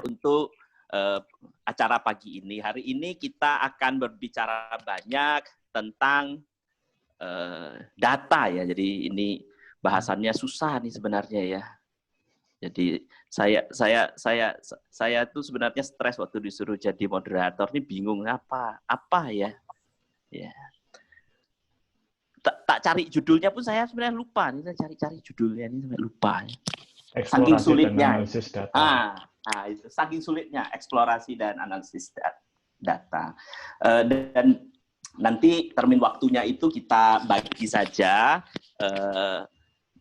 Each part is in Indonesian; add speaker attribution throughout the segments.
Speaker 1: untuk acara pagi ini. Hari ini kita akan berbicara banyak tentang data ya. Jadi ini bahasannya susah nih sebenarnya ya. Jadi saya tuh sebenarnya stres waktu disuruh jadi moderator, ini bingung apa ya. Ya. Tak cari judulnya pun saya sebenarnya lupa nih, saya cari judulnya ini sampai lupa. Saking sulitnya.
Speaker 2: Analisis data.
Speaker 1: Itu saking sulitnya eksplorasi dan analisis data. Dan nanti termin waktunya itu kita bagi saja.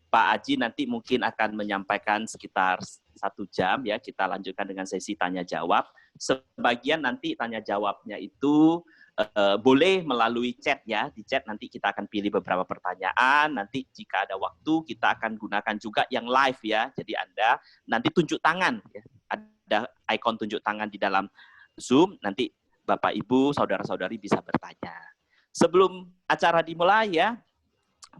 Speaker 1: Pak Aji nanti mungkin akan menyampaikan sekitar 1 jam ya, kita lanjutkan dengan sesi tanya jawab. Sebagian nanti tanya jawabnya itu boleh melalui chat ya, di chat nanti kita akan pilih beberapa pertanyaan, nanti jika ada waktu kita akan gunakan juga yang live ya, jadi Anda nanti tunjuk tangan, ya. Ada ikon tunjuk tangan di dalam Zoom, nanti Bapak Ibu, Saudara-saudari bisa bertanya. Sebelum acara dimulai ya,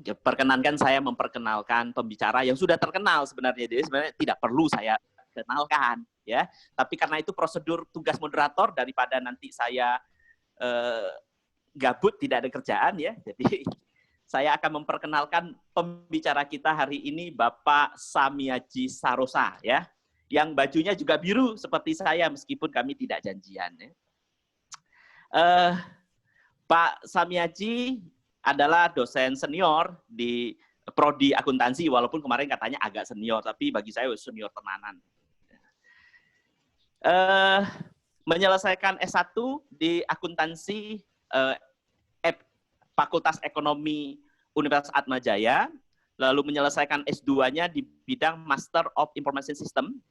Speaker 1: perkenankan saya memperkenalkan pembicara yang sudah terkenal sebenarnya, jadi sebenarnya tidak perlu saya kenalkan ya, tapi karena itu prosedur tugas moderator daripada nanti saya gabut tidak ada kerjaan ya, jadi saya akan memperkenalkan pembicara kita hari ini Bapak Samyaji Sarosa ya, yang bajunya juga biru seperti saya meskipun kami tidak janjian ya. Pak Samyaji adalah dosen senior di Prodi Akuntansi, walaupun kemarin katanya agak senior, tapi bagi saya senior tenanan. Menyelesaikan S1 di akuntansi Fakultas Ekonomi Universitas Atmajaya, lalu menyelesaikan S2-nya di bidang Master of Information System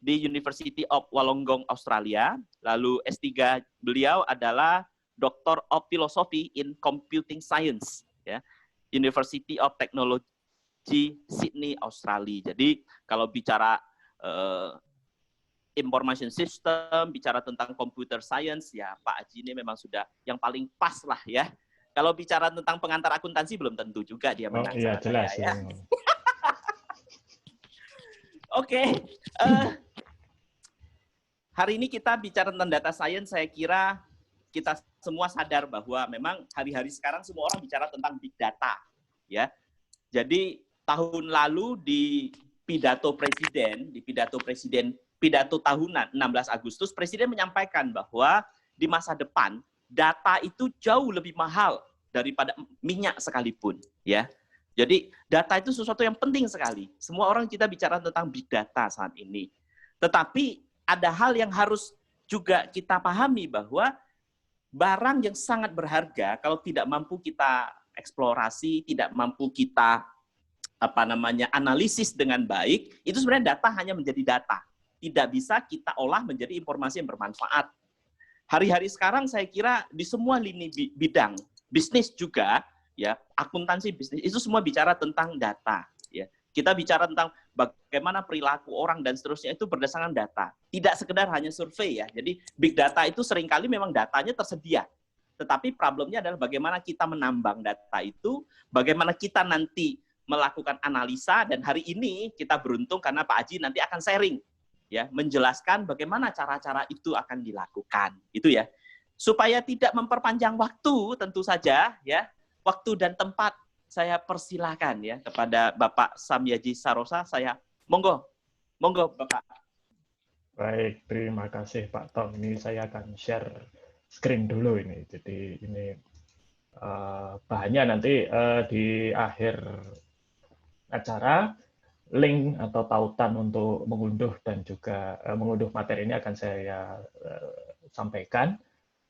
Speaker 1: di University of Wollongong, Australia, lalu S3 beliau adalah Doctor of Philosophy in Computing Science, ya, University of Technology Sydney, Australia. Jadi kalau bicara information system, bicara tentang computer science, ya Pak Aji ini memang sudah yang paling pas lah ya. Kalau bicara tentang pengantar akuntansi belum tentu juga dia menang.
Speaker 2: Iya, jelas
Speaker 1: ya.
Speaker 2: Ya.
Speaker 1: Oke. Hari ini kita bicara tentang data science, saya kira kita semua sadar bahwa memang hari-hari sekarang semua orang bicara tentang big data. Ya. Jadi tahun lalu di pidato tahunan 16 Agustus, Presiden menyampaikan bahwa di masa depan data itu jauh lebih mahal daripada minyak sekalipun, ya. Jadi data itu sesuatu yang penting sekali. Semua orang kita bicara tentang big data saat ini. Tetapi ada hal yang harus juga kita pahami bahwa barang yang sangat berharga kalau tidak mampu kita eksplorasi, tidak mampu kita analisis dengan baik, itu sebenarnya data hanya menjadi data. Tidak bisa kita olah menjadi informasi yang bermanfaat. Hari-hari sekarang saya kira di semua lini bidang, bisnis juga, ya, akuntansi bisnis, itu semua bicara tentang data. Ya. Kita bicara tentang bagaimana perilaku orang dan seterusnya itu berdasarkan data. Tidak sekedar hanya survei ya. Jadi big data itu seringkali memang datanya tersedia. Tetapi problemnya adalah bagaimana kita menambang data itu, bagaimana kita nanti melakukan analisa, dan hari ini kita beruntung karena Pak Aji nanti akan sharing, ya, menjelaskan bagaimana cara-cara itu akan dilakukan, itu ya. Supaya tidak memperpanjang waktu, tentu saja, ya, waktu dan tempat saya persilahkan ya kepada Bapak Samyaji Sarosa. Saya monggo Bapak.
Speaker 2: Baik, terima kasih Pak Tom. Ini saya akan share screen dulu ini. Jadi ini bahannya nanti di akhir acara, link atau tautan untuk mengunduh dan juga mengunduh materi ini akan saya sampaikan.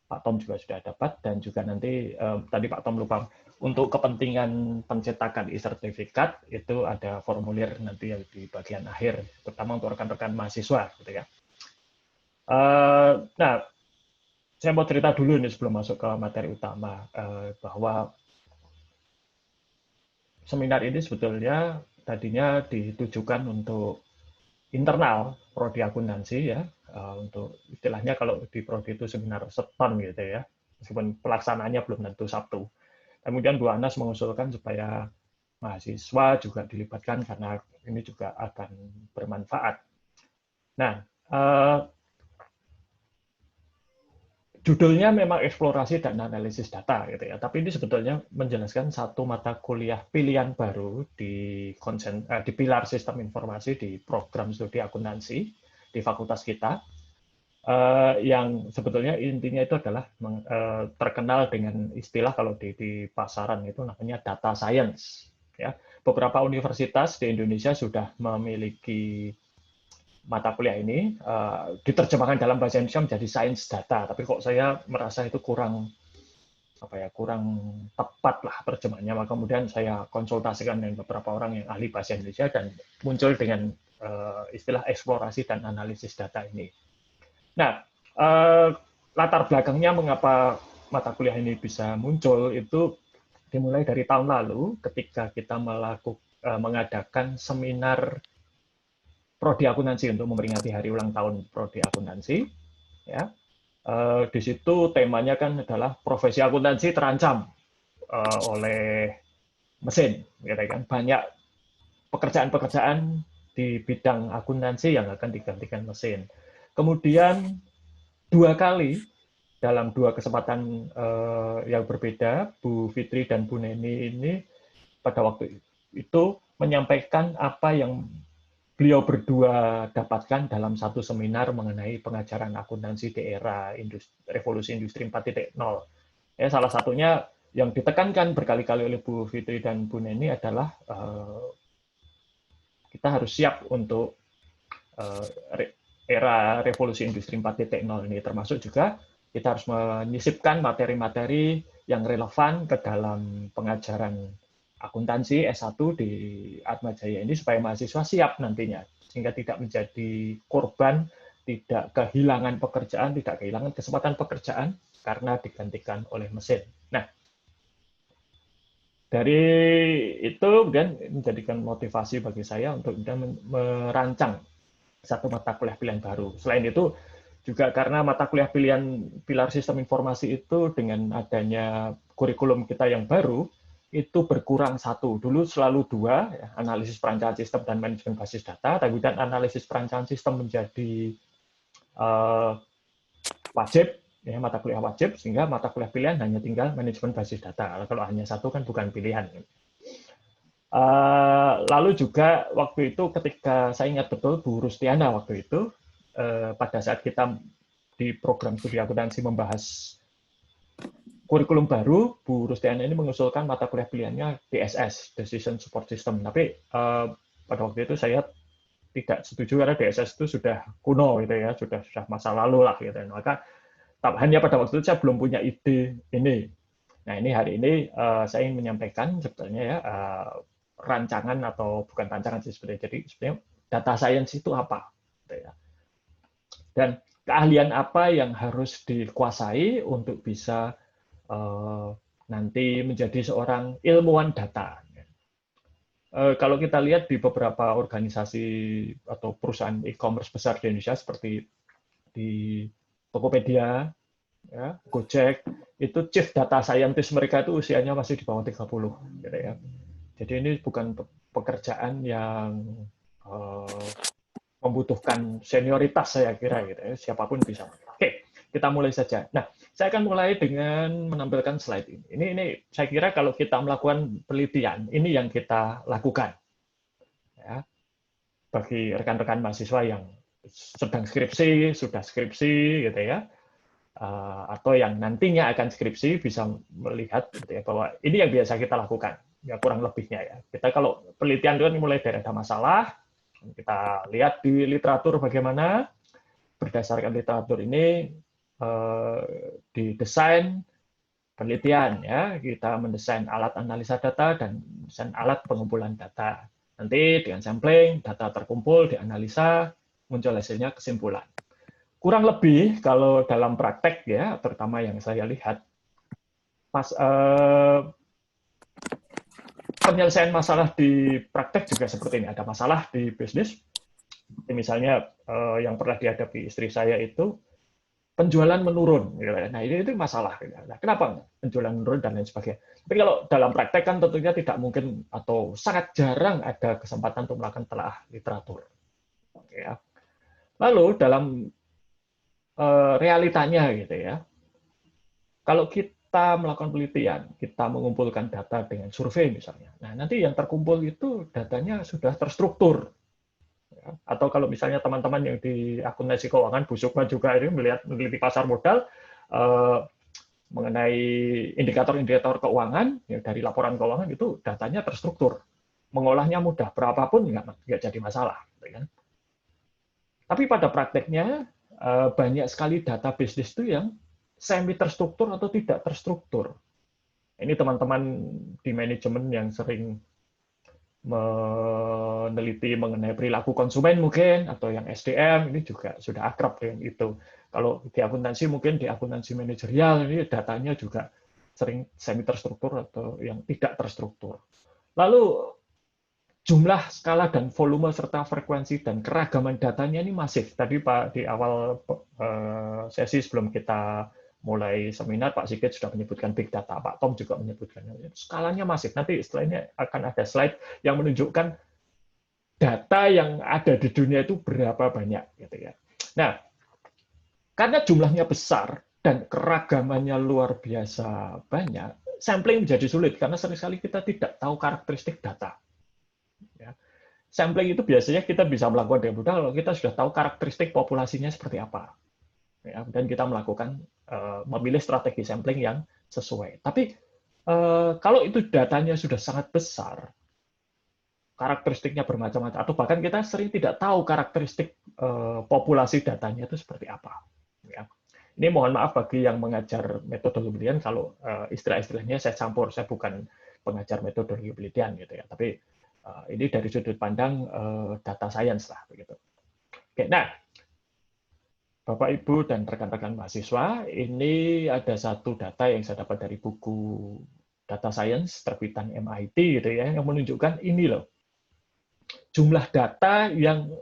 Speaker 2: Pak Tom juga sudah dapat, dan juga nanti tadi Pak Tom lupa, untuk kepentingan pencetakan e-sertifikat itu ada formulir nanti yang di bagian akhir, terutama untuk rekan-rekan mahasiswa, gitu ya. Nah, saya mau cerita dulu ini sebelum masuk ke materi utama, bahwa seminar ini sebetulnya tadinya ditujukan untuk internal prodi akuntansi ya, untuk istilahnya kalau di prodi itu seminar seton gitu ya, meskipun pelaksanaannya belum tentu Sabtu. Kemudian Bu Anas mengusulkan supaya mahasiswa juga dilibatkan karena ini juga akan bermanfaat. Nah, Eh, Judulnya memang eksplorasi dan analisis data gitu ya, tapi ini sebetulnya menjelaskan satu mata kuliah pilihan baru di pilar sistem informasi di program studi akuntansi di fakultas kita, yang sebetulnya intinya itu adalah terkenal dengan istilah kalau di pasaran itu namanya data science ya. Beberapa universitas di Indonesia sudah memiliki mata kuliah ini, diterjemahkan dalam bahasa Indonesia menjadi sains data, tapi kok saya merasa itu kurang tepat lah terjemahnya. Maka kemudian saya konsultasikan dengan beberapa orang yang ahli bahasa Indonesia dan muncul dengan istilah eksplorasi dan analisis data ini. Nah, latar belakangnya mengapa mata kuliah ini bisa muncul itu dimulai dari tahun lalu ketika kita mengadakan seminar prodi akuntansi untuk memperingati hari ulang tahun prodi akuntansi. Ya, di situ temanya kan adalah profesi akuntansi terancam oleh mesin, gitu kan. Banyak pekerjaan-pekerjaan di bidang akuntansi yang akan digantikan mesin. Kemudian 2 kali dalam 2 kesempatan yang berbeda, Bu Fitri dan Bu Neni ini pada waktu itu menyampaikan apa yang beliau berdua dapatkan dalam satu seminar mengenai pengajaran akuntansi di era revolusi industri 4.0. Ya, salah satunya yang ditekankan berkali-kali oleh Bu Fitri dan Bu Neni adalah kita harus siap untuk era revolusi industri 4.0 ini, termasuk juga kita harus menyisipkan materi-materi yang relevan ke dalam pengajaran akuntansi S1 di Atmajaya ini supaya mahasiswa siap nantinya, sehingga tidak menjadi korban, tidak kehilangan pekerjaan, tidak kehilangan kesempatan pekerjaan karena digantikan oleh mesin. Nah, dari itu kemudian menjadikan motivasi bagi saya untuk merancang satu mata kuliah pilihan baru. Selain itu, juga karena mata kuliah pilihan pilar sistem informasi itu dengan adanya kurikulum kita yang baru, itu berkurang satu. Dulu selalu 2, ya, analisis perancangan sistem dan manajemen basis data, kemudian analisis perancangan sistem menjadi wajib, ya, mata kuliah wajib, sehingga mata kuliah pilihan hanya tinggal manajemen basis data. Kalau hanya satu kan bukan pilihan. Lalu juga waktu itu ketika saya ingat betul Bu Rustiana waktu itu, pada saat kita di program studi akuntansi membahas kurikulum baru, Bu Rustiana ini mengusulkan mata kuliah pilihannya DSS, Decision Support System. Tapi pada waktu itu saya tidak setuju karena DSS itu sudah kuno gitu ya, sudah masa lalu lah gitu. Maka hanya pada waktu itu saya belum punya ide ini. Nah, ini hari ini saya ingin menyampaikan sebetulnya ya rancangan atau bukan rancangan sih sebenarnya. Jadi sebenarnya data science itu apa? Gitu ya. Dan keahlian apa yang harus dikuasai untuk bisa nanti menjadi seorang ilmuwan data. Kalau kita lihat di beberapa organisasi atau perusahaan e-commerce besar di Indonesia seperti di Tokopedia, ya, Gojek, itu chief data scientist mereka itu usianya masih di bawah 30. Gitu ya. Jadi ini bukan pekerjaan yang membutuhkan senioritas saya kira gitu ya. Siapapun bisa. Oke, kita mulai saja. Nah, saya akan mulai dengan menampilkan slide ini. Ini saya kira kalau kita melakukan penelitian, ini yang kita lakukan. Ya. Bagi rekan-rekan mahasiswa yang sedang skripsi, sudah skripsi gitu ya. Atau yang nantinya akan skripsi bisa melihat gitu ya, bahwa ini yang biasa kita lakukan. Ya kurang lebihnya ya. Kita kalau penelitian itu kan mulai dari ada masalah, kita lihat di literatur bagaimana berdasarkan literatur ini didesain penelitian ya, kita mendesain alat analisa data dan desain alat pengumpulan data. Nanti dengan sampling data terkumpul dianalisa, muncul hasilnya kesimpulan. Kurang lebih kalau dalam praktek ya, terutama yang saya lihat penyelesaian masalah di praktek juga seperti ini. Ada masalah di bisnis, misalnya yang pernah dihadapi istri saya itu penjualan menurun. Nah ini itu masalah. Nah, kenapa penjualan menurun dan lain sebagainya. Tapi kalau dalam praktek kan tentunya tidak mungkin atau sangat jarang ada kesempatan untuk melakukan telaah literatur. Ya. Lalu dalam realitanya gitu ya, kalau kita melakukan penelitian, kita mengumpulkan data dengan survei misalnya, nah nanti yang terkumpul itu datanya sudah terstruktur. Atau kalau misalnya teman-teman yang di akuntansi keuangan, Bu Sukma juga ini meneliti pasar modal, mengenai indikator-indikator keuangan, ya dari laporan keuangan itu datanya terstruktur. Mengolahnya mudah, berapapun nggak jadi masalah. Kan? Tapi pada prakteknya, banyak sekali data bisnis itu yang semi terstruktur atau tidak terstruktur. Ini teman-teman di manajemen yang sering meneliti mengenai perilaku konsumen mungkin, atau yang SDM, ini juga sudah akrab dengan itu. Kalau di akuntansi mungkin di akuntansi manajerial, ini datanya juga sering semi terstruktur atau yang tidak terstruktur. Lalu jumlah, skala, dan volume, serta frekuensi dan keragaman datanya ini masif. Tadi Pak di awal sesi sebelum kita mulai seminar, Pak Sigit sudah menyebutkan big data, Pak Tom juga menyebutkan skalanya masif. Nanti setelah ini akan ada slide yang menunjukkan data yang ada di dunia itu berapa banyak, gitu ya. Nah, karena jumlahnya besar dan keragamannya luar biasa banyak, sampling menjadi sulit karena seringkali kita tidak tahu karakteristik data. Ya. Sampling itu biasanya kita bisa melakukan dengan mudah kalau kita sudah tahu karakteristik populasinya seperti apa. Ya, dan kita melakukan memilih strategi sampling yang sesuai. Tapi kalau itu datanya sudah sangat besar, karakteristiknya bermacam-macam, atau bahkan kita sering tidak tahu karakteristik populasi datanya itu seperti apa. Ya. Ini mohon maaf bagi yang mengajar metodologi penelitian kalau istilah-istilahnya saya campur, saya bukan pengajar metodologi penelitian gitu ya, tapi ini dari sudut pandang data science lah begitu. Oke, nah Bapak, Ibu, dan rekan-rekan mahasiswa, ini ada satu data yang saya dapat dari buku Data Science terbitan MIT gitu ya, yang menunjukkan ini loh, jumlah data yang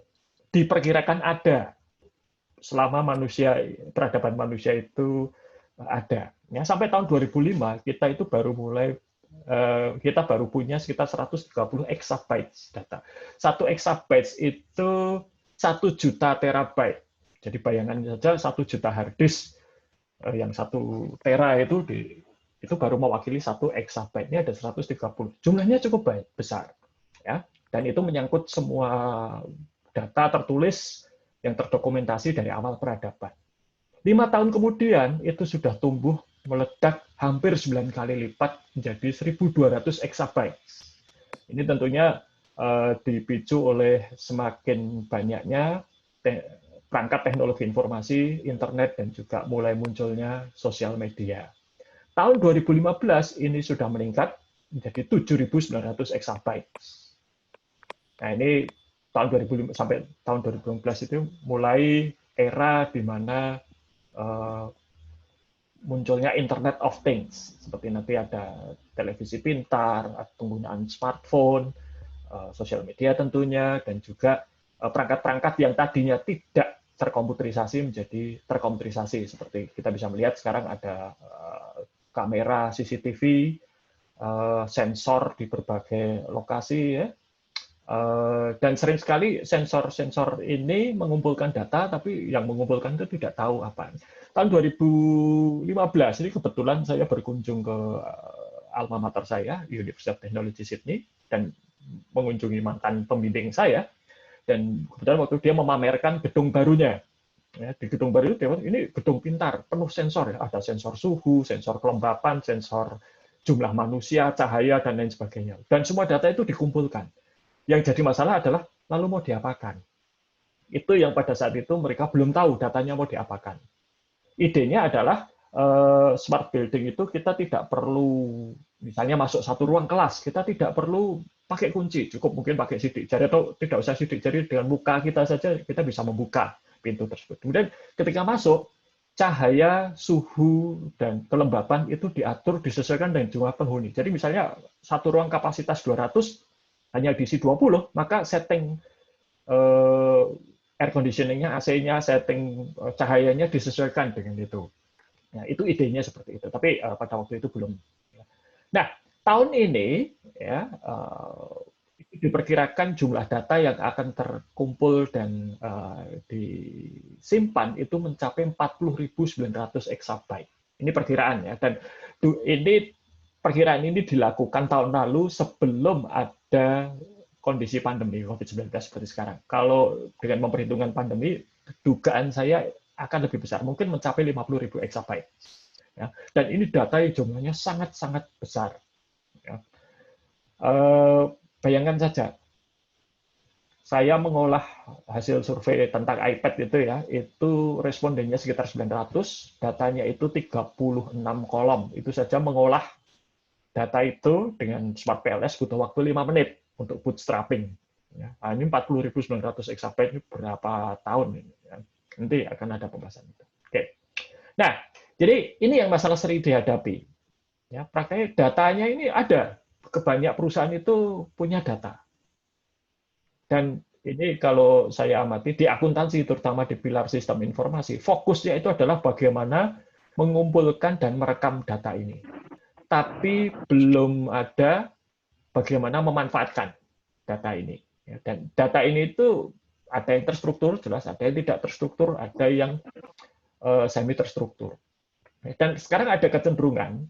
Speaker 2: diperkirakan ada selama peradaban manusia itu ada. Ya, sampai tahun 2005 kita itu baru mulai kita baru punya sekitar 130 exabytes data. 1 exabytes itu 1 juta terabyte. Jadi bayangan saja 1 juta hard disk yang 1 tera itu baru mewakili 1 exabyte. Ini ada 130. Jumlahnya cukup besar, ya. Dan itu menyangkut semua data tertulis yang terdokumentasi dari awal peradaban. 5 tahun kemudian itu sudah tumbuh meledak hampir 9 kali lipat menjadi 1.200 exabyte. Ini tentunya dipicu oleh semakin banyaknya perangkat teknologi informasi, internet, dan juga mulai munculnya sosial media. Tahun 2015 ini sudah meningkat menjadi 7.900 exabyte. Nah, ini tahun 2005 sampai tahun 2015 itu mulai era di mana munculnya Internet of Things, seperti nanti ada televisi pintar, penggunaan smartphone, sosial media tentunya, dan juga perangkat-perangkat yang tadinya tidak terkomputerisasi menjadi terkomputerisasi. Seperti kita bisa melihat sekarang ada kamera CCTV, sensor di berbagai lokasi, ya. Dan sering sekali sensor-sensor ini mengumpulkan data, tapi yang mengumpulkan itu tidak tahu apa. Tahun 2015 ini kebetulan saya berkunjung ke alma mater saya, University of Technology Sydney, dan mengunjungi mantan pembimbing saya. Dan kebetulan waktu dia memamerkan gedung barunya. Ya, di gedung baru itu ini gedung pintar, penuh sensor, ya. Ada sensor suhu, sensor kelembapan, sensor jumlah manusia, cahaya, dan lain sebagainya. Dan semua data itu dikumpulkan. Yang jadi masalah adalah, lalu mau diapakan? Itu yang pada saat itu mereka belum tahu datanya mau diapakan. Idenya adalah smart building itu kita tidak perlu, misalnya masuk satu ruang kelas, kita tidak perlu pakai kunci, cukup mungkin pakai sidik jari atau tidak usah sidik jari, dengan muka kita saja kita bisa membuka pintu tersebut. Kemudian ketika masuk, cahaya, suhu, dan kelembapan itu diatur, disesuaikan dengan jumlah penghuni. Jadi misalnya satu ruang kapasitas 200, hanya diisi 20, maka setting air conditioning-nya, AC-nya, setting cahayanya disesuaikan dengan itu. Nah, itu idenya seperti itu. Tapi pada waktu itu belum. Nah, tahun ini ya itu diperkirakan jumlah data yang akan terkumpul dan disimpan itu mencapai 40.900 exabyte. Ini perkiraan ya, dan ini perkiraan ini dilakukan tahun lalu sebelum ada kondisi pandemi COVID-19 seperti sekarang. Kalau dengan memperhitungkan pandemi, dugaan saya akan lebih besar, mungkin mencapai 50.000 exabyte. Ya. Dan ini data yang jumlahnya sangat-sangat besar. Ya. Bayangkan saja, saya mengolah hasil survei tentang iPad itu respondennya sekitar 900, datanya itu 36 kolom. Itu saja mengolah data itu dengan Smart PLS butuh waktu 5 menit untuk bootstrapping. Ya, ini 40.900 exabyte ini berapa tahun ini? Ya. Nanti akan ada pembahasan itu. Oke. Nah, jadi ini yang masalah sering dihadapi. Ya, prakteknya datanya ini ada. Kebanyak perusahaan itu punya data. Dan ini kalau saya amati di akuntansi, terutama di pilar sistem informasi, fokusnya itu adalah bagaimana mengumpulkan dan merekam data ini. Tapi belum ada bagaimana memanfaatkan data ini. Dan data ini itu ada yang terstruktur, jelas ada yang tidak terstruktur, ada yang semi terstruktur. Dan sekarang ada kecenderungan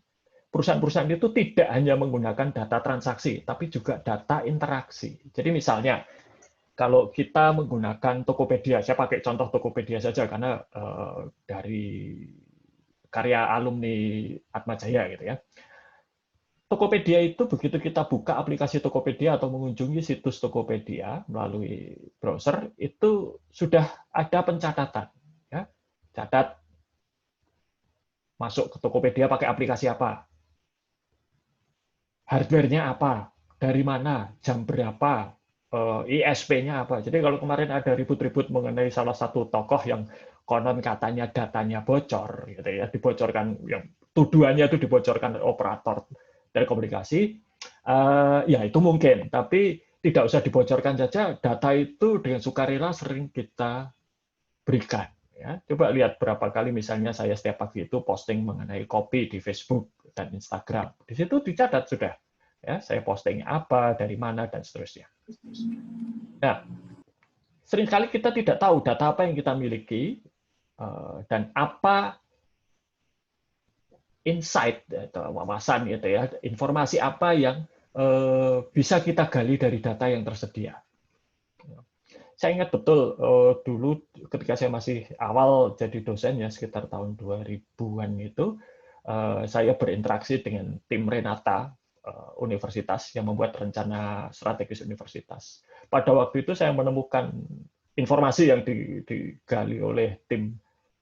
Speaker 2: perusahaan-perusahaan itu tidak hanya menggunakan data transaksi, tapi juga data interaksi. Jadi misalnya, kalau kita menggunakan Tokopedia, saya pakai contoh Tokopedia saja karena dari karya alumni Atmajaya gitu ya. Tokopedia itu begitu kita buka aplikasi Tokopedia atau mengunjungi situs Tokopedia melalui browser, itu sudah ada pencatatan. Ya. Catat masuk ke Tokopedia pakai aplikasi apa, hardware-nya apa, dari mana, jam berapa, ISP-nya apa. Jadi kalau kemarin ada ribut-ribut mengenai salah satu tokoh yang konon katanya datanya bocor, gitu ya, dibocorkan, yang tuduhannya itu dibocorkan operator telekomunikasi, ya itu mungkin. Tapi tidak usah dibocorkan saja, data itu dengan sukarela sering kita berikan. Ya, coba lihat berapa kali misalnya saya setiap pagi itu posting mengenai kopi di Facebook dan Instagram. Di situ dicatat sudah. Ya, saya posting apa, dari mana, dan seterusnya. Nah, seringkali kita tidak tahu data apa yang kita miliki dan apa insight atau wawasan gitu ya, informasi apa yang bisa kita gali dari data yang tersedia. Saya ingat betul dulu ketika saya masih awal jadi dosen ya sekitar tahun 2000-an itu saya berinteraksi dengan tim Renata Universitas yang membuat rencana strategis universitas. Pada waktu itu saya menemukan informasi yang digali oleh tim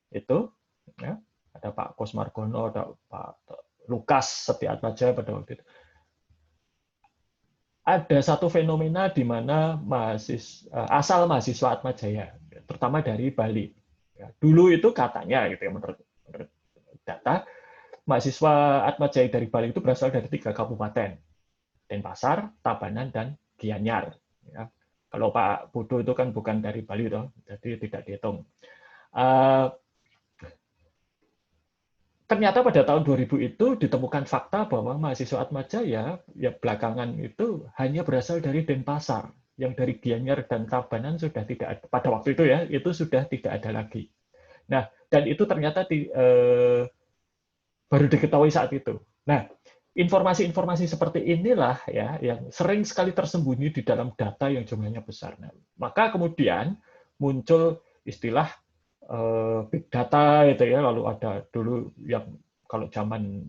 Speaker 2: itu, ya, ada Pak Kosmargono, ada Pak Lukas Setiatmaja pada waktu itu. Ada satu fenomena di mana asal mahasiswa Atmajaya, terutama dari Bali. Ya, dulu itu katanya, gitu ya, menurut data, mahasiswa Atmajaya dari Bali itu berasal dari 3 kabupaten, Denpasar, Tabanan, dan Gianyar. Ya. Kalau Pak Pudo itu kan bukan dari Bali, toh, jadi tidak dihitung. Ternyata pada tahun 2000 itu ditemukan fakta bahwa mahasiswa Atmajaya ya belakangan itu hanya berasal dari Denpasar, yang dari Gianyar dan Tabanan sudah tidak ada, pada waktu itu ya, itu sudah tidak ada lagi. Nah, dan itu ternyata baru diketahui saat itu. Nah, informasi-informasi seperti inilah ya yang sering sekali tersembunyi di dalam data yang jumlahnya besar. Nah, maka kemudian muncul istilah big data itu ya, lalu ada dulu yang kalau zaman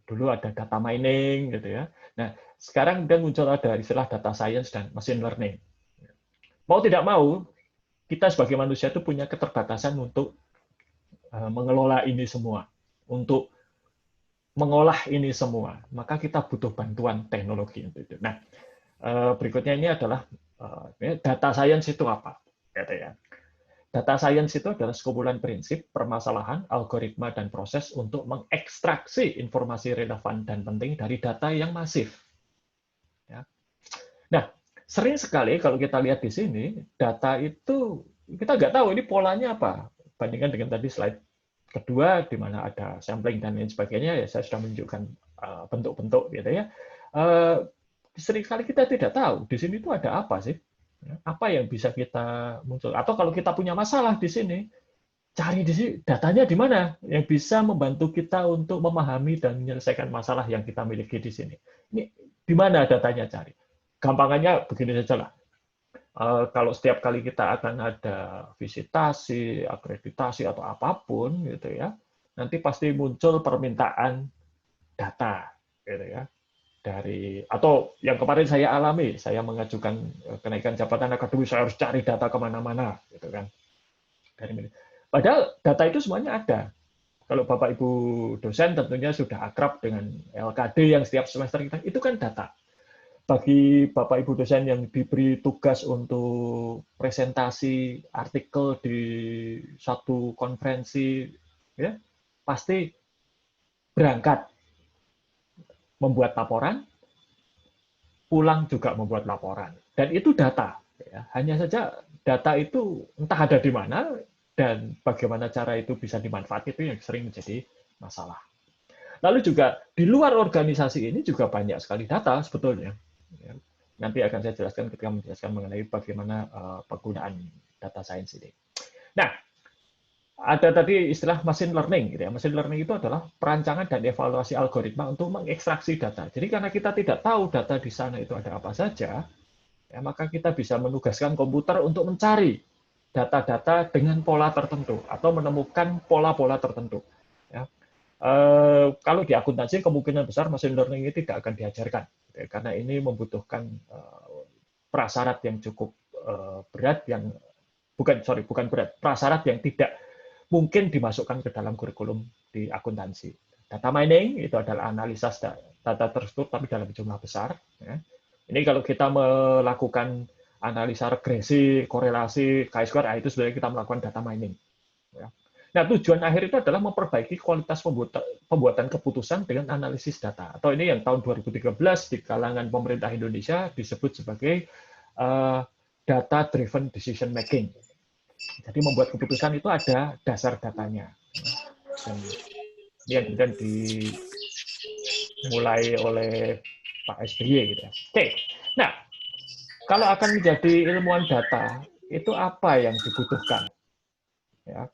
Speaker 2: dulu ada data mining gitu ya. Nah, sekarang kemudian muncul ada istilah data science dan machine learning. Mau tidak mau, kita sebagai manusia itu punya keterbatasan untuk mengelola ini semua, untuk mengolah ini semua. Maka kita butuh bantuan teknologi untuk itu. Nah, berikutnya ini adalah data science itu apa? Gitu ya. Data science itu adalah sekumpulan prinsip, permasalahan, algoritma, dan proses untuk mengekstraksi informasi relevan dan penting dari data yang masif. Ya. Nah, sering sekali kalau kita lihat di sini, data itu kita nggak tahu ini polanya apa. Bandingkan dengan tadi slide kedua, di mana ada sampling dan lain sebagainya, ya saya sudah menunjukkan bentuk-bentuk gitu ya. seringkali kita tidak tahu di sini itu ada apa sih, apa yang bisa kita muncul. Atau kalau kita punya masalah di sini, cari di sini datanya di mana yang bisa membantu kita untuk memahami dan menyelesaikan masalah yang kita miliki di sini. Ini di mana datanya cari? Gampangannya begini saja lah. Kalau setiap kali kita akan ada visitasi, akreditasi atau apapun gitu ya, nanti pasti muncul permintaan data gitu ya. Atau yang kemarin saya alami, saya mengajukan kenaikan jabatan akademis, saya harus cari data kemana-mana gitu kan. Padahal data itu semuanya ada. Kalau Bapak Ibu dosen tentunya sudah akrab dengan LKD yang setiap semester kita, itu kan data. Bagi Bapak Ibu dosen yang diberi tugas untuk presentasi artikel di satu konferensi, ya, pasti berangkat membuat laporan, pulang juga membuat laporan. Dan itu data. Ya. Hanya saja data itu entah ada di mana, dan bagaimana cara itu bisa dimanfaatkan itu yang sering menjadi masalah. Lalu juga di luar organisasi ini juga banyak sekali data sebetulnya. Nanti akan saya jelaskan ketika menjelaskan mengenai bagaimana penggunaan data science ini. Nah, ada tadi istilah machine learning. Gitu ya. Machine learning itu adalah perancangan dan evaluasi algoritma untuk mengekstraksi data. Jadi karena kita tidak tahu data di sana itu ada apa saja, ya, maka kita bisa menugaskan komputer untuk mencari data-data dengan pola tertentu atau menemukan pola-pola tertentu. Ya. Kalau di akuntansi kemungkinan besar machine learning ini tidak akan diajarkan, ya, karena ini membutuhkan prasyarat yang cukup berat, yang bukan berat, prasyarat yang tidak mungkin dimasukkan ke dalam kurikulum di akuntansi. Data mining itu adalah analisa data terstruktur tapi dalam jumlah besar. Ya. Ini kalau kita melakukan analisa regresi, korelasi, chi-square, itu sebenarnya kita melakukan data mining. Ya. Nah, tujuan akhir itu adalah memperbaiki kualitas pembuatan keputusan dengan analisis data. Atau ini yang tahun 2013 di kalangan pemerintah Indonesia disebut sebagai data-driven decision making. Jadi membuat keputusan itu ada dasar datanya. Dan ini yang kemudian dimulai oleh Pak SBY. Gitu. Oke, nah kalau akan menjadi ilmuwan data, itu apa yang dibutuhkan? Ya.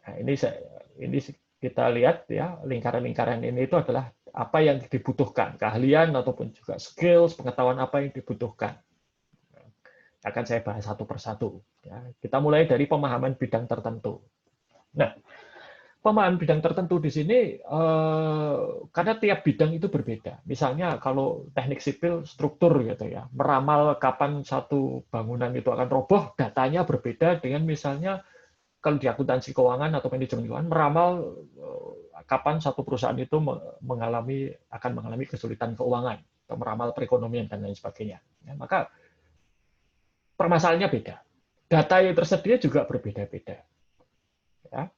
Speaker 2: Nah, ini kita lihat ya, lingkaran-lingkaran ini itu adalah apa yang dibutuhkan, keahlian ataupun juga skills, pengetahuan apa yang dibutuhkan. Akan saya bahas satu persatu. Ya. Kita mulai dari pemahaman bidang tertentu. Nah, pemahaman bidang tertentu di sini karena tiap bidang itu berbeda. Misalnya kalau teknik sipil struktur gitu ya, meramal kapan satu bangunan itu akan roboh, datanya berbeda dengan misalnya kalau di akuntansi keuangan atau manajemen keuangan meramal kapan satu perusahaan itu akan mengalami kesulitan keuangan atau meramal perekonomian dan lain sebagainya. Ya, maka permasalahannya beda. Data yang tersedia juga berbeda-beda. Ya.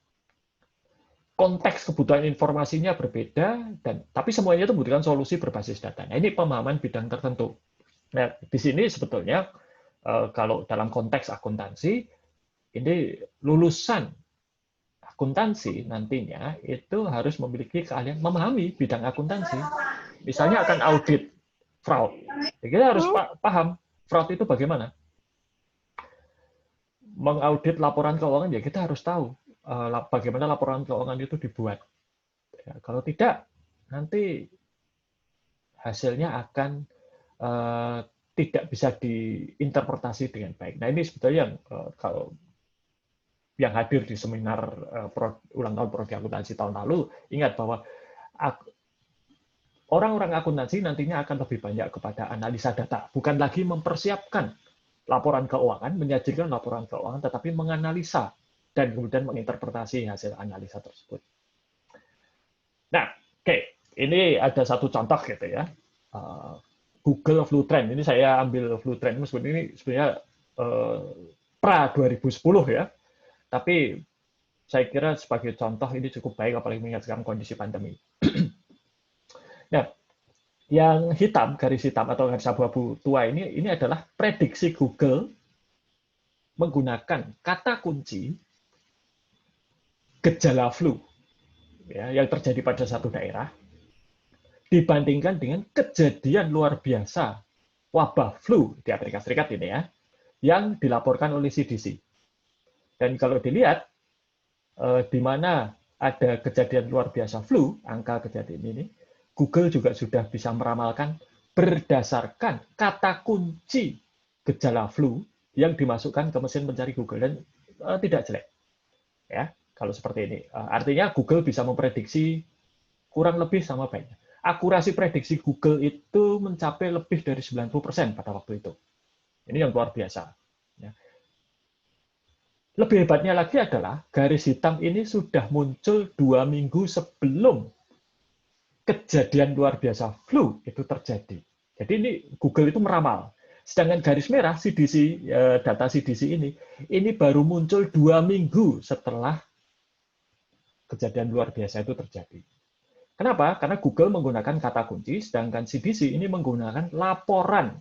Speaker 2: Konteks kebutuhan informasinya berbeda, tapi semuanya itu membutuhkan solusi berbasis data. Nah, ini pemahaman bidang tertentu. Nah, di sini sebetulnya kalau dalam konteks akuntansi, ini lulusan akuntansi nantinya itu harus memiliki keahlian memahami bidang akuntansi. Misalnya akan audit fraud. Kita harus paham fraud itu bagaimana. Mengaudit laporan keuangan, ya kita harus tahu bagaimana laporan keuangan itu dibuat. Ya, kalau tidak, nanti hasilnya akan tidak bisa diinterpretasi dengan baik. Nah, ini sebetulnya yang kalau yang hadir di seminar ulang tahun Prodi Akuntansi tahun lalu, ingat bahwa orang-orang akuntansi nantinya akan lebih banyak kepada analisa data, bukan lagi mempersiapkan laporan keuangan, menyajikan laporan keuangan, tetapi menganalisa dan kemudian menginterpretasi hasil analisa tersebut. Nah, oke, ini ada satu contoh gitu ya. Google Flutrend, ini saya ambil Flutrend, ini sebenarnya pra 2010 ya. Tapi saya kira sebagai contoh ini cukup baik, apalagi mengingat sekarang kondisi pandemi. Nah, yang hitam, garis hitam atau garis abu-abu tua ini adalah prediksi Google menggunakan kata kunci gejala flu ya, yang terjadi pada satu daerah dibandingkan dengan kejadian luar biasa wabah flu di Amerika Serikat ini ya, yang dilaporkan oleh CDC. Dan kalau dilihat di mana ada kejadian luar biasa flu, angka kejadian ini, Google juga sudah bisa meramalkan berdasarkan kata kunci gejala flu yang dimasukkan ke mesin pencari Google, dan tidak jelek. Ya, kalau seperti ini. Artinya Google bisa memprediksi kurang lebih sama baiknya. Akurasi prediksi Google itu mencapai lebih dari 90% pada waktu itu. Ini yang luar biasa. Ya. Lebih hebatnya lagi adalah garis hitam ini sudah muncul 2 minggu sebelum kejadian luar biasa flu itu terjadi. Jadi ini Google itu meramal. Sedangkan garis merah CDC, data CDC ini baru muncul 2 minggu setelah kejadian luar biasa itu terjadi. Kenapa? Karena Google menggunakan kata kunci, sedangkan CDC ini menggunakan laporan.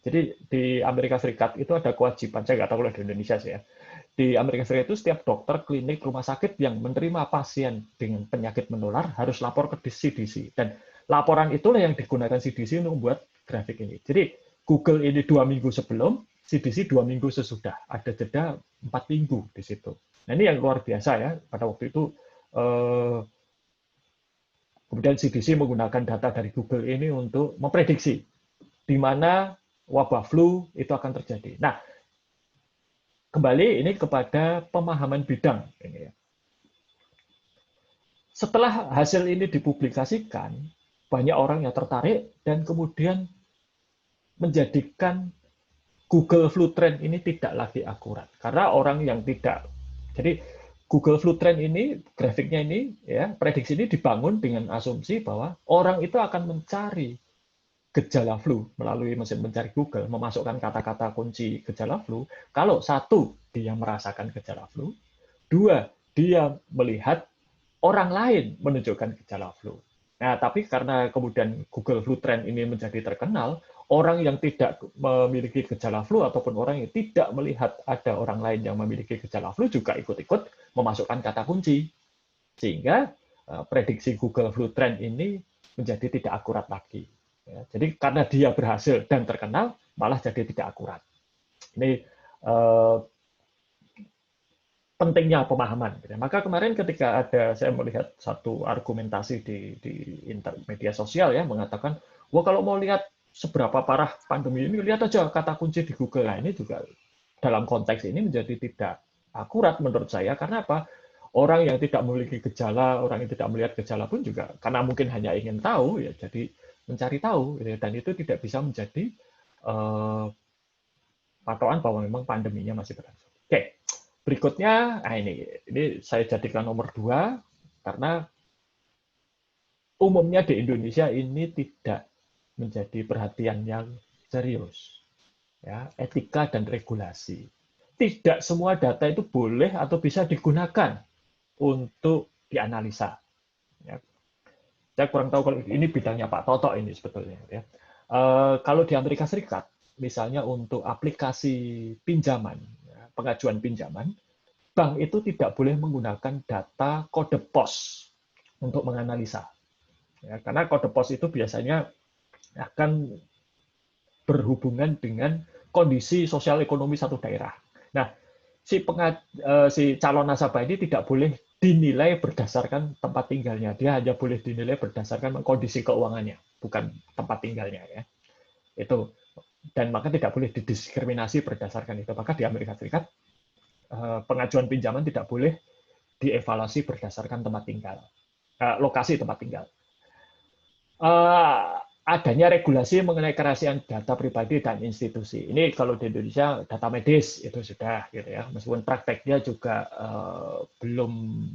Speaker 2: Jadi di Amerika Serikat itu ada kewajiban, saya nggak tahu kalau di Indonesia sih ya. Di Amerika Serikat itu setiap dokter, klinik, rumah sakit yang menerima pasien dengan penyakit menular harus lapor ke CDC. Dan laporan itulah yang digunakan CDC untuk membuat grafik ini. Jadi Google ini 2 minggu sebelum, CDC 2 minggu sesudah. Ada jeda 4 minggu di situ. Nah ini yang luar biasa ya. Pada waktu itu kemudian CDC menggunakan data dari Google ini untuk memprediksi di mana wabah flu itu akan terjadi. Nah, kembali ini kepada pemahaman bidang ini ya. Setelah hasil ini dipublikasikan, banyak orang yang tertarik dan kemudian menjadikan Google Flu Trend ini tidak lagi akurat. Karena orang yang tidak, jadi Google Flu Trend ini, grafiknya ini, ya, prediksi ini dibangun dengan asumsi bahwa orang itu akan mencari gejala flu melalui mesin pencari Google, memasukkan kata-kata kunci gejala flu. Kalau satu, dia merasakan gejala flu. Dua, dia melihat orang lain menunjukkan gejala flu. Nah, tapi karena kemudian Google Flu Trend ini menjadi terkenal, orang yang tidak memiliki gejala flu ataupun orang yang tidak melihat ada orang lain yang memiliki gejala flu juga ikut-ikut memasukkan kata kunci. Sehingga prediksi Google Flu Trend ini menjadi tidak akurat lagi. Ya, jadi karena dia berhasil dan terkenal, malah jadi tidak akurat. Ini pentingnya pemahaman. Maka kemarin ketika saya melihat satu argumentasi di media sosial ya mengatakan, wah kalau mau lihat seberapa parah pandemi ini, lihat aja kata kunci di Google. Nah, ini juga dalam konteks ini menjadi tidak akurat menurut saya. Karena apa? Orang yang tidak memiliki gejala, orang yang tidak melihat gejala pun juga, karena mungkin hanya ingin tahu, ya jadi mencari tahu. Dan itu tidak bisa menjadi patokan bahwa memang pandeminya masih berlangsung. Oke, berikutnya, nah ini saya jadikan nomor 2, karena umumnya di Indonesia ini tidak menjadi perhatian yang serius. Ya, etika dan regulasi. Tidak semua data itu boleh atau bisa digunakan untuk dianalisa. Ya. Saya kurang tahu kalau ini bidangnya Pak Toto ini sebetulnya. Ya. Kalau di Amerika Serikat, misalnya untuk aplikasi pinjaman, ya, pengajuan pinjaman, bank itu tidak boleh menggunakan data kode pos untuk menganalisa. Ya, karena kode pos itu biasanya akan berhubungan dengan kondisi sosial ekonomi satu daerah. Nah, si calon nasabah ini tidak boleh dinilai berdasarkan tempat tinggalnya. Dia hanya boleh dinilai berdasarkan kondisi keuangannya, bukan tempat tinggalnya ya. Itu. Dan maka tidak boleh didiskriminasi berdasarkan itu. Maka di Amerika Serikat pengajuan pinjaman tidak boleh dievaluasi berdasarkan tempat tinggal, lokasi tempat tinggal. Adanya regulasi mengenai kerahasiaan data pribadi dan institusi. Ini kalau di Indonesia data medis itu sudah, gitu ya. Meskipun prakteknya juga belum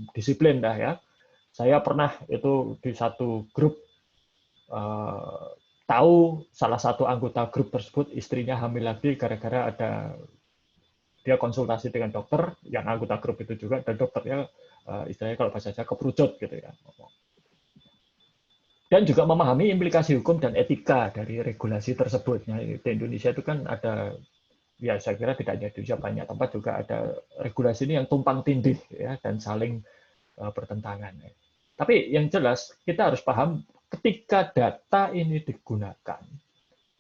Speaker 2: disiplin dah ya. Saya pernah itu di satu grup tahu salah satu anggota grup tersebut istrinya hamil lagi gara-gara ada dia konsultasi dengan dokter yang anggota grup itu juga, dan dokternya istilahnya kalau bahasa Jawa keperucut gitu ya. Dan juga memahami implikasi hukum dan etika dari regulasi tersebut. Nah, di Indonesia itu kan ada, ya saya kira tidak hanya di Indonesia, banyak tempat juga ada regulasi ini yang tumpang tindih ya, dan saling bertentangan. Tapi yang jelas kita harus paham ketika data ini digunakan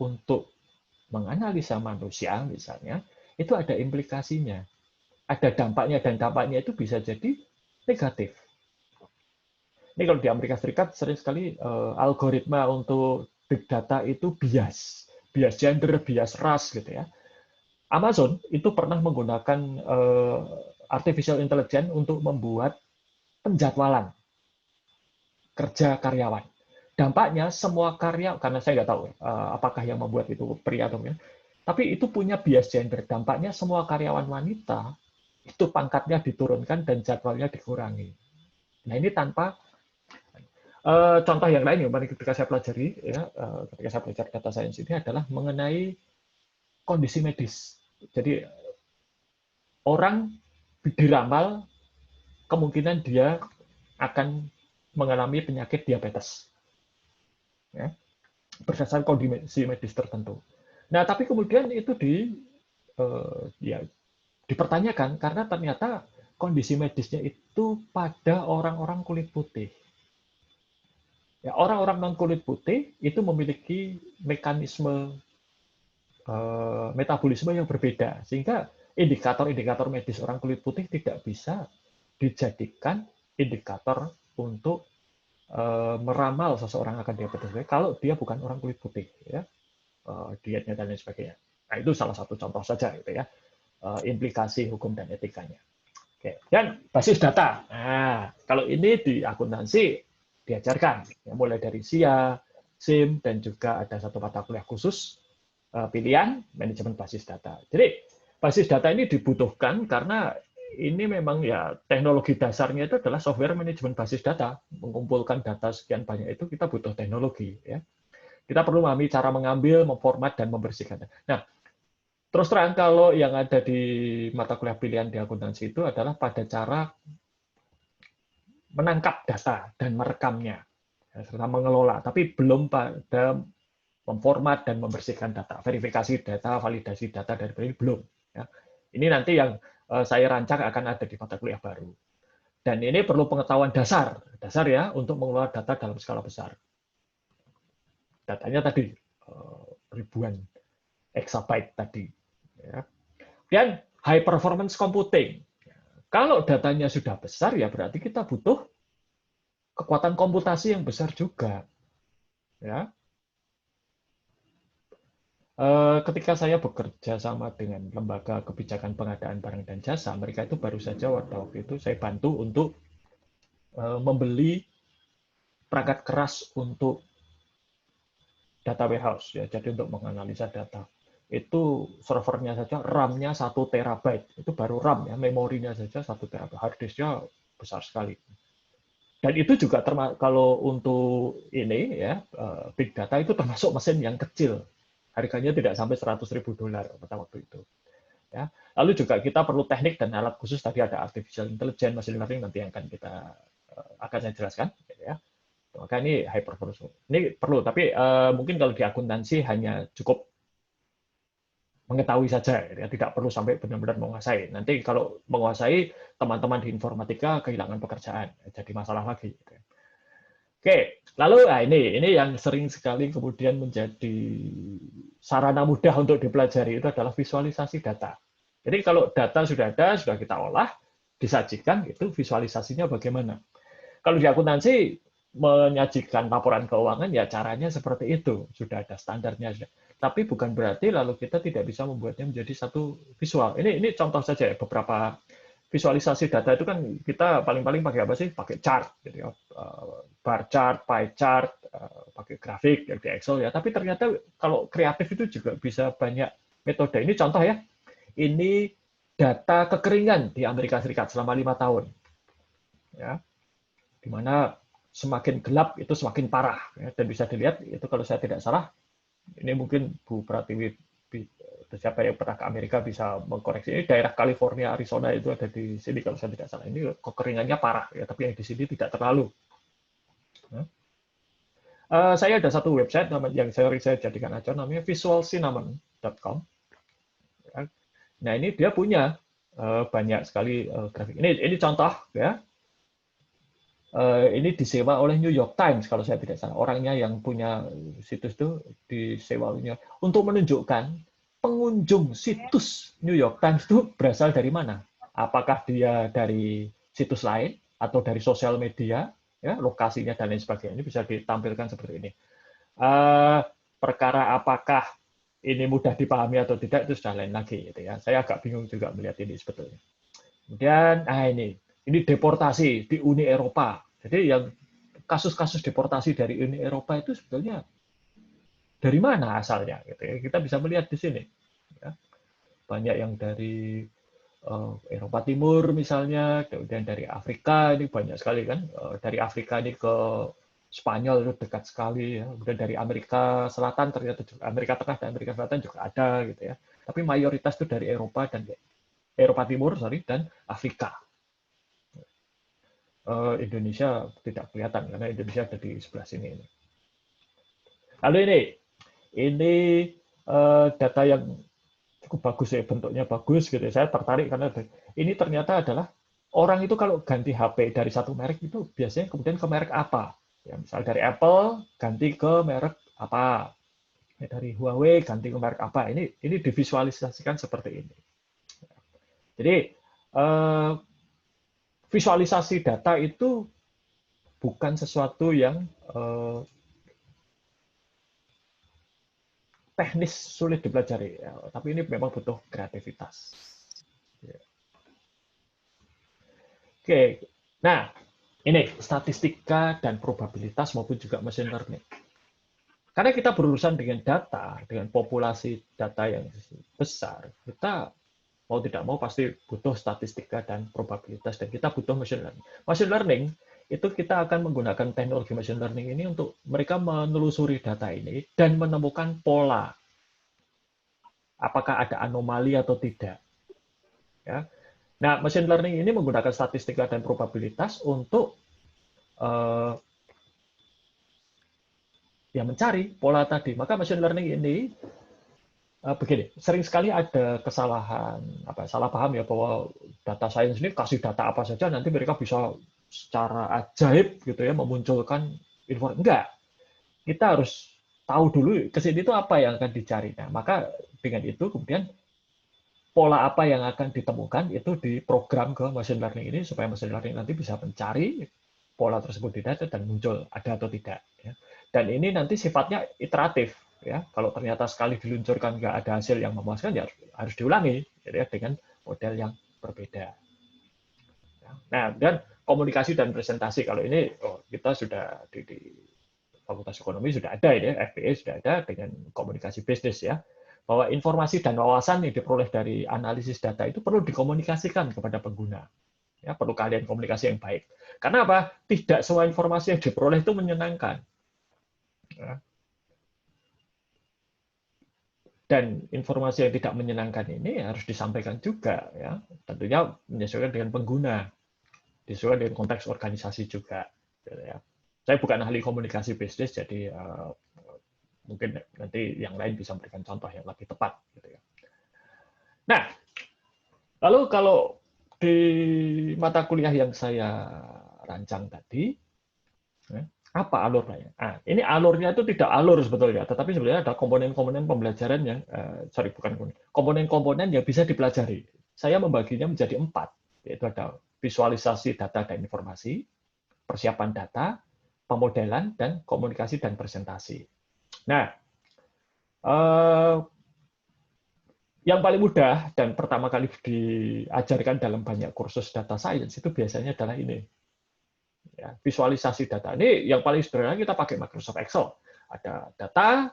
Speaker 2: untuk menganalisa manusia misalnya, itu ada implikasinya, ada dampaknya, dan dampaknya itu bisa jadi negatif. Ini kalau di Amerika Serikat sering sekali algoritma untuk big data itu bias gender, bias ras gitu ya. Amazon itu pernah menggunakan artificial intelligence untuk membuat penjadwalan kerja karyawan. Dampaknya semua karya, karena saya nggak tahu apakah yang membuat itu pria atau enggak, tapi itu punya bias gender. Dampaknya semua karyawan wanita itu pangkatnya diturunkan dan jadwalnya dikurangi. Nah ini tanpa contoh yang lain yang ketika saya pelajari, ya, ketika saya belajar data science ini adalah mengenai kondisi medis. Jadi orang diramal kemungkinan dia akan mengalami penyakit diabetes, ya, berdasarkan kondisi medis tertentu. Nah, tapi kemudian itu ya, dipertanyakan karena ternyata kondisi medisnya itu pada orang-orang kulit putih. Ya, orang-orang non kulit putih itu memiliki mekanisme metabolisme yang berbeda, sehingga indikator-indikator medis orang kulit putih tidak bisa dijadikan indikator untuk meramal seseorang akan diabetes kalau dia bukan orang kulit putih, ya, dietnya dan lain sebagainya. Nah, itu salah satu contoh saja, gitu ya, implikasi hukum dan etikanya. Oke. Dan basis data. Nah, kalau ini di akuntansi diajarkan, ya, mulai dari SIA, SIM, dan juga ada satu mata kuliah khusus pilihan manajemen basis data. Jadi basis data ini dibutuhkan karena ini memang ya teknologi dasarnya itu adalah software manajemen basis data. Mengumpulkan data sekian banyak itu kita butuh teknologi, ya. Kita perlu memahami cara mengambil, memformat, dan membersihkan. Nah, terus terang kalau yang ada di mata kuliah pilihan di akuntansi itu adalah pada cara menangkap data dan merekamnya, ya, serta mengelola, tapi belum pada memformat dan membersihkan data, verifikasi data, validasi data dari ini belum. Ya. Ini nanti yang saya rancang akan ada di mata kuliah baru. Dan ini perlu pengetahuan dasar ya, untuk mengelola data dalam skala besar. Datanya tadi ribuan exabyte tadi. Ya. Dan high performance computing. Kalau datanya sudah besar, ya berarti kita butuh kekuatan komputasi yang besar juga. Ya. Ketika saya bekerja sama dengan lembaga kebijakan pengadaan barang dan jasa, mereka itu baru saja waktu itu saya bantu untuk membeli perangkat keras untuk data warehouse, ya, jadi untuk menganalisa data. Itu servernya saja RAM-nya 1 terabyte, itu baru RAM, ya, memorinya saja 1 terabyte, hard disk-nya besar sekali. Dan itu juga kalau untuk ini, ya, big data itu termasuk mesin yang kecil. Harganya tidak sampai $100.000 pada waktu itu. Ya. Lalu juga kita perlu teknik dan alat khusus, tadi ada artificial intelligence, machine learning, nanti yang akan saya jelaskan. Ya. Maka ini high performance. Ini perlu, tapi mungkin kalau di akuntansi hanya cukup mengetahui saja, ya, tidak perlu sampai benar-benar menguasai. Nanti kalau menguasai, teman-teman di informatika kehilangan pekerjaan, jadi masalah lagi. Oke, lalu ini yang sering sekali kemudian menjadi sarana mudah untuk dipelajari, itu adalah visualisasi data. Jadi kalau data sudah ada, sudah kita olah, disajikan, itu visualisasinya bagaimana. Kalau di akuntansi menyajikan laporan keuangan, ya caranya seperti itu, sudah ada standarnya. Tapi bukan berarti lalu kita tidak bisa membuatnya menjadi satu visual. Ini contoh saja ya, beberapa visualisasi data itu kan kita paling-paling pakai apa sih? Pakai chart, gitu ya. Bar chart, pie chart, pakai grafik di Excel ya. Tapi ternyata kalau kreatif itu juga bisa banyak metode. Ini contoh ya. Ini data kekeringan di Amerika Serikat selama 5 tahun. Ya. Di mana semakin gelap itu semakin parah. Ya. Dan bisa dilihat, itu kalau saya tidak salah, ini mungkin Bu Pratiwi, siapa yang pernah ke Amerika bisa mengkoreksi. Ini daerah California, Arizona itu ada di sini kalau saya tidak salah. Ini kekeringannya parah, ya, tapi yang di sini tidak terlalu. Saya ada satu website yang saya jadikan acuan, namanya visualcinnamon.com. Nah ini dia punya banyak sekali grafik. Ini contoh, ya. ini disewa oleh New York Times kalau saya tidak salah. Orangnya yang punya situs itu disewa untuk menunjukkan pengunjung situs New York Times itu berasal dari mana. Apakah dia dari situs lain atau dari sosial media, ya, lokasinya dan lain sebagainya. Ini bisa ditampilkan seperti ini. Perkara apakah ini mudah dipahami atau tidak itu sudah lain lagi, gitu ya. Saya agak bingung juga melihat ini sebetulnya. Kemudian, ini deportasi di Uni Eropa. Jadi yang kasus-kasus deportasi dari Uni Eropa itu sebetulnya dari mana asalnya? Gitu ya. Kita bisa melihat di sini. Ya. Banyak yang dari Eropa Timur misalnya, kemudian dari Afrika, ini banyak sekali kan. Dari Afrika ini ke Spanyol itu dekat sekali. Ya. Kemudian dari Amerika Selatan, ternyata juga Amerika Tengah dan Amerika Selatan juga ada. Gitu ya. Tapi mayoritas itu dari Eropa Timur, dan Afrika. Indonesia tidak kelihatan karena Indonesia ada di sebelah sini. Lalu ini data yang cukup bagus ya, bentuknya bagus gitu. Saya tertarik karena ini ternyata adalah orang itu kalau ganti HP dari satu merek itu biasanya kemudian ke merek apa? Ya, misal dari Apple ganti ke merek apa? Ya, dari Huawei ganti ke merek apa? Ini divisualisasikan seperti ini. Jadi visualisasi data itu bukan sesuatu yang teknis sulit dipelajari, ya, tapi ini memang butuh kreativitas. Ya. Oke, nah ini statistika dan probabilitas maupun juga machine learning. Karena kita berurusan dengan data, dengan populasi data yang besar, kita mau tidak mau pasti butuh statistika dan probabilitas, dan kita butuh machine learning. Machine learning itu kita akan menggunakan teknologi machine learning ini untuk mereka menelusuri data ini dan menemukan pola. Apakah ada anomali atau tidak. Ya. Nah, machine learning ini menggunakan statistika dan probabilitas untuk ya mencari pola tadi. Maka machine learning ini begini, sering sekali ada kesalahan, salah paham ya bahwa data science ini kasih data apa saja nanti mereka bisa secara ajaib gitu ya memunculkan informasi. Enggak, kita harus tahu dulu ke sini itu apa yang akan dicari. Nah, maka dengan itu kemudian pola apa yang akan ditemukan itu diprogram ke machine learning ini supaya machine learning nanti bisa mencari pola tersebut di data dan muncul ada atau tidak. Ya. Dan ini nanti sifatnya iteratif. Ya, kalau ternyata sekali diluncurkan nggak ada hasil yang memuaskan, ya harus diulangi ya, dengan model yang berbeda. Nah, dan komunikasi dan presentasi kalau ini kita sudah di Fakultas Ekonomi sudah ada ini, FPE sudah ada dengan komunikasi bisnis ya, bahwa informasi dan wawasan yang diperoleh dari analisis data itu perlu dikomunikasikan kepada pengguna. Ya, perlu kalian komunikasi yang baik. Karena apa? Tidak semua informasi yang diperoleh itu menyenangkan. Ya. Dan informasi yang tidak menyenangkan ini harus disampaikan juga, ya. Tentunya menyesuaikan dengan pengguna, disesuaikan dengan konteks organisasi juga. Ya. Saya bukan ahli komunikasi bisnis, jadi mungkin nanti yang lain bisa memberikan contoh yang lebih tepat. Gitu ya. Nah, lalu kalau di mata kuliah yang saya rancang tadi, ya, apa alurnya? Nah, ini alurnya itu tidak alur sebetulnya, tetapi sebenarnya ada komponen-komponen pembelajaran yang, komponen-komponen yang bisa dipelajari. Saya membaginya menjadi 4, yaitu ada visualisasi data dan informasi, persiapan data, pemodelan, dan komunikasi dan presentasi. Nah, yang paling mudah dan pertama kali diajarkan dalam banyak kursus data science itu biasanya adalah ini. Ya, visualisasi data. Ini yang paling sederhana kita pakai Microsoft Excel. Ada data,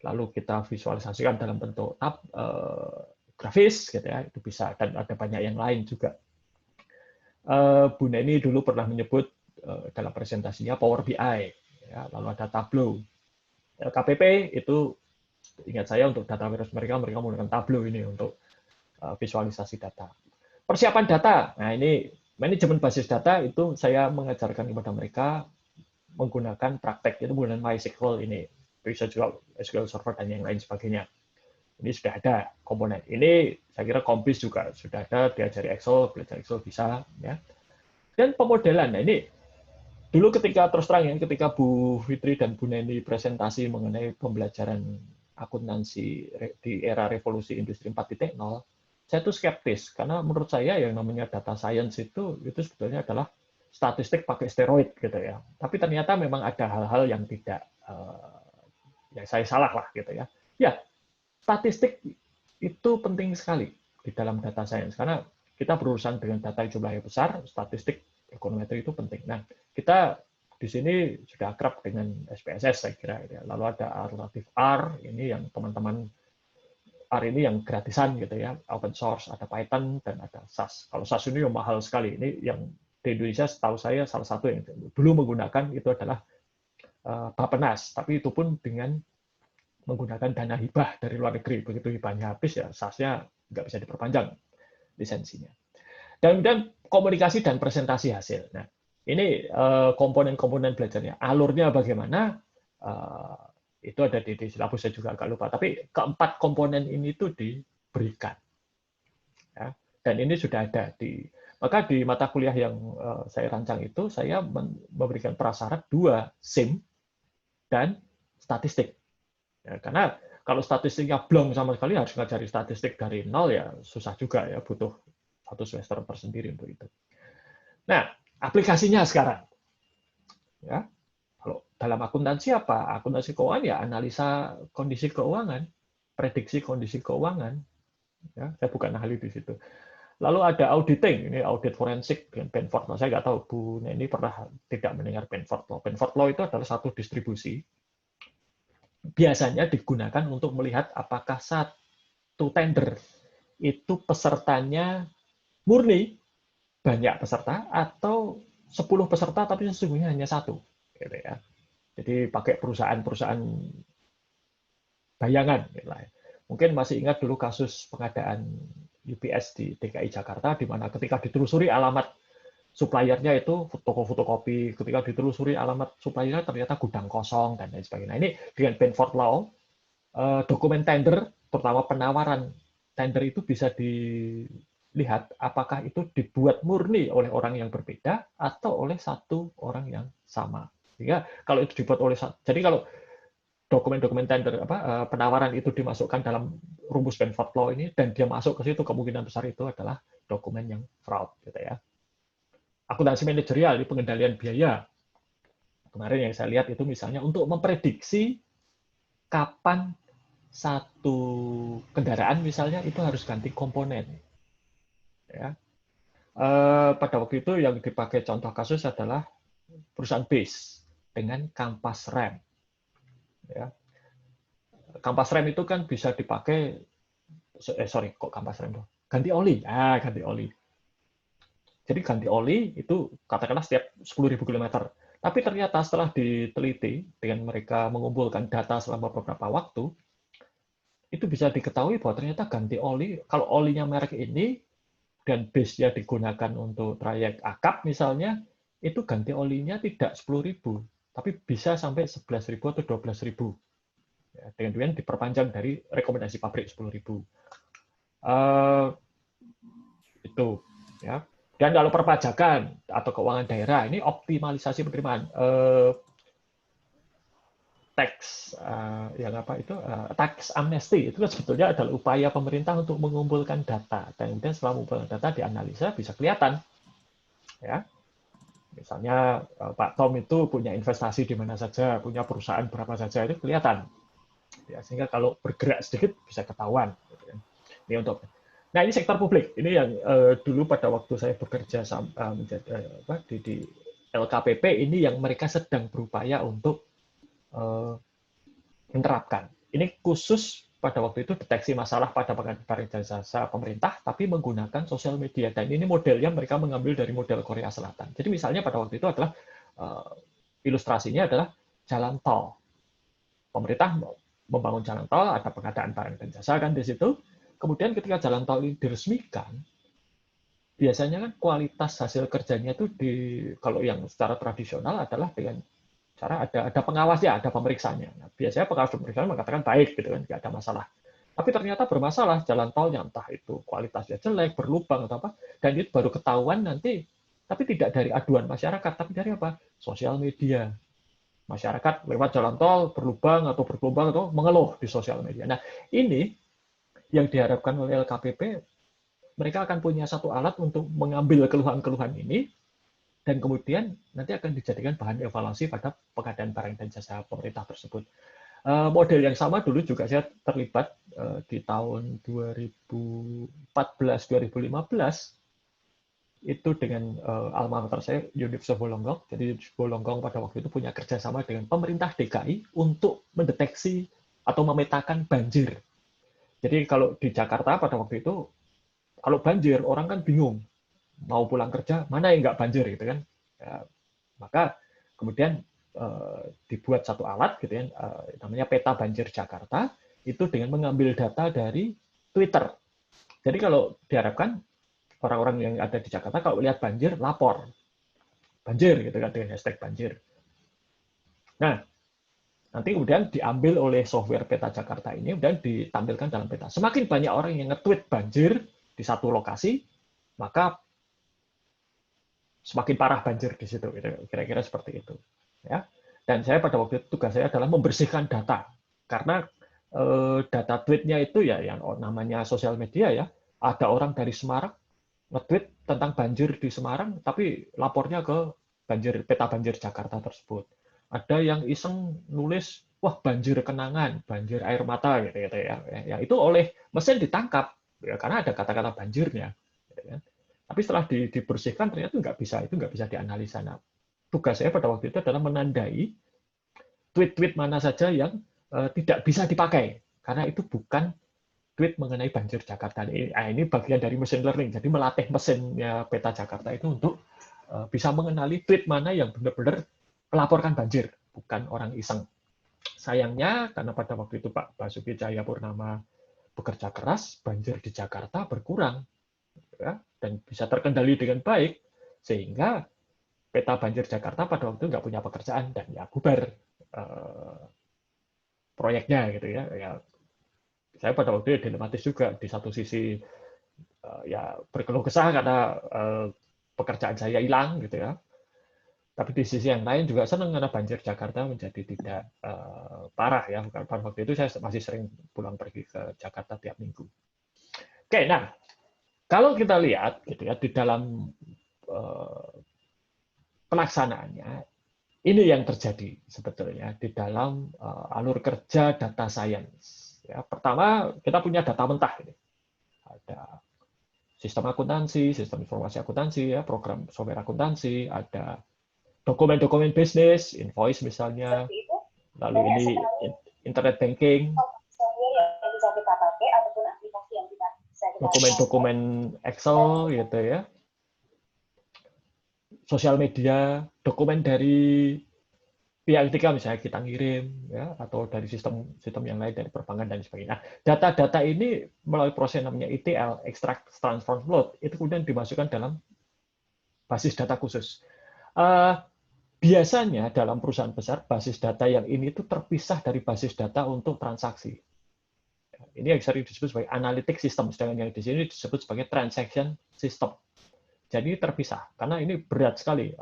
Speaker 2: lalu kita visualisasikan dalam bentuk grafis, gitu ya, itu bisa. Dan ada banyak yang lain juga. Bu Neni dulu pernah menyebut dalam presentasinya Power BI, ya, lalu ada Tableau. KPP itu ingat saya untuk data warehouse mereka menggunakan Tableau ini untuk visualisasi data. Persiapan data, nah ini manajemen basis data itu saya mengajarkan kepada mereka menggunakan praktek itu menggunakan MySQL ini, bisa juga SQL Server dan yang lain sebagainya. Ini sudah ada komponen. Ini saya kira Kompis juga sudah ada, diajari Excel, belajar Excel bisa, ya. Dan pemodelan, nah ini dulu ketika terus terang ya, ketika Bu Fitri dan Bu Neni presentasi mengenai pembelajaran akuntansi di era revolusi industri 4.0, saya tuh skeptis karena menurut saya yang namanya data science itu sebetulnya adalah statistik pakai steroid gitu ya. Tapi ternyata memang ada hal-hal yang tidak ya saya salah lah gitu ya. Ya, statistik itu penting sekali di dalam data science karena kita berurusan dengan data yang jumlahnya besar, statistik ekonometri itu penting. Nah, kita di sini sudah akrab dengan SPSS saya kira. Ya. Lalu ada alternatif R, ini yang teman-teman R ini yang gratisan gitu ya, open source, ada Python dan ada SAS. Kalau SAS ini yang mahal sekali. Ini yang di Indonesia setahu saya salah satu yang dulu menggunakan itu adalah Bappenas, tapi itu pun dengan menggunakan dana hibah dari luar negeri. Begitu hibahnya habis ya SAS-nya nggak bisa diperpanjang lisensinya. Dan kemudian komunikasi dan presentasi hasil. Nah, ini komponen-komponen belajarnya. Alurnya bagaimana? Itu ada di silabus, saya juga agak lupa. Tapi keempat komponen ini itu diberikan. Ya. Dan ini sudah ada maka di mata kuliah yang saya rancang itu, saya memberikan prasyarat 2 SIM dan statistik. Ya, karena kalau statistiknya blong sama sekali, harus ngajari statistik dari nol ya susah juga ya, butuh 1 semester tersendiri untuk itu. Nah, aplikasinya sekarang. Ya, kalau dalam akuntansi apa? Akuntansi keuangan ya analisa kondisi keuangan, prediksi kondisi keuangan. Ya, saya bukan ahli di situ. Lalu ada auditing, ini audit forensik dengan Benford Law. Saya nggak tahu Bu Neni pernah tidak mendengar Benford Law. Benford Law itu adalah satu distribusi. Biasanya digunakan untuk melihat apakah satu tender itu pesertanya murni banyak peserta atau 10 peserta tapi sesungguhnya hanya 1. Gitu ya. Jadi pakai perusahaan-perusahaan bayangan. Gitu ya. Mungkin masih ingat dulu kasus pengadaan UPS di DKI Jakarta, di mana ketika ditelusuri alamat suppliernya itu toko fotokopi, ketika ditelusuri alamat suppliernya ternyata gudang kosong dan lain sebagainya. Nah, ini dengan Benford Law, dokumen tender, terutama penawaran tender itu bisa dilihat apakah itu dibuat murni oleh orang yang berbeda atau oleh satu orang yang sama. Sehingga kalau itu dibuat oleh jadi kalau dokumen-dokumen tender penawaran itu dimasukkan dalam rumus Benford Law ini dan dia masuk ke situ, kemungkinan besar itu adalah dokumen yang fraud gitu ya. Akuntansi manajerial di pengendalian biaya. Kemarin yang saya lihat itu misalnya untuk memprediksi kapan satu kendaraan misalnya itu harus ganti komponen. Ya. Pada waktu itu yang dipakai contoh kasus adalah perusahaan BASE dengan kampas rem. Ya. Kampas rem itu kan bisa dipakai, kok kampas rem? Ganti oli, ganti oli. Jadi ganti oli itu katakanlah setiap 10.000 km. Tapi ternyata setelah diteliti dengan mereka mengumpulkan data selama beberapa waktu, itu bisa diketahui bahwa ternyata ganti oli, kalau olinya merek ini dan base-nya digunakan untuk trayek akap misalnya, itu ganti olinya tidak 10.000, tapi bisa sampai 11.000 atau 12.000. Ya, dengan diperpanjang dari rekomendasi pabrik 10.000. Itu ya. Dan kalau perpajakan atau keuangan daerah ini optimalisasi penerimaan tax tax amnesty itu sebetulnya adalah upaya pemerintah untuk mengumpulkan data dan kemudian setelah mengumpulkan data dianalisa bisa kelihatan ya. Misalnya Pak Tom itu punya investasi di mana saja, punya perusahaan berapa saja itu kelihatan. Ya, sehingga kalau bergerak sedikit bisa ketahuan. Ini untuk. Nah ini sektor publik. Ini yang dulu pada waktu saya bekerja di LKPP ini yang mereka sedang berupaya untuk menerapkan. Ini khusus pada waktu itu deteksi masalah pada pengadaan jasa pemerintah, tapi menggunakan sosial media. Dan ini modelnya mereka mengambil dari model Korea Selatan. Jadi misalnya pada waktu itu adalah ilustrasinya adalah jalan tol. Pemerintah membangun jalan tol, ada pengadaan barang dan jasa kan di situ. Kemudian ketika jalan tol ini diresmikan, biasanya kan kualitas hasil kerjanya itu kalau yang secara tradisional adalah dengan cara ada pengawasnya, ada pemeriksanya. Nah, biasanya pengawas pemeriksaan mengatakan baik, gitu kan, nggak ada masalah. Tapi ternyata bermasalah jalan tolnya, entah itu kualitasnya jelek, berlubang atau apa, dan itu baru ketahuan nanti tapi tidak dari aduan masyarakat, tapi dari apa? Sosial media. Masyarakat lewat jalan tol berlubang atau bergelombang atau mengeluh di sosial media. Nah, ini yang diharapkan oleh LKPP, mereka akan punya satu alat untuk mengambil keluhan-keluhan ini, dan kemudian nanti akan dijadikan bahan evaluasi pada pengadaan barang dan jasa pemerintah tersebut. Model yang sama dulu juga saya terlibat di tahun 2014-2015, itu dengan alma mater saya, Universitas Bolonggong. Jadi Bolonggong pada waktu itu punya kerjasama dengan pemerintah DKI untuk mendeteksi atau memetakan banjir. Jadi kalau di Jakarta pada waktu itu, kalau banjir, orang kan bingung. Mau pulang kerja, mana yang nggak banjir gitu kan. Ya, maka kemudian dibuat satu alat gitu ya, namanya peta banjir Jakarta, itu dengan mengambil data dari Twitter. Jadi kalau diharapkan orang-orang yang ada di Jakarta kalau lihat banjir, lapor. Banjir gitu kan, dengan hashtag banjir. Nah, nanti kemudian diambil oleh software peta Jakarta ini, dan ditampilkan dalam peta. Semakin banyak orang yang nge-tweet banjir di satu lokasi, maka semakin parah banjir di situ. Kira-kira seperti itu. Ya. Dan saya pada waktu itu tugas saya adalah membersihkan data. Karena data tweetnya itu ya yang namanya sosial media ya, ada orang dari Semarang nge-tweet tentang banjir di Semarang, tapi lapornya ke peta banjir Jakarta tersebut. Ada yang iseng nulis, wah banjir kenangan, banjir air mata, gitu ya. Ya itu oleh mesin ditangkap, ya, karena ada kata-kata banjirnya. Gitu ya. Tapi setelah dibersihkan ternyata itu nggak bisa dianalisa. Nah, tugas saya pada waktu itu adalah menandai tweet-tweet mana saja yang tidak bisa dipakai, karena itu bukan tweet mengenai banjir Jakarta. Ini bagian dari machine learning. Jadi melatih mesinnya peta Jakarta itu untuk bisa mengenali tweet mana yang benar-benar melaporkan banjir, bukan orang iseng. Sayangnya, karena pada waktu itu Pak Basuki Cahayapurnama bekerja keras, banjir di Jakarta berkurang, ya, dan bisa terkendali dengan baik, sehingga peta banjir Jakarta pada waktu itu nggak punya pekerjaan, dan ya bubar proyeknya gitu ya. Saya pada waktu itu dilematis juga, di satu sisi ya berkeluh kesah karena pekerjaan saya hilang gitu ya, tapi di sisi yang lain juga senang karena banjir Jakarta menjadi tidak parah ya. Pada waktu itu saya masih sering pulang pergi ke Jakarta tiap minggu. Oke, nah kalau kita lihat gitu ya di dalam pelaksanaannya, ini yang terjadi sebetulnya di dalam alur kerja data science. Ya, pertama, kita punya data mentah. Ini. Ada sistem akuntansi, sistem informasi akuntansi, ya, program software akuntansi, ada dokumen-dokumen bisnis, invoice misalnya, lalu ini internet banking, dokumen-dokumen Excel, gitu ya, sosial media, dokumen dari pihak ketiga misalnya kita ngirim, ya, atau dari sistem yang lain dari perbankan dan sebagainya. Nah, data-data ini melalui proses namanya ETL, extract, transform, load, itu kemudian dimasukkan dalam basis data khusus. Biasanya dalam perusahaan besar, basis data yang ini itu terpisah dari basis data untuk transaksi. Ini yang sering disebut sebagai analytic system, sedangkan yang di sini disebut sebagai transaction system. Jadi terpisah, karena ini berat sekali,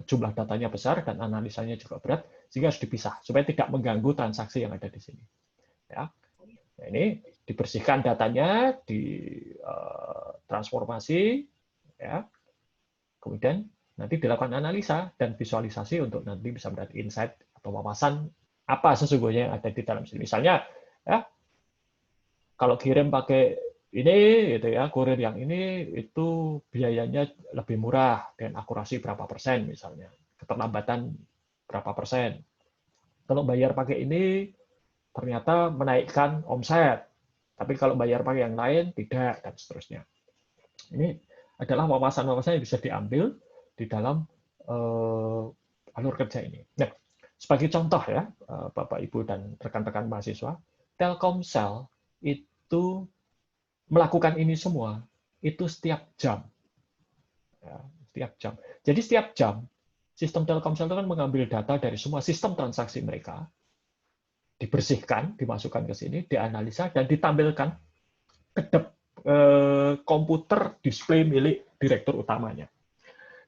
Speaker 2: jumlah datanya besar dan analisanya juga berat, sehingga harus dipisah, supaya tidak mengganggu transaksi yang ada di sini. Ya. Nah, ini dibersihkan datanya, ditransformasi, ya. Kemudian nanti dilakukan analisa dan visualisasi untuk nanti bisa mendapat insight atau wawasan apa sesungguhnya yang ada di dalam sini. Misalnya, ya, kalau kirim pakai ini, gitu ya, kurir yang ini itu biayanya lebih murah dengan akurasi berapa persen misalnya, keterlambatan berapa persen. Kalau bayar pakai ini ternyata menaikkan omset, tapi kalau bayar pakai yang lain tidak, dan seterusnya. Ini adalah wawasan-wawasan yang bisa diambil di dalam alur kerja ini. Nah, sebagai contoh ya, Bapak, Ibu, dan rekan-rekan mahasiswa, Telkomsel itu melakukan ini semua itu setiap jam. Ya, setiap jam. Jadi setiap jam, sistem Telkomsel itu kan mengambil data dari semua sistem transaksi mereka, dibersihkan, dimasukkan ke sini, dianalisa, dan ditampilkan ke komputer display milik direktur utamanya.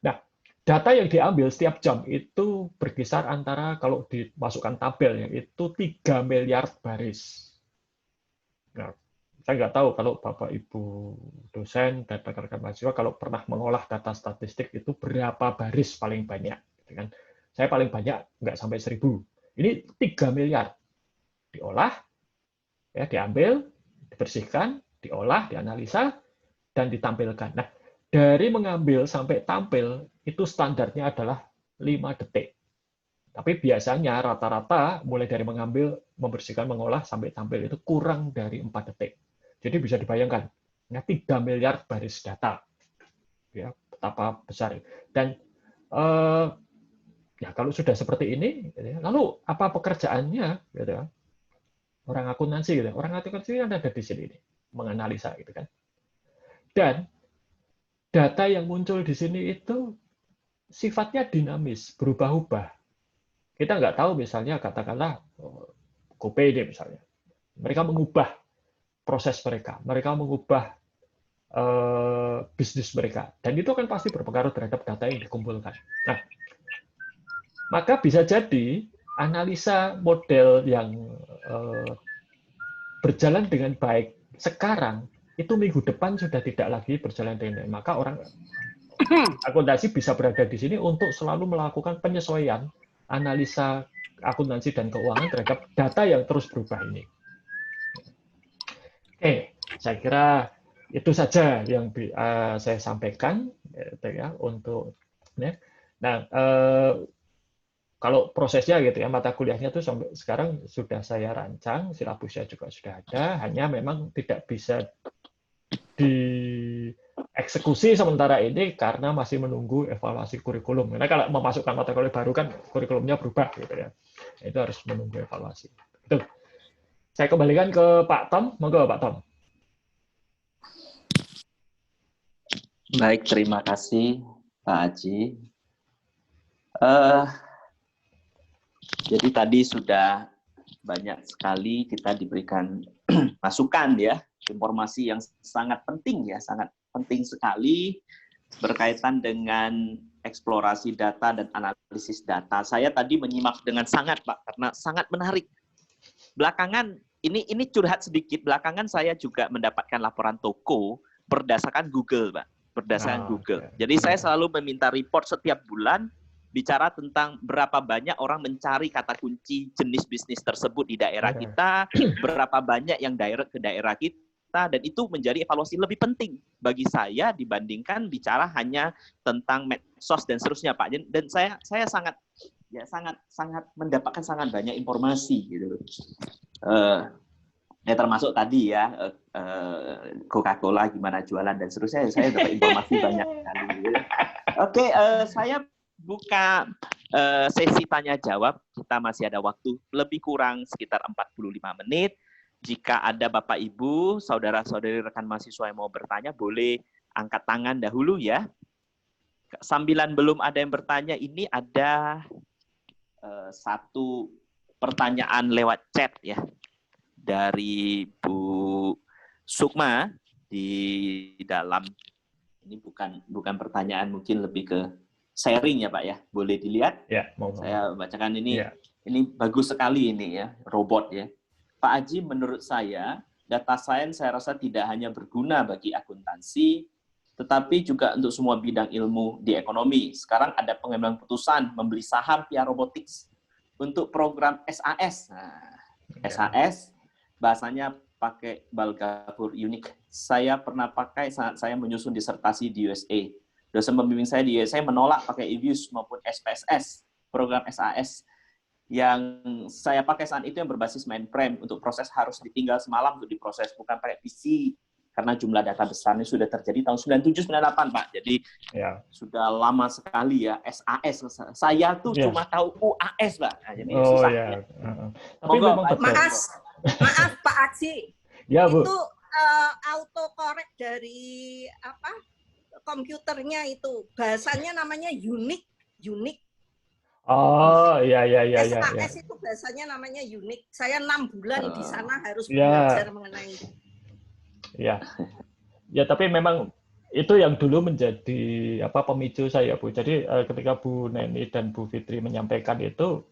Speaker 2: Nah, data yang diambil setiap jam itu berkisar antara kalau dimasukkan tabel ya itu 3 miliar baris. Nah, saya nggak tahu kalau Bapak Ibu dosen dan rekan-rekan mahasiswa kalau pernah mengolah data statistik itu berapa baris paling banyak, gitu kan? Saya paling banyak nggak sampai 1.000. Ini 3 miliar diolah, ya diambil, dibersihkan, diolah, dianalisa, dan ditampilkan. Nah, dari mengambil sampai tampil itu standarnya adalah 5 detik. Tapi biasanya rata-rata mulai dari mengambil, membersihkan, mengolah sampai tampil itu kurang dari 4 detik. Jadi bisa dibayangkan, ya 3 miliar baris data. Ya, betapa besar. Dan ya kalau sudah seperti ini, lalu apa pekerjaannya? Gitu, orang akuntansi, gitu. Orang akuntansi kan ada di sini, menganalisa, gitu kan. Dan data yang muncul di sini itu sifatnya dinamis, berubah-ubah. Kita nggak tahu misalnya katakanlah GoPay misalnya. Mereka mengubah proses mereka mengubah bisnis mereka. Dan itu kan pasti berpengaruh terhadap data yang dikumpulkan. Nah, maka bisa jadi analisa model yang berjalan dengan baik sekarang, itu minggu depan sudah tidak lagi berjalan dengan baik. Maka orang akuntansi bisa berada di sini untuk selalu melakukan penyesuaian analisa akuntansi dan keuangan terhadap data yang terus berubah ini. Oke, saya kira itu saja yang saya sampaikan ya untuk ya. Nah, kalau prosesnya gitu ya, mata kuliahnya tuh sampai sekarang sudah saya rancang, silabusnya juga sudah ada, hanya memang tidak bisa dieksekusi sementara ini karena masih menunggu evaluasi kurikulum. Karena kalau memasukkan mata kuliah baru kan kurikulumnya berubah gitu ya. Itu harus menunggu evaluasi. Itu. Saya kembalikan ke Pak Tom. Monggo Pak Tom.
Speaker 1: Baik, terima kasih Pak Aji. Jadi tadi sudah banyak sekali kita diberikan masukan ya, informasi yang sangat penting ya, sangat penting sekali berkaitan dengan eksplorasi data dan analisis data. Saya tadi menyimak dengan sangat Pak, karena sangat menarik. Belakangan, ini curhat sedikit, belakangan saya juga mendapatkan laporan toko berdasarkan Google Pak, berdasarkan Google. Jadi saya selalu meminta report setiap bulan, bicara tentang berapa banyak orang mencari kata kunci jenis bisnis tersebut di daerah kita, berapa banyak yang direct ke daerah kita, dan itu menjadi evaluasi lebih penting bagi saya dibandingkan bicara hanya tentang medsos dan seterusnya Pak. Dan saya sangat mendapatkan sangat banyak informasi gitu. Ya termasuk tadi ya Coca-Cola gimana jualan dan seterusnya, saya dapat informasi banyak sekali. Oke, saya buka sesi tanya jawab. Kita masih ada waktu lebih kurang sekitar 45 menit. Jika ada Bapak Ibu, saudara-saudari rekan mahasiswa yang mau bertanya, boleh angkat tangan dahulu ya. Sambilan belum ada yang bertanya, ini ada satu pertanyaan lewat chat ya dari Bu Sukma di dalam. Ini bukan pertanyaan, mungkin lebih ke sharing ya Pak ya, boleh dilihat?
Speaker 2: Ya,
Speaker 1: saya bacakan ini. Ya. Ini bagus sekali ini ya, robot ya. Pak Aji, menurut saya data science saya rasa tidak hanya berguna bagi akuntansi, tetapi juga untuk semua bidang ilmu di ekonomi. Sekarang ada pengambilan putusan membeli saham via robotics untuk program SAS. Nah, SAS bahasanya pakai Balgapur Unique. Saya pernah pakai saat saya menyusun disertasi di USA. Dosen pembimbing saya di USA menolak pakai EBUS maupun SPSS, program SAS. Yang saya pakai saat itu yang berbasis mainframe, untuk proses harus ditinggal semalam untuk diproses, bukan pakai PC, karena jumlah data besarnya sudah terjadi tahun 97-98 Pak. Jadi sudah lama sekali ya SAS. Saya tuh cuma tahu UAS Pak. Nah, jadi susah. Ya.
Speaker 3: Tapi memang maaf Pak Aji.
Speaker 2: Ya, Bu.
Speaker 3: Itu autocorrect dari apa? Komputernya itu bahasanya namanya unique.
Speaker 2: Oh, iya.
Speaker 3: SAS itu bahasanya namanya unique. Saya 6 bulan di sana harus belajar mengenai itu.
Speaker 2: Ya, tapi memang itu yang dulu menjadi pemicu saya, Bu. Jadi ketika Bu Neni dan Bu Fitri menyampaikan itu,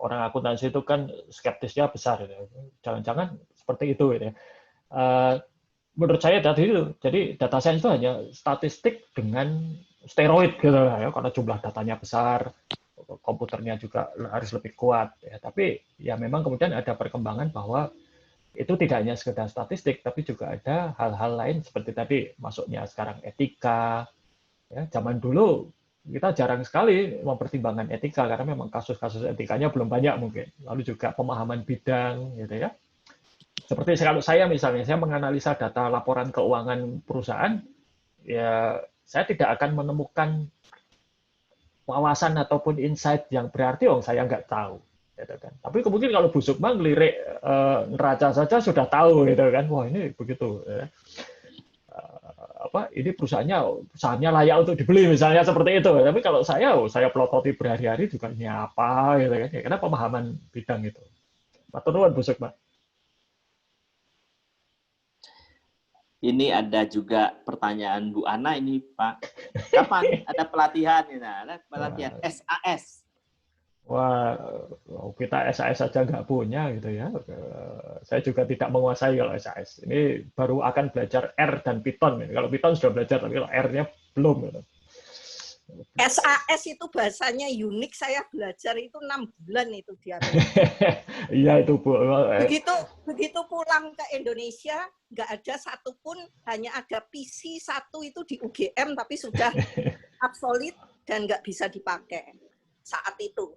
Speaker 2: orang akuntansi itu kan skeptisnya besar, gitu. Jangan-jangan seperti itu, gitu ya. Menurut saya tadi itu, jadi data science itu hanya statistik dengan steroid gitu lah, ya, karena jumlah datanya besar, komputernya juga harus lebih kuat, ya. Tapi ya memang kemudian ada perkembangan bahwa itu tidak hanya sekedar statistik, tapi juga ada hal-hal lain seperti tadi masuknya sekarang etika. Ya, zaman dulu kita jarang sekali mempertimbangkan etika karena memang kasus-kasus etikanya belum banyak mungkin. Lalu juga pemahaman bidang, gitu ya. Seperti kalau saya misalnya, saya menganalisa data laporan keuangan perusahaan, ya saya tidak akan menemukan wawasan ataupun insight yang berarti, saya nggak tahu. Gitu kan. Tapi kemudian kalau Bu Sukma ngelirik neraca saja sudah tahu, gitu kan. Wah, ini begitu. Ya. Ini sahamnya layak untuk dibeli misalnya seperti itu. Tapi kalau saya pelototi berhari-hari juga ini apa, gitu kan. Ya, karena pemahaman bidang itu. Matur nuwun Bu Sukma.
Speaker 1: Ini ada juga pertanyaan Bu Ana ini, Pak. Kapan ada pelatihan? Nah, ada pelatihan SAS.
Speaker 2: Wah, kita SAS saja nggak punya gitu ya. Saya juga tidak menguasai kalau SAS. Ini baru akan belajar R dan Python. Kalau Python sudah belajar, tapi kalau R-nya belum. Gitu.
Speaker 3: SAS itu bahasanya unik, saya belajar itu 6 bulan itu di Amerika.
Speaker 2: Iya itu Bu.
Speaker 3: Begitu pulang ke Indonesia, nggak ada satupun, hanya ada PC 1 itu di UGM, tapi sudah obsolete dan nggak bisa dipakai saat itu.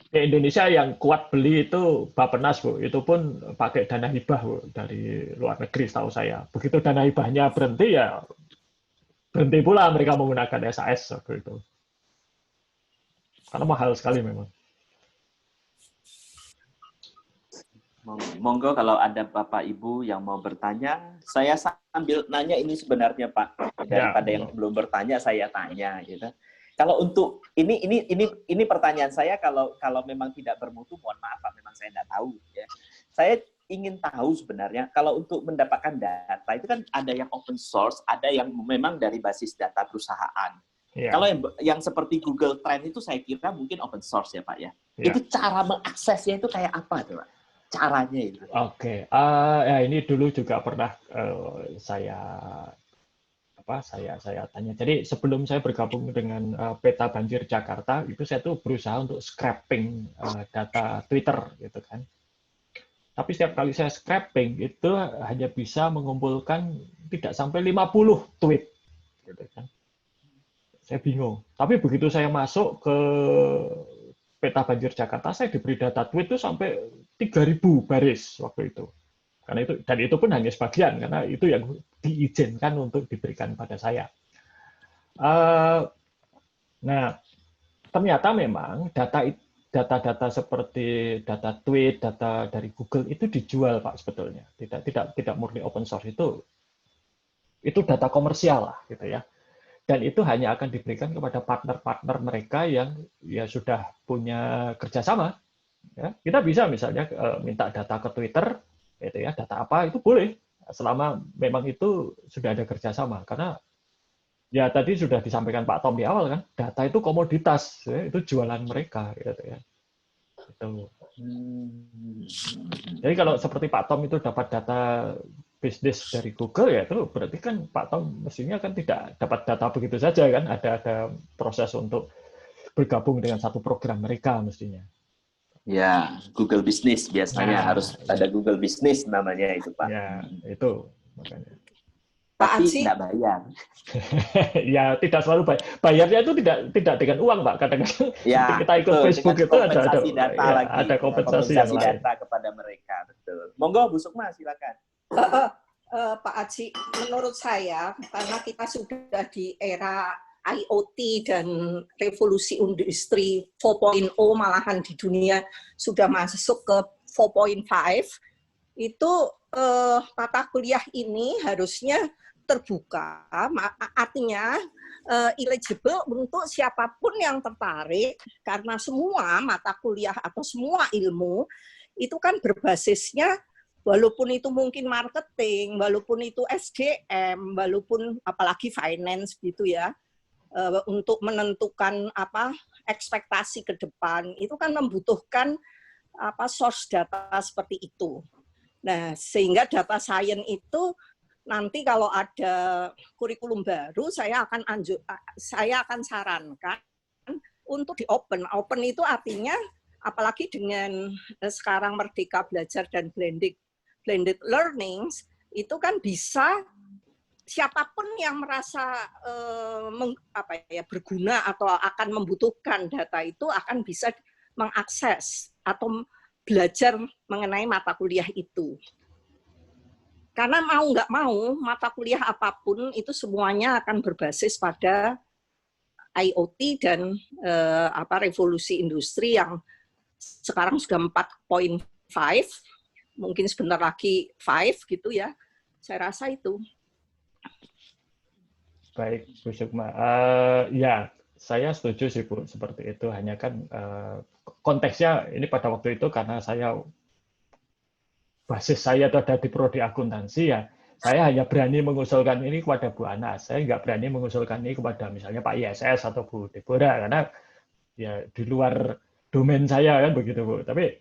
Speaker 2: Di Indonesia yang kuat beli itu Bappenas, Bu. Itu pun pakai dana hibah, Bu, dari luar negeri setahu saya. Begitu dana hibahnya berhenti, ya berhenti pula mereka menggunakan SAS waktu itu. Karena mahal sekali memang.
Speaker 1: Monggo kalau ada Bapak Ibu yang mau bertanya, saya sambil nanya ini sebenarnya Pak, daripada yang belum bertanya saya tanya gitu. Kalau untuk ini pertanyaan saya, kalau memang tidak bermutu, mohon maaf Pak, memang saya tidak tahu ya. Saya ingin tahu sebenarnya kalau untuk mendapatkan data itu kan ada yang open source, ada yang memang dari basis data perusahaan. Yeah. Kalau yang seperti Google Trend itu saya kira mungkin open source ya Pak ya. Yeah. Itu cara mengaksesnya itu kayak apa tuh Pak? Caranya itu.
Speaker 2: Oke. Ya ini dulu juga pernah saya tanya. Jadi sebelum saya bergabung dengan Peta Banjir Jakarta, itu saya tuh berusaha untuk scraping data Twitter gitu kan. Tapi setiap kali saya scraping itu hanya bisa mengumpulkan tidak sampai 50 tweet gitu kan. Saya bingung. Tapi begitu saya masuk ke Peta Banjir Jakarta, saya diberi data tweet itu sampai 3.000 baris waktu itu. Karena itu pun hanya sebagian, karena itu yang diizinkan untuk diberikan pada saya. Nah, ternyata memang data-data seperti data tweet, data dari Google itu dijual Pak sebetulnya. Tidak murni open source, itu data komersial lah gitu ya. Dan itu hanya akan diberikan kepada partner-partner mereka yang ya sudah punya kerjasama. Ya, kita bisa misalnya minta data ke Twitter, gitu ya, data apa itu boleh, selama memang itu sudah ada kerjasama. Karena ya tadi sudah disampaikan Pak Tom di awal kan, data itu komoditas, ya, itu jualan mereka, gitu ya. Gitu. Jadi kalau seperti Pak Tom itu dapat data bisnis dari Google, ya itu berarti kan Pak Tom mestinya kan tidak dapat data begitu saja kan, ada proses untuk bergabung dengan satu program mereka mestinya.
Speaker 1: Ya, Google Business biasanya harus ada Google Business namanya itu Pak.
Speaker 2: Ya, itu makanya.
Speaker 1: Tapi tidak bayar.
Speaker 2: Ya, tidak selalu bayar. Bayarnya itu tidak dengan uang, Pak. Kadang-kadang
Speaker 1: ya,
Speaker 2: kita ikut Facebook itu ada kompensasi yang lain.
Speaker 1: Data kepada mereka, betul. Monggo Bu Sukma, silakan.
Speaker 3: Pak Aji, menurut saya karena kita sudah di era IoT dan revolusi industri 4.0, malahan di dunia sudah masuk ke 4.5, itu mata kuliah ini harusnya terbuka, artinya eligible untuk siapapun yang tertarik, karena semua mata kuliah atau semua ilmu itu kan berbasisnya walaupun itu mungkin marketing, walaupun itu SDM, walaupun apalagi finance gitu ya, untuk menentukan ekspektasi ke depan, itu kan membutuhkan source data seperti itu. Nah, sehingga data science itu nanti kalau ada kurikulum baru, saya akan sarankan untuk di open. Open itu artinya apalagi dengan sekarang Merdeka Belajar dan blended learning, itu kan bisa siapapun yang merasa berguna atau akan membutuhkan data itu akan bisa mengakses atau belajar mengenai mata kuliah itu. Karena mau nggak mau, mata kuliah apapun itu semuanya akan berbasis pada IoT dan revolusi industri yang sekarang sudah 4.5, mungkin sebentar lagi 5 gitu ya. Saya rasa itu.
Speaker 2: Baik, Bu Sukma. Ya, saya setuju sih Bu, seperti itu. Hanya kan konteksnya ini pada waktu itu karena basis saya itu ada di prodi akuntansi ya. Saya hanya berani mengusulkan ini kepada Bu Ana. Saya nggak berani mengusulkan ini kepada misalnya Pak ISS atau Bu Deborah karena ya di luar domain saya kan begitu Bu. Tapi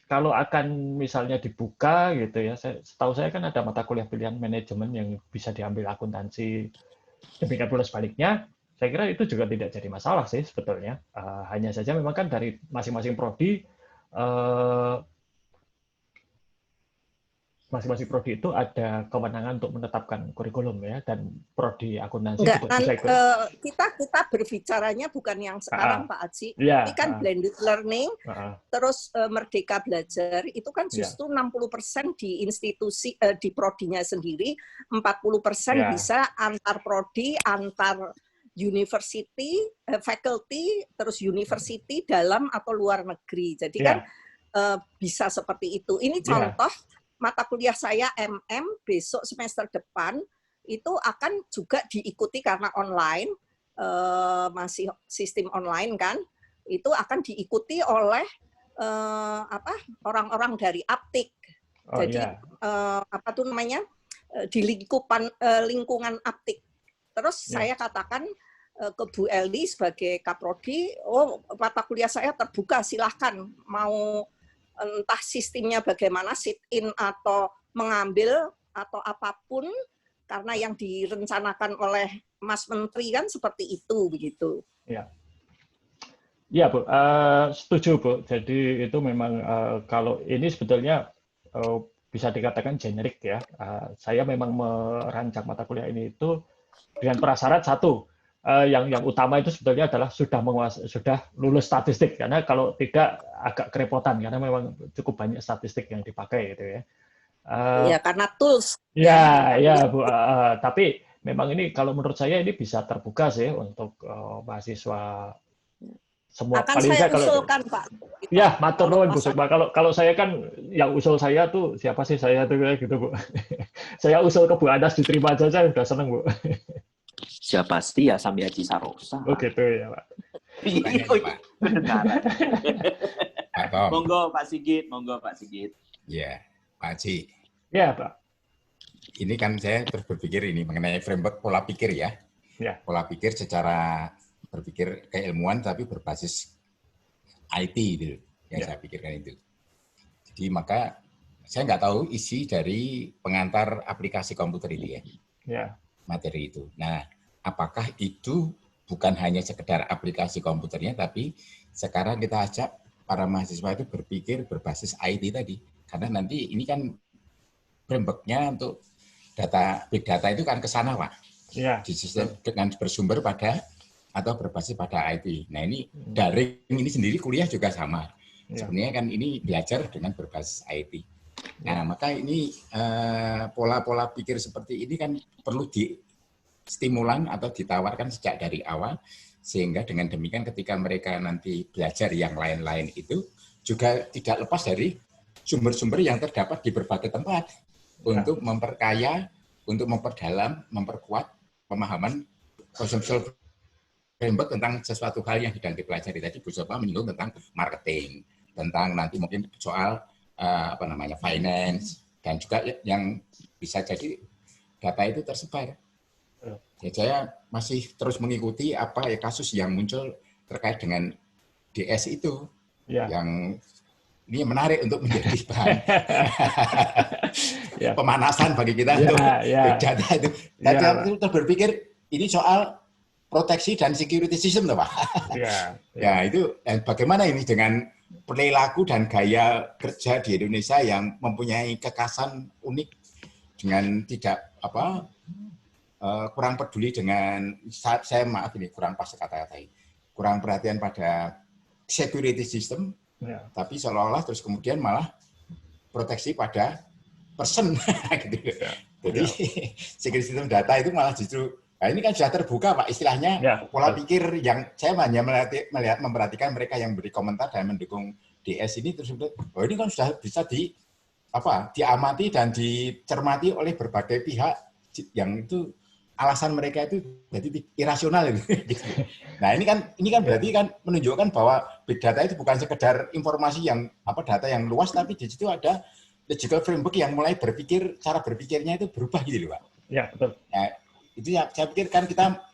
Speaker 2: kalau akan misalnya dibuka gitu ya, setahu saya kan ada mata kuliah pilihan manajemen yang bisa diambil akuntansi. Demikian pula sebaliknya, saya kira itu juga tidak jadi masalah sih sebetulnya. Hanya saja memang kan dari masing-masing prodi masing-masing prodi itu ada kewenangan untuk menetapkan kurikulum ya, dan prodi akuntansi
Speaker 3: Enggak,
Speaker 2: tidak bisa ikut.
Speaker 3: kita berbicaranya bukan yang sekarang Pak Aji.
Speaker 2: Ya,
Speaker 3: ini kan blended learning, terus Merdeka Belajar itu kan justru 60% di institusi di prodinya sendiri, 40% bisa antar prodi, antar university, faculty, terus university dalam atau luar negeri. Jadi kan bisa seperti itu. Ini contoh mata kuliah saya besok semester depan itu akan juga diikuti karena online, masih sistem online kan, itu akan diikuti oleh orang-orang dari Aptik. Jadi di lingkungan Aptik. Terus saya katakan ke Bu Eli sebagai Kaprodi, mata kuliah saya terbuka, silahkan mau entah sistemnya bagaimana, sit-in atau mengambil atau apapun, karena yang direncanakan oleh Mas Menteri kan seperti itu begitu.
Speaker 2: Ya Bu, setuju Bu. Jadi itu memang kalau ini sebetulnya bisa dikatakan generik ya. Saya memang merancang mata kuliah ini itu dengan prasyarat satu. Yang utama itu sebetulnya adalah sudah lulus statistik, karena kalau tidak agak kerepotan karena memang cukup banyak statistik yang dipakai gitu ya.
Speaker 3: Ya karena tools.
Speaker 2: Ya Bu. Tapi memang ini kalau menurut saya ini bisa terbuka sih untuk mahasiswa semua.
Speaker 3: Akan saya usulkan Pak.
Speaker 2: Ya, matur nuwun Bu Sukma. Kalau saya kan yang usul saya tuh siapa sih saya tuh kayak gitu Bu. Saya usul ke Bu Anas diterima aja, saya udah seneng Bu.
Speaker 1: Siapa sih ya Sami Haji Sarosa?
Speaker 2: Oh gitu ya Pak.
Speaker 4: Pak Tom.
Speaker 1: Monggo Pak Sigit,
Speaker 4: Ya, Pak Haji.
Speaker 2: Ya Pak.
Speaker 4: Ini kan saya terus berpikir ini mengenai framework pola pikir ya. Pola pikir secara berpikir keilmuan tapi berbasis IT itu yang saya pikirkan itu. Jadi maka saya nggak tahu isi dari pengantar aplikasi komputer itu ya. Materi itu. Nah, apakah itu bukan hanya sekedar aplikasi komputernya, tapi sekarang kita ajak para mahasiswa itu berpikir berbasis IT tadi. Karena nanti ini kan framework-nya untuk big data itu kan ke sana Pak. Dengan bersumber pada atau berbasis pada IT. Nah ini daring ini sendiri kuliah juga sama. Sebenarnya kan ini belajar dengan berbasis IT. Nah maka ini pola-pola pikir seperti ini kan perlu distimulan atau ditawarkan sejak dari awal, sehingga dengan demikian ketika mereka nanti belajar yang lain-lain itu juga tidak lepas dari sumber-sumber yang terdapat di berbagai tempat untuk memperkaya, untuk memperdalam, memperkuat pemahaman conceptual framework tentang sesuatu hal yang sedang dipelajari. Tadi Bu Sopa menyinggung tentang marketing, tentang nanti mungkin soal apa namanya finance, dan juga yang bisa jadi data itu tersebar. Ya, saya masih terus mengikuti apa ya kasus yang muncul terkait dengan DS itu, yang ini menarik untuk menjadi bahan pemanasan bagi kita untuk data itu. Dan saya terus berpikir ini soal proteksi dan security system, Pak. Ya itu bagaimana ini dengan perilaku dan gaya kerja di Indonesia yang mempunyai kekhasan unik dengan tidak kurang peduli dengan saya maaf ini kurang pas kata-kata ini, kurang perhatian pada security system, tapi seolah-olah terus kemudian malah proteksi pada person gitu. Jadi security system data itu malah justru ini kan sudah terbuka Pak istilahnya pola pikir yang saya hanya melihat memperhatikan mereka yang beri komentar dan mendukung DS ini terus ini kan sudah bisa diamati dan dicermati oleh berbagai pihak yang itu alasan mereka itu jadi irasional gitu. Nah, ini kan berarti kan menunjukkan bahwa big data itu bukan sekedar informasi yang data yang luas, tapi di situ ada logical framework yang mulai cara berpikirnya itu berubah gitu loh, Pak.
Speaker 2: Ya, betul.
Speaker 4: Nah, itu ya saya pikir kan kita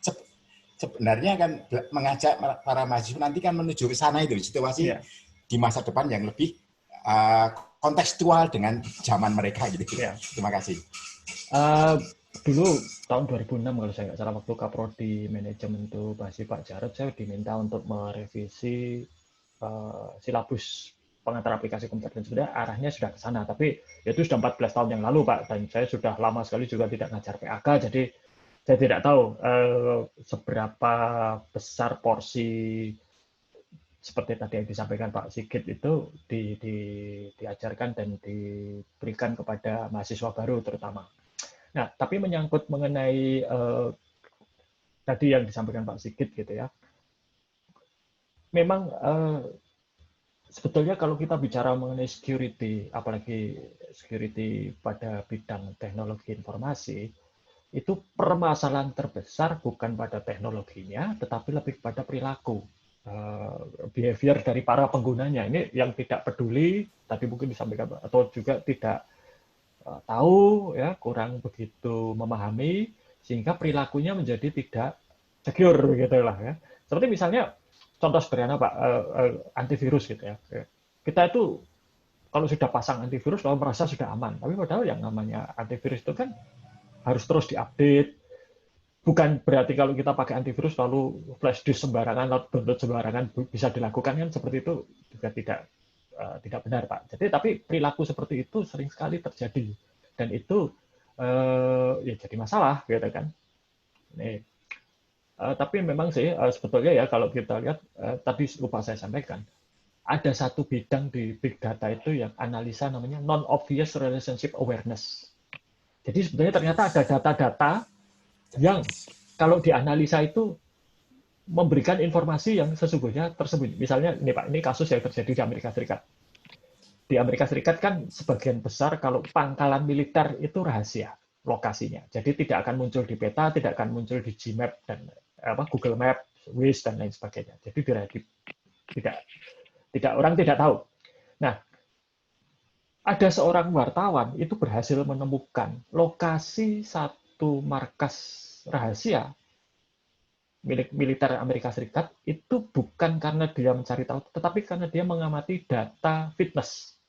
Speaker 4: sebenarnya kan mengajak para mahasiswa nanti kan menuju ke sana itu situasi di masa depan yang lebih kontekstual dengan zaman mereka gitu. Terima kasih.
Speaker 2: Dulu tahun 2006 kalau saya nggak salah waktu Kaprodi Manajemen itu masih Pak Jarod, saya diminta untuk merevisi silabus pengantar aplikasi komputer dan sudah arahnya sudah ke sana, tapi itu sudah 14 tahun yang lalu Pak, dan saya sudah lama sekali juga tidak ngajar PAK, jadi saya tidak tahu seberapa besar porsi seperti tadi yang disampaikan Pak Sigit itu diajarkan dan diberikan kepada mahasiswa baru terutama. Nah, tapi menyangkut mengenai tadi yang disampaikan Pak Sigit gitu ya, memang sebetulnya kalau kita bicara mengenai security, apalagi security pada bidang teknologi informasi, itu permasalahan terbesar bukan pada teknologinya, tetapi lebih pada perilaku, behavior dari para penggunanya. Ini yang tidak peduli, tadi mungkin disampaikan, atau juga tidak tahu, ya kurang begitu memahami, sehingga perilakunya menjadi tidak secure gitu lah ya. Seperti misalnya contoh sederhana Pak, antivirus gitu ya. Kita itu kalau sudah pasang antivirus lalu merasa sudah aman, tapi padahal yang namanya antivirus itu kan harus terus diupdate. Bukan berarti kalau kita pakai antivirus lalu flash disk sembarangan, lalu download sembarangan bisa dilakukan, kan seperti itu juga tidak benar Pak. Jadi tapi perilaku seperti itu sering sekali terjadi dan itu ya jadi masalah gitu kan. Nih. Tapi memang sih sebetulnya ya kalau kita lihat tadi lupa saya sampaikan, ada satu bidang di big data itu yang analisa namanya non-obvious relationship awareness. Jadi sebenarnya ternyata ada data-data yang kalau dianalisa itu memberikan informasi yang sesungguhnya tersembunyi. Misalnya ini Pak, ini kasus yang terjadi di Amerika Serikat. Di Amerika Serikat kan sebagian besar kalau pangkalan militer itu rahasia lokasinya. Jadi tidak akan muncul di peta, tidak akan muncul di Gmap dan Google Map, Waze dan lain sebagainya. Jadi tidak orang tidak tahu. Nah, ada seorang wartawan itu berhasil menemukan lokasi satu markas rahasia milik militer Amerika Serikat itu bukan karena dia mencari tahu, tetapi karena dia mengamati data fitness.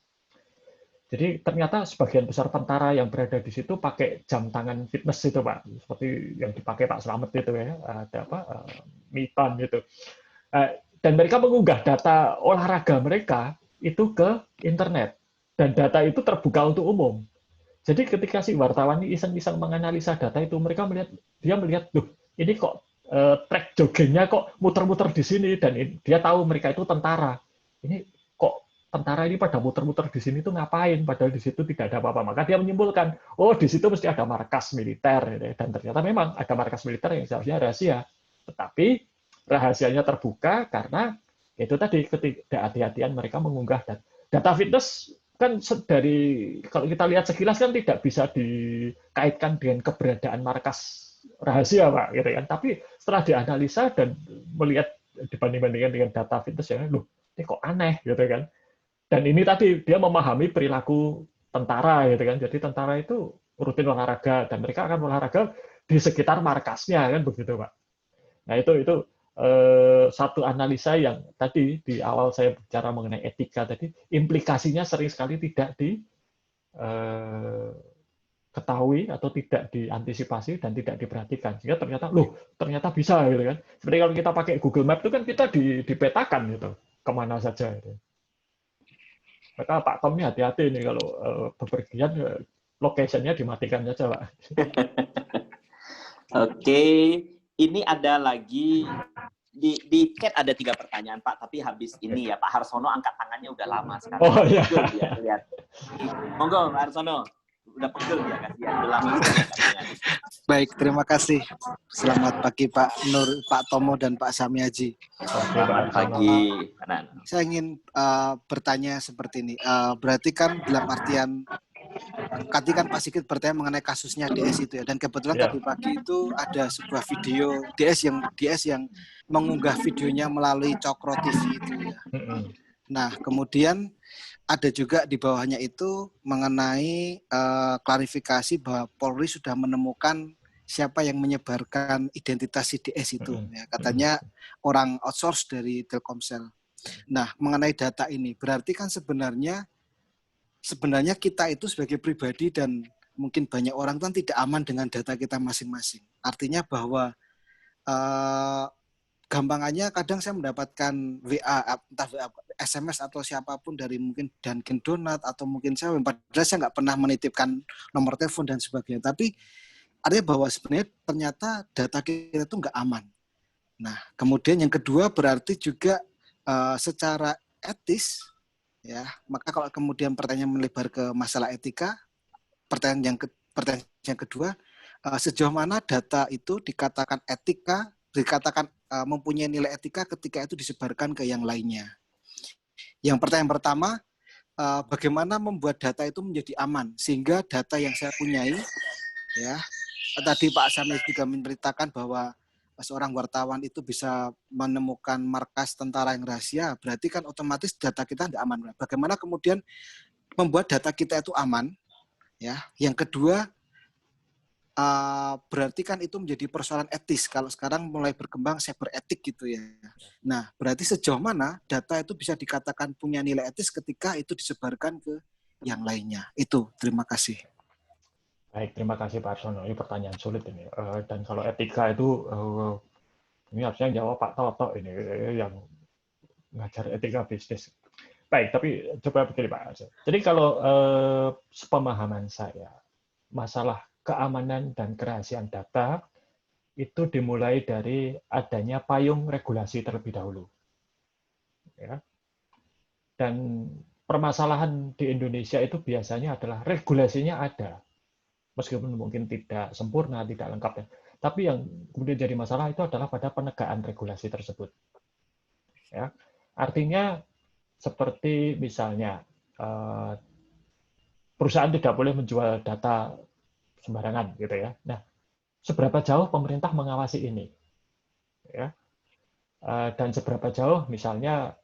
Speaker 2: Jadi ternyata sebagian besar tentara yang berada di situ pakai jam tangan fitness itu Pak, seperti yang dipakai Pak Slamet itu ya, ada Miton gitu. Dan mereka mengunggah data olahraga mereka itu ke internet dan data itu terbuka untuk umum. Jadi ketika si wartawan ini iseng-iseng menganalisa data itu, dia melihat, loh ini kok track joggingnya kok muter-muter di sini, dan dia tahu mereka itu tentara. Ini kok tentara ini pada muter-muter di sini tuh ngapain? Padahal di situ tidak ada apa-apa. Maka dia menyimpulkan, oh di situ mesti ada markas militer, dan ternyata memang ada markas militer yang seharusnya rahasia. Tetapi rahasianya terbuka karena itu tadi ketidakhati-hatian mereka mengunggah data fitness. Kan dari kalau kita lihat sekilas kan tidak bisa dikaitkan dengan keberadaan markas rahasia Pak, gitu kan. Tapi setelah dianalisa dan melihat dibanding-bandingkan dengan data fitness, ya loh ini kok aneh gitu kan. Dan ini tadi dia memahami perilaku tentara gitu kan. Jadi tentara itu rutin olahraga dan mereka akan olahraga di sekitar markasnya kan begitu Pak. Nah itu satu analisa yang tadi di awal saya bicara mengenai etika tadi, implikasinya sering sekali tidak diketahui atau tidak diantisipasi dan tidak diperhatikan. Sehingga ternyata bisa gitu kan. Seperti kalau kita pakai Google Map itu kan kita dipetakan gitu kemana saja gitu. Maka Pak Tom ini hati-hati nih kalau bepergian, location-nya dimatikan saja, Pak.
Speaker 1: Oke, ini ada lagi di chat ada 3 pertanyaan Pak, tapi habis ini ya Pak Harsono angkat tangannya udah lama sekali.
Speaker 2: Oh iya.
Speaker 1: Ya, lihat. Monggo Pak Harsono, udah pegel ya kasihan, udah lama sekali.
Speaker 5: Baik, terima kasih. Selamat pagi Pak Nur, Pak Tomo dan Pak Samiaji.
Speaker 1: Selamat pagi.
Speaker 5: Saya ingin bertanya seperti ini. Berarti kan dalam artian tadi kan Pak Sigit bertanya mengenai kasusnya DS itu ya, dan kebetulan tadi pagi itu ada sebuah video DS yang mengunggah videonya melalui Cokro TV itu ya. Nah, kemudian ada juga di bawahnya itu mengenai klarifikasi bahwa Polri sudah menemukan siapa yang menyebarkan identitas si DS itu. Ya, katanya orang outsource dari Telkomsel. Nah, mengenai data ini, berarti kan sebenarnya kita itu sebagai pribadi dan mungkin banyak orang kan tidak aman dengan data kita masing-masing. Artinya bahwa gampangannya kadang saya mendapatkan entah WA, SMS atau siapapun dari mungkin Dunkin Donat atau mungkin saya, padahal saya nggak pernah menitipkan nomor telepon dan sebagainya. Tapi artinya bahwa sebenarnya ternyata data kita itu nggak aman. Nah, kemudian yang kedua berarti juga secara etis, ya, maka kalau kemudian pertanyaan melebar ke masalah etika, pertanyaan yang kedua, sejauh mana data itu dikatakan mempunyai nilai etika ketika itu disebarkan ke yang lainnya. Yang pertanyaan pertama, bagaimana membuat data itu menjadi aman sehingga data yang saya punyai, ya, tadi Pak Samir juga menceritakan bahwa seorang wartawan itu bisa menemukan markas tentara yang rahasia, berarti kan otomatis data kita tidak aman. Bagaimana kemudian membuat data kita itu aman? Ya, yang kedua, berarti kan itu menjadi persoalan etis. Kalau sekarang mulai berkembang cyber etik gitu ya. Nah, berarti sejauh mana data itu bisa dikatakan punya nilai etis ketika itu disebarkan ke yang lainnya? Itu, terima kasih.
Speaker 2: Baik, terima kasih Pak Arsono. Ini pertanyaan sulit ini. Dan kalau etika itu, ini harusnya jawab Pak Toto ini, yang ngajar etika bisnis. Baik, tapi coba begini Pak. Jadi kalau sepemahaman saya, masalah keamanan dan kerahasiaan data itu dimulai dari adanya payung regulasi terlebih dahulu. Ya. Dan permasalahan di Indonesia itu biasanya adalah regulasinya ada. Meskipun mungkin tidak sempurna, tidak lengkap. Tapi yang kemudian jadi masalah itu adalah pada penegakan regulasi tersebut. Ya. Artinya seperti misalnya perusahaan tidak boleh menjual data sembarangan gitu ya. Nah, seberapa jauh pemerintah mengawasi ini? Ya. Dan seberapa jauh misalnya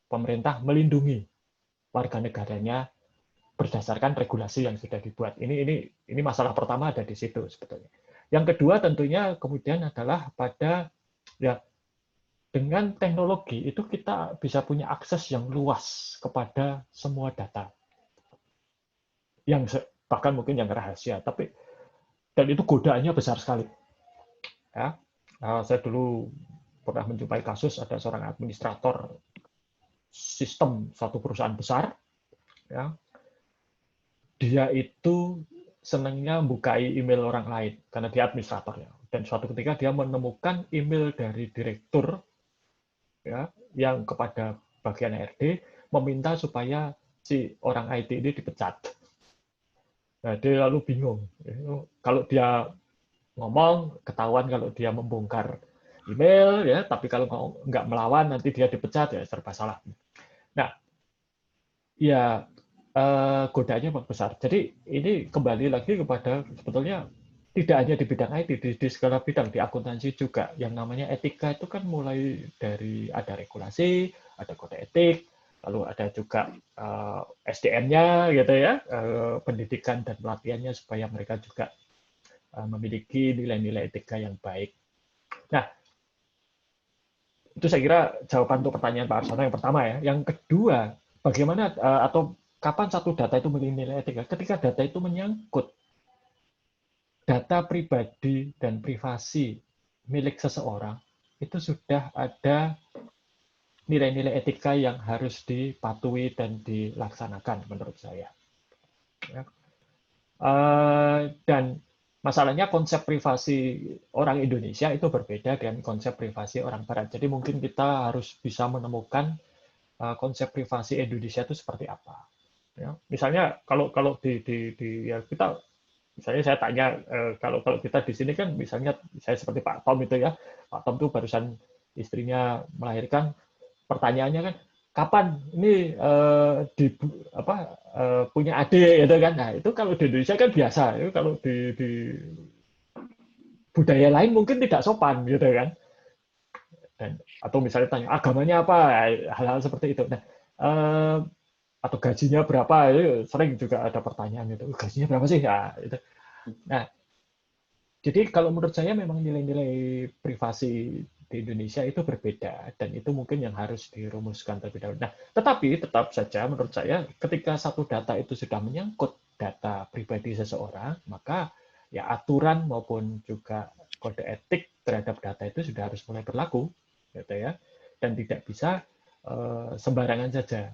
Speaker 2: pemerintah melindungi warga negaranya berdasarkan regulasi yang sudah dibuat. Ini masalah pertama ada di situ sebetulnya. Yang kedua tentunya kemudian adalah pada ya dengan teknologi itu kita bisa punya akses yang luas kepada semua data. Yang bahkan mungkin yang rahasia, dan itu godaannya besar sekali. Ya. Saya dulu pernah menjumpai kasus ada seorang administrator sistem suatu perusahaan besar, ya. Dia itu senangnya membukai email orang lain karena dia administratornya. Dan suatu ketika dia menemukan email dari direktur, ya, yang kepada bagian HRD meminta supaya si orang IT ini dipecat. Nah, dia lalu bingung. Kalau dia ngomong ketahuan kalau dia membongkar email, ya, tapi kalau nggak melawan nanti dia dipecat, ya serba salah. Nah, ya. Godaannya besar. Jadi ini kembali lagi kepada sebetulnya tidak hanya di bidang IT, di segala bidang, di akuntansi juga. Yang namanya etika itu kan mulai dari ada regulasi, ada kode etik, lalu ada juga SDM-nya gitu ya, pendidikan dan pelatihannya supaya mereka juga memiliki nilai-nilai etika yang baik. Nah, itu saya kira jawaban untuk pertanyaan Pak Arsono yang pertama ya. Yang kedua, bagaimana atau kapan satu data itu memiliki nilai etika? Ketika data itu menyangkut data pribadi dan privasi milik seseorang, itu sudah ada nilai-nilai etika yang harus dipatuhi dan dilaksanakan menurut saya. Dan masalahnya konsep privasi orang Indonesia itu berbeda dengan konsep privasi orang Barat. Jadi mungkin kita harus bisa menemukan konsep privasi Indonesia itu seperti apa. Ya, misalnya kalau ya kita, misalnya saya tanya, kalau kita di sini kan misalnya saya seperti Pak Tom itu ya, Pak Tom itu barusan istrinya melahirkan, pertanyaannya kan kapan ini punya adik gitu kan. Nah, itu kalau di Indonesia kan biasa, itu kalau di budaya lain mungkin tidak sopan gitu kan. Atau misalnya tanya agamanya apa, hal-hal seperti itu. Nah, atau gajinya berapa, itu sering juga ada pertanyaan itu, gajinya berapa sih ya itu. Nah, jadi kalau menurut saya memang nilai-nilai privasi di Indonesia itu berbeda, dan itu mungkin yang harus dirumuskan terlebih dahulu. Nah, tetapi tetap saja menurut saya ketika satu data itu sudah menyangkut data pribadi seseorang, maka ya aturan maupun juga kode etik terhadap data itu sudah harus mulai berlaku, gitu ya, dan tidak bisa sembarangan saja.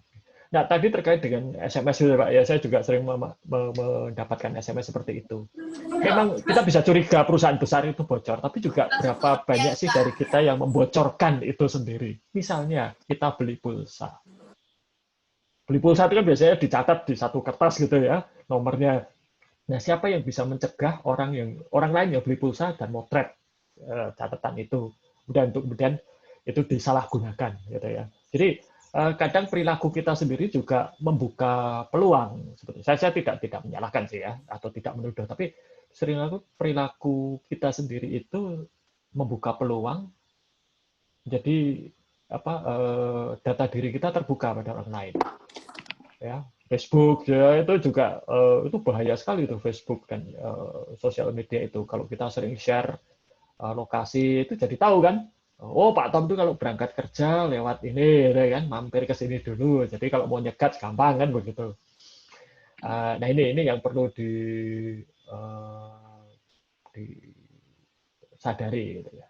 Speaker 2: Nah, tadi terkait dengan SMS itu, Pak, ya saya juga sering mendapatkan SMS seperti itu. Memang kita bisa curiga perusahaan besar itu bocor, tapi juga berapa banyak sih dari kita yang membocorkan itu sendiri. Misalnya kita beli pulsa. Beli pulsa itu kan biasanya dicatat di satu kertas gitu ya, nomornya. Nah, siapa yang bisa mencegah orang lain yang beli pulsa dan motret catatan itu, kemudian itu disalahgunakan gitu ya. Jadi kadang perilaku kita sendiri juga membuka peluang. Saya tidak menyalahkan sih ya, atau tidak menuduh, tapi sering perilaku kita sendiri itu membuka peluang. Jadi data diri kita terbuka pada orang lain. Ya, Facebook ya itu juga itu bahaya sekali itu, Facebook dan sosial media itu. Kalau kita sering share lokasi itu jadi tahu kan. Oh, Pak Tom itu kalau berangkat kerja lewat ini, kan, mampir ke sini dulu. Jadi kalau mau nyegat gampang kan begitu. Nah ini yang perlu disadari. Gitu ya.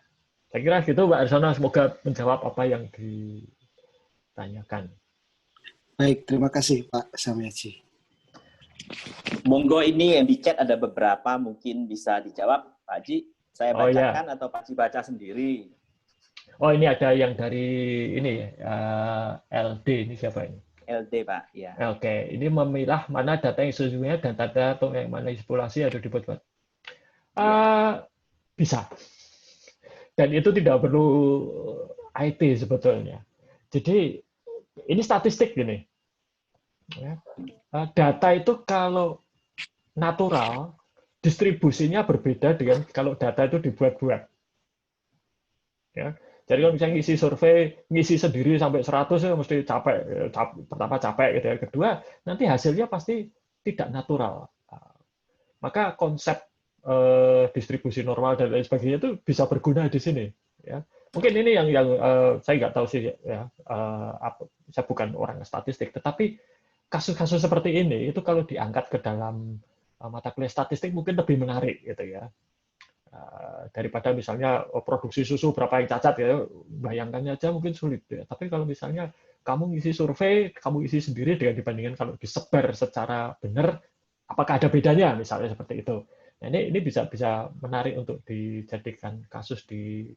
Speaker 2: Saya kira gitu, Pak Arsono. Semoga menjawab apa yang ditanyakan.
Speaker 5: Baik, terima kasih Pak Samyaji.
Speaker 1: Monggo, ini yang di chat ada beberapa, mungkin bisa dijawab, Pak Haji. Saya bacakan atau Pak Haji baca sendiri?
Speaker 2: Oh, ini ada yang dari ini LD, ini siapa ini?
Speaker 1: LD, Pak. Ya.
Speaker 2: Oke, ini memilah mana data yang sesungguhnya dan data atau yang mana manipulasi atau dibuat-buat. Bisa. Dan itu tidak perlu IT sebetulnya. Jadi ini statistik gini. Data itu kalau natural, distribusinya berbeda dengan kalau data itu dibuat-buat. Ya. Jadi kalau misalnya ngisi survei, ngisi sendiri sampai 100 ya mesti capek. Pertama capek gitu ya. Kedua, nanti hasilnya pasti tidak natural. Maka konsep distribusi normal dan lain sebagainya itu bisa berguna di sini. Ya. Mungkin ini yang saya nggak tahu sih ya. Saya bukan orang statistik, tetapi kasus-kasus seperti ini itu kalau diangkat ke dalam mata kuliah statistik mungkin lebih menarik gitu ya. Daripada misalnya produksi susu berapa yang cacat ya, bayangkannya aja mungkin sulit ya. Tapi kalau misalnya kamu ngisi survei, kamu isi sendiri dengan dibandingkan kalau disebar secara benar, apakah ada bedanya misalnya seperti itu. Nah, ini bisa menarik untuk dijadikan kasus di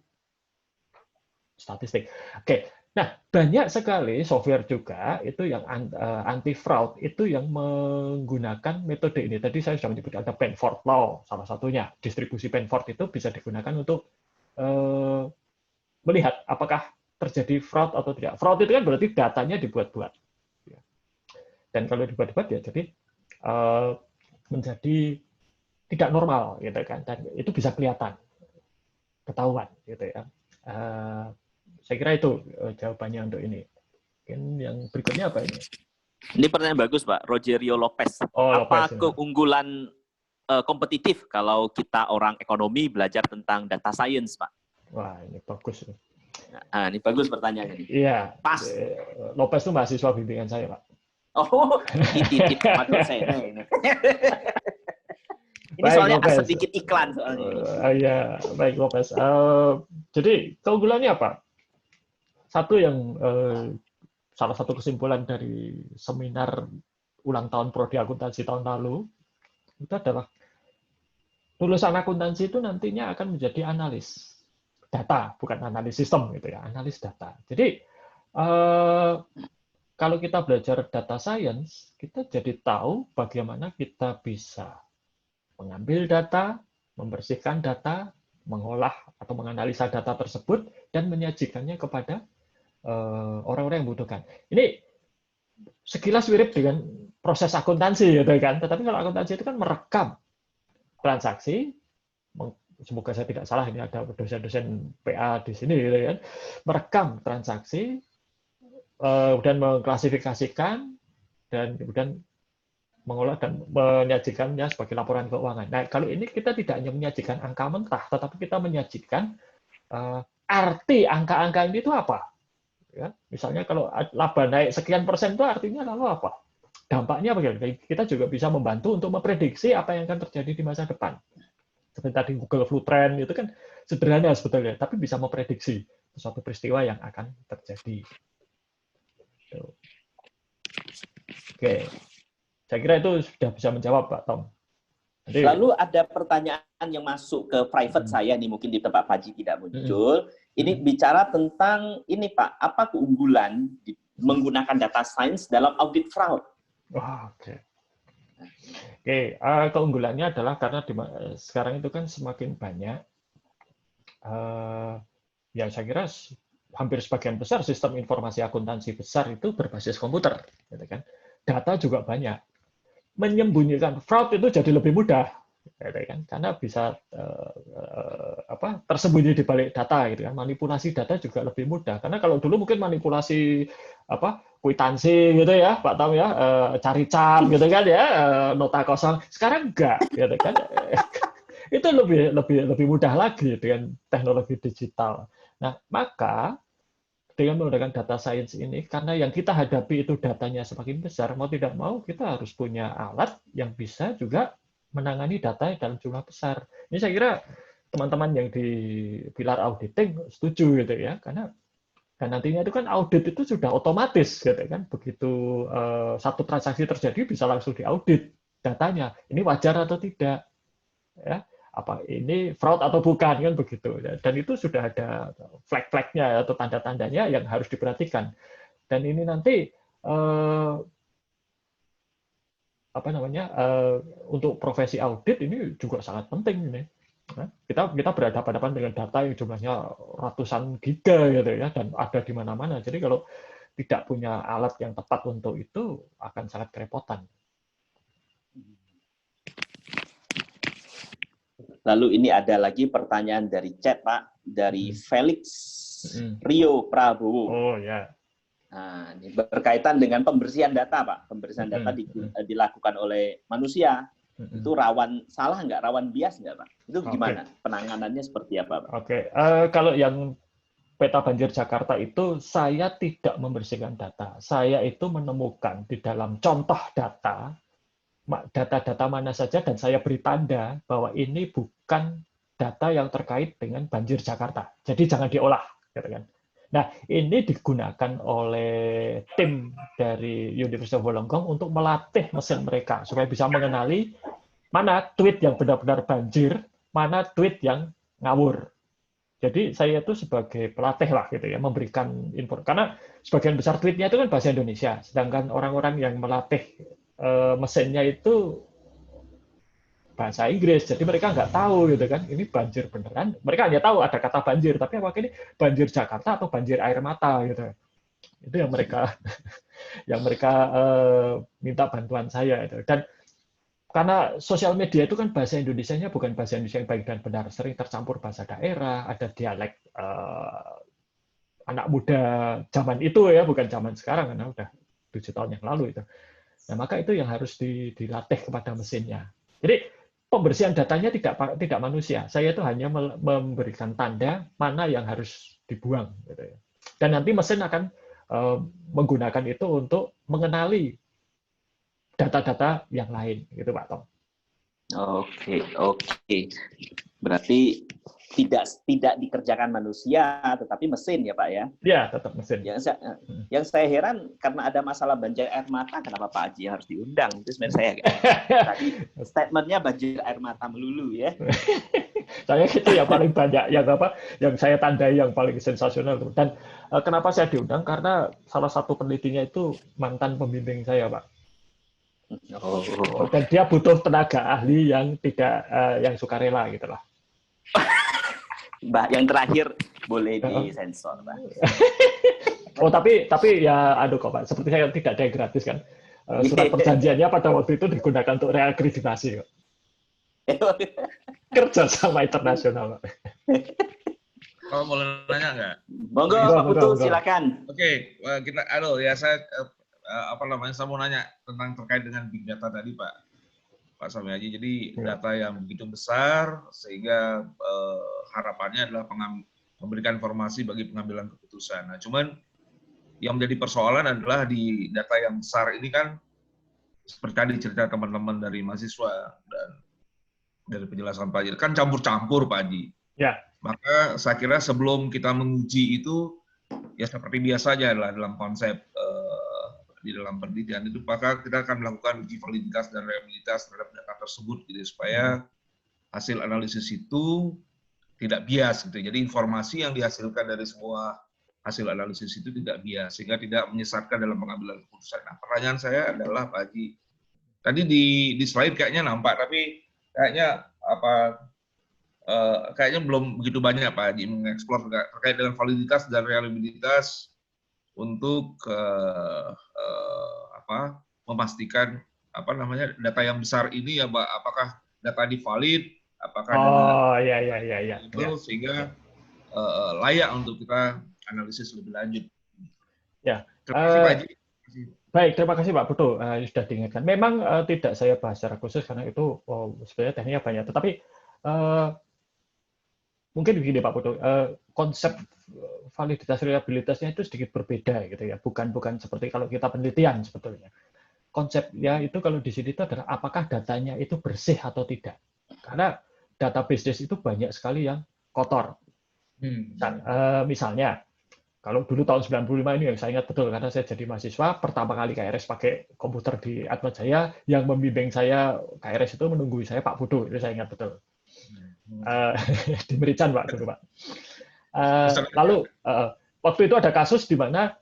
Speaker 2: statistik. Oke. Nah, banyak sekali software juga itu yang anti fraud itu yang menggunakan metode ini. Tadi saya sudah menyebut ada Penford Law salah satunya. Distribusi Penford itu bisa digunakan untuk melihat apakah terjadi fraud atau tidak. Fraud itu kan berarti datanya dibuat-buat. Dan kalau dibuat-buat ya jadi menjadi tidak normal gitu kan. Dan itu bisa kelihatan, ketahuan gitu ya. Saya kira itu jawabannya untuk ini. Mungkin yang berikutnya apa ini?
Speaker 1: Ini pertanyaan bagus, Pak. Rogerio Lopez. Apa keunggulan kompetitif kalau kita orang ekonomi belajar tentang data science, Pak?
Speaker 2: Wah, ini bagus.
Speaker 1: Nah, ini bagus pertanyaannya.
Speaker 2: Iya.
Speaker 1: Pas.
Speaker 2: Lopez itu mahasiswa bimbingan saya, Pak.
Speaker 1: Oh, dititip sama dosen ini. Ini
Speaker 2: Baik,
Speaker 1: soalnya
Speaker 2: Lopez.
Speaker 1: sedikit iklan soalnya.
Speaker 2: Iya, baik Lopez. Jadi keunggulannya apa? Satu yang salah satu kesimpulan dari seminar ulang tahun prodi akuntansi tahun lalu itu adalah lulusan akuntansi itu nantinya akan menjadi analis data, bukan analis sistem gitu ya, analis data. Jadi kalau kita belajar data science, kita jadi tahu bagaimana kita bisa mengambil data, membersihkan data, mengolah atau menganalisa data tersebut, dan menyajikannya kepada orang-orang yang membutuhkan. Ini sekilas mirip dengan proses akuntansi, gitu kan? Tetapi kalau akuntansi itu kan merekam transaksi, semoga saya tidak salah, ini ada dosen-dosen PA di sini, gitu kan? Merekam transaksi, dan mengklasifikasikan, dan kemudian mengolah dan menyajikannya sebagai laporan keuangan. Nah, kalau ini kita tidak hanya menyajikan angka mentah, tetapi kita menyajikan arti angka-angka ini itu apa. Ya, misalnya kalau laba naik sekian persen itu artinya lalu apa? Dampaknya bagaimana? Kita juga bisa membantu untuk memprediksi apa yang akan terjadi di masa depan. Seperti tadi Google Flu Trend itu kan sederhana sebetulnya, tapi bisa memprediksi suatu peristiwa yang akan terjadi. Oke, saya kira itu sudah bisa menjawab, Pak Tom.
Speaker 1: Jadi, lalu ada pertanyaan yang masuk ke private saya nih, mungkin di tempat Pak Haji tidak muncul. Ini bicara tentang ini, Pak, apa keunggulan menggunakan data science dalam audit fraud?
Speaker 2: Oke, keunggulannya adalah karena sekarang itu kan semakin banyak, ya saya kira hampir sebagian besar sistem informasi akuntansi besar itu berbasis komputer, gitu kan. Data juga banyak. Menyembunyikan fraud itu jadi lebih mudah, gitu kan? Karena bisa tersembunyi di balik data, gitu kan. Manipulasi data juga lebih mudah. Karena kalau dulu mungkin manipulasi kwitansi, gitu ya, Pak Tom ya, cari cap, gitu kan ya, nota kosong. Sekarang enggak, gitu kan. Itu lebih mudah lagi dengan teknologi digital. Nah, maka dengan menggunakan data science ini, karena yang kita hadapi itu datanya semakin besar, mau tidak mau kita harus punya alat yang bisa juga menangani data dalam jumlah besar. Ini saya kira teman-teman yang di pilar auditing setuju gitu ya, karena dan nantinya itu kan audit itu sudah otomatis gitu kan, begitu satu transaksi terjadi bisa langsung diaudit datanya, ini wajar atau tidak, ya. Apa ini fraud atau bukan, kan begitu, dan itu sudah ada flag-flagnya atau tanda-tandanya yang harus diperhatikan, dan ini nanti untuk profesi audit ini juga sangat penting ini. Nah, kita berhadapan dengan data yang jumlahnya ratusan giga gitu ya, dan ada di mana-mana, jadi kalau tidak punya alat yang tepat untuk itu akan sangat kerepotan.
Speaker 1: Lalu ini ada lagi pertanyaan dari chat, Pak, dari Felix Rio Prabowo.
Speaker 2: Oh ya.
Speaker 1: Nah, ini berkaitan dengan pembersihan data, Pak. Pembersihan data dilakukan oleh manusia. Itu rawan salah nggak? Rawan bias nggak, Pak? Itu gimana? Penanganannya seperti apa, Pak?
Speaker 2: Oke, kalau yang peta banjir Jakarta itu saya tidak membersihkan data. Saya itu menemukan di dalam contoh data-data mana saja, dan saya beri tanda bahwa ini bukan data yang terkait dengan banjir Jakarta. Jadi jangan diolah, gitu kan. Nah, ini digunakan oleh tim dari University of Wollongong untuk melatih mesin mereka supaya bisa mengenali mana tweet yang benar-benar banjir, mana tweet yang ngawur. Jadi saya itu sebagai pelatih lah gitu ya, memberikan info, karena sebagian besar tweetnya itu kan bahasa Indonesia, sedangkan orang-orang yang melatih mesinnya itu bahasa Inggris, jadi mereka nggak tahu gitu kan, ini banjir beneran. Mereka hanya tahu ada kata banjir, tapi apakah ini banjir Jakarta atau banjir air mata gitu. Itu yang mereka minta bantuan saya itu. Dan karena sosial media itu kan bahasa Indonesianya bukan bahasa Indonesia yang baik dan benar, sering tercampur bahasa daerah, ada dialek anak muda zaman itu ya, bukan zaman sekarang karena udah 7 tahun yang lalu itu. Nah, maka itu yang harus dilatih kepada mesinnya. Jadi pembersihan datanya tidak manusia. Saya itu hanya memberikan tanda mana yang harus dibuang gitu ya. Dan nanti mesin akan menggunakan itu untuk mengenali data-data yang lain gitu Pak Tom.
Speaker 1: Oke. Berarti tidak dikerjakan manusia, tetapi mesin ya Pak ya?
Speaker 2: Ya, tetap mesin.
Speaker 1: Yang saya heran karena ada masalah banjir air mata, kenapa Pak Haji harus diundang? Itu sebenarnya saya tadi statementnya banjir air mata melulu ya.
Speaker 2: Saya itu yang paling banyak, yang saya tandai yang paling sensasional. Dan kenapa saya diundang? Karena salah satu penelitinya itu mantan pembimbing saya Pak. Dan dia butuh tenaga ahli yang yang sukarela gitu lah.
Speaker 1: Mbak, yang terakhir boleh disensor, Pak.
Speaker 2: Oh, tapi ya aduh kok Pak, seperti saya tidak ada yang gratis kan. Surat perjanjiannya pada waktu itu digunakan untuk reakreditasi kok. Kerja sama internasional, Pak.
Speaker 6: Kalau boleh nanya nggak?
Speaker 1: Monggo, Pak Putu, silakan.
Speaker 6: Oke, kita saya saya mau nanya tentang terkait dengan big data tadi Pak Sami Haji. Jadi data yang begitu besar sehingga harapannya adalah memberikan informasi bagi pengambilan keputusan. Nah, cuman yang menjadi persoalan adalah di data yang besar ini kan seperti tadi cerita teman-teman dari mahasiswa dan dari penjelasan Pak Haji kan campur-campur Pak Haji.
Speaker 2: Ya.
Speaker 6: Maka saya kira sebelum kita menguji itu ya seperti biasa aja lah dalam konsep di dalam penelitian itu, maka kita akan melakukan uji validitas dan reliabilitas terhadap data tersebut, gitu, supaya hasil analisis itu tidak bias, gitu. Jadi informasi yang dihasilkan dari semua hasil analisis itu tidak bias, sehingga tidak menyesatkan dalam pengambilan keputusan. Nah, pertanyaan saya adalah Pak Haji, tadi di slide kayaknya nampak, tapi kayaknya kayaknya belum begitu banyak Pak Haji mengeksplor terkait dengan validitas dan reliabilitas untuk memastikan data yang besar ini ya Pak, apakah data divalid, apakah sehingga layak untuk kita analisis lebih lanjut.
Speaker 2: Ya.
Speaker 6: Terima kasih Pak Haji.
Speaker 2: Baik, terima kasih Pak Putu, sudah diingatkan. Memang tidak saya bahas secara khusus karena itu sebenarnya tekniknya banyak, tetapi mungkin begini Pak Putu, konsep validitas reliabilitasnya itu sedikit berbeda gitu ya, bukan seperti kalau kita penelitian sebetulnya. Konsepnya itu kalau di sini itu adalah apakah datanya itu bersih atau tidak. Karena data business itu banyak sekali yang kotor. Misalnya, kalau dulu tahun 95 ini yang saya ingat betul karena saya jadi mahasiswa, pertama kali KRS pakai komputer di Atmajaya, yang membimbing saya KRS itu menunggu saya Pak Putu, itu saya ingat betul. Di Merican Pak dulu Pak. Lalu waktu itu ada kasus di mana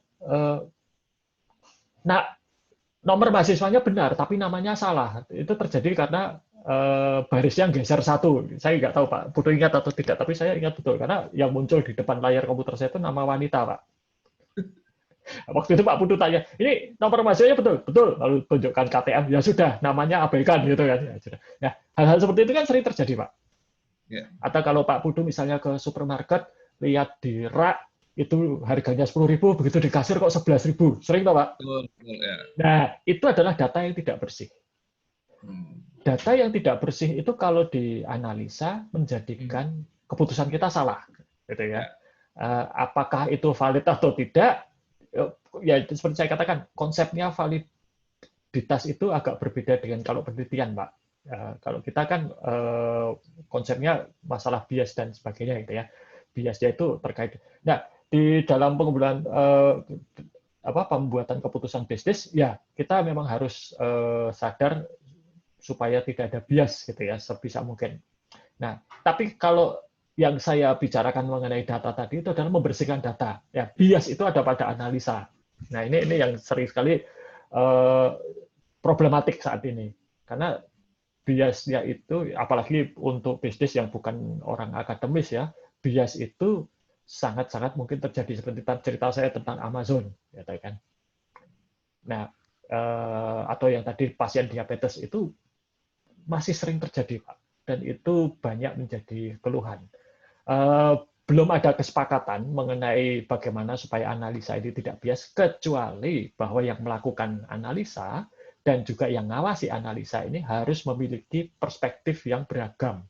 Speaker 2: nomor mahasiswanya benar tapi namanya salah. Itu terjadi karena barisnya geser satu. Saya nggak tahu Pak Putu ingat atau tidak, tapi saya ingat betul karena yang muncul di depan layar komputer saya itu nama wanita Pak. Waktu itu Pak Putu tanya, ini nomor mahasiswanya betul, lalu tunjukkan KTM, ya sudah, namanya abaikan gitu kan. Ya, hal-hal seperti itu kan sering terjadi Pak. Atau kalau Pak Putu misalnya ke supermarket, lihat di rak, itu harganya 10.000, begitu di kasir kok 11.000. Sering toh Pak? Nah, itu adalah data yang tidak bersih. Data yang tidak bersih itu kalau dianalisa menjadikan keputusan kita salah. Gitu ya. Apakah itu valid atau tidak? Ya, seperti saya katakan, konsepnya validitas itu agak berbeda dengan kalau penelitian, Pak. Kalau kita kan konsepnya masalah bias dan sebagainya gitu ya. Biasnya itu terkait. Nah, di dalam pembuatan keputusan bisnis ya kita memang harus sadar supaya tidak ada bias gitu ya sebisa mungkin. Nah, tapi kalau yang saya bicarakan mengenai data tadi itu adalah membersihkan data. Ya, bias itu ada pada analisa. Nah, ini yang sering sekali problematik saat ini. Karena biasnya itu, apalagi untuk bisnis yang bukan orang akademis ya, bias itu sangat-sangat mungkin terjadi seperti cerita saya tentang Amazon, ya kan. Nah, atau yang tadi pasien diabetes itu masih sering terjadi, Pak, dan itu banyak menjadi keluhan. belum ada kesepakatan mengenai bagaimana supaya analisa ini tidak bias, kecuali bahwa yang melakukan analisa dan juga yang ngawasi analisa ini harus memiliki perspektif yang beragam.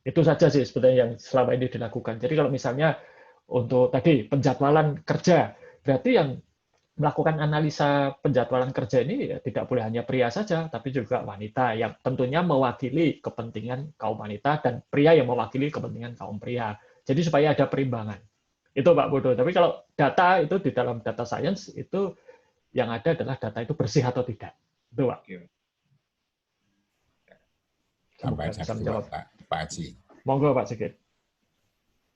Speaker 2: Itu saja sih sebetulnya yang selama ini dilakukan. Jadi kalau misalnya untuk tadi penjadwalan kerja, berarti yang melakukan analisa penjadwalan kerja ini ya, tidak boleh hanya pria saja, tapi juga wanita yang tentunya mewakili kepentingan kaum wanita dan pria yang mewakili kepentingan kaum pria. Jadi supaya ada perimbangan. Itu Pak Bodo. Tapi kalau data itu di dalam data science itu yang ada adalah data itu bersih atau tidak. Itu Pak.
Speaker 4: Tambahan satu Pak Haji.
Speaker 2: Monggo Pak Sigit.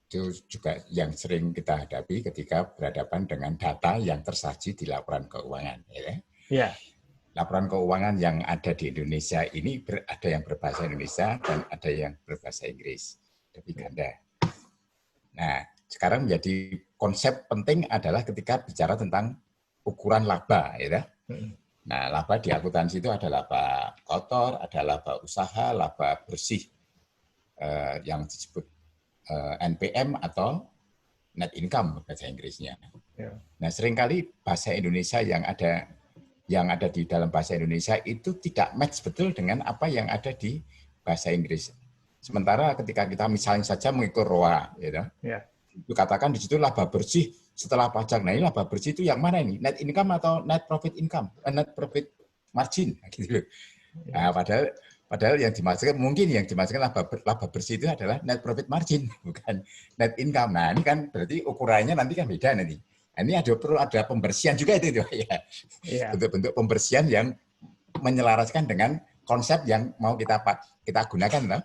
Speaker 4: Itu juga yang sering kita hadapi ketika berhadapan dengan data yang tersaji di laporan keuangan.
Speaker 2: Ya.
Speaker 4: Laporan keuangan yang ada di Indonesia ini ada yang berbahasa Indonesia dan ada yang berbahasa Inggris. Tapi ganda. Nah, sekarang menjadi konsep penting adalah ketika bicara tentang ukuran laba. Nah, laba di akuntansi itu ada laba kotor, ada laba usaha, laba bersih yang disebut NPM atau net income bahasa Inggrisnya. Nah, seringkali bahasa Indonesia yang ada di dalam bahasa Indonesia itu tidak match betul dengan apa yang ada di bahasa Inggris. Sementara ketika kita misalnya saja mengikut ROA, itu katakan di situ laba bersih setelah pajak. Nah, ini laba bersih itu yang mana ini? Net income atau net profit income? Net profit margin, gitu. Nah, padahal yang dimaksudkan mungkin yang dimaksudkan laba bersih itu adalah net profit margin, bukan net income. Nah, ini kan berarti ukurannya nanti kan beda nanti. Nah, ini perlu ada pembersihan juga itu ya. Bentuk-bentuk pembersihan yang menyelaraskan dengan konsep yang mau kita gunakan, toh.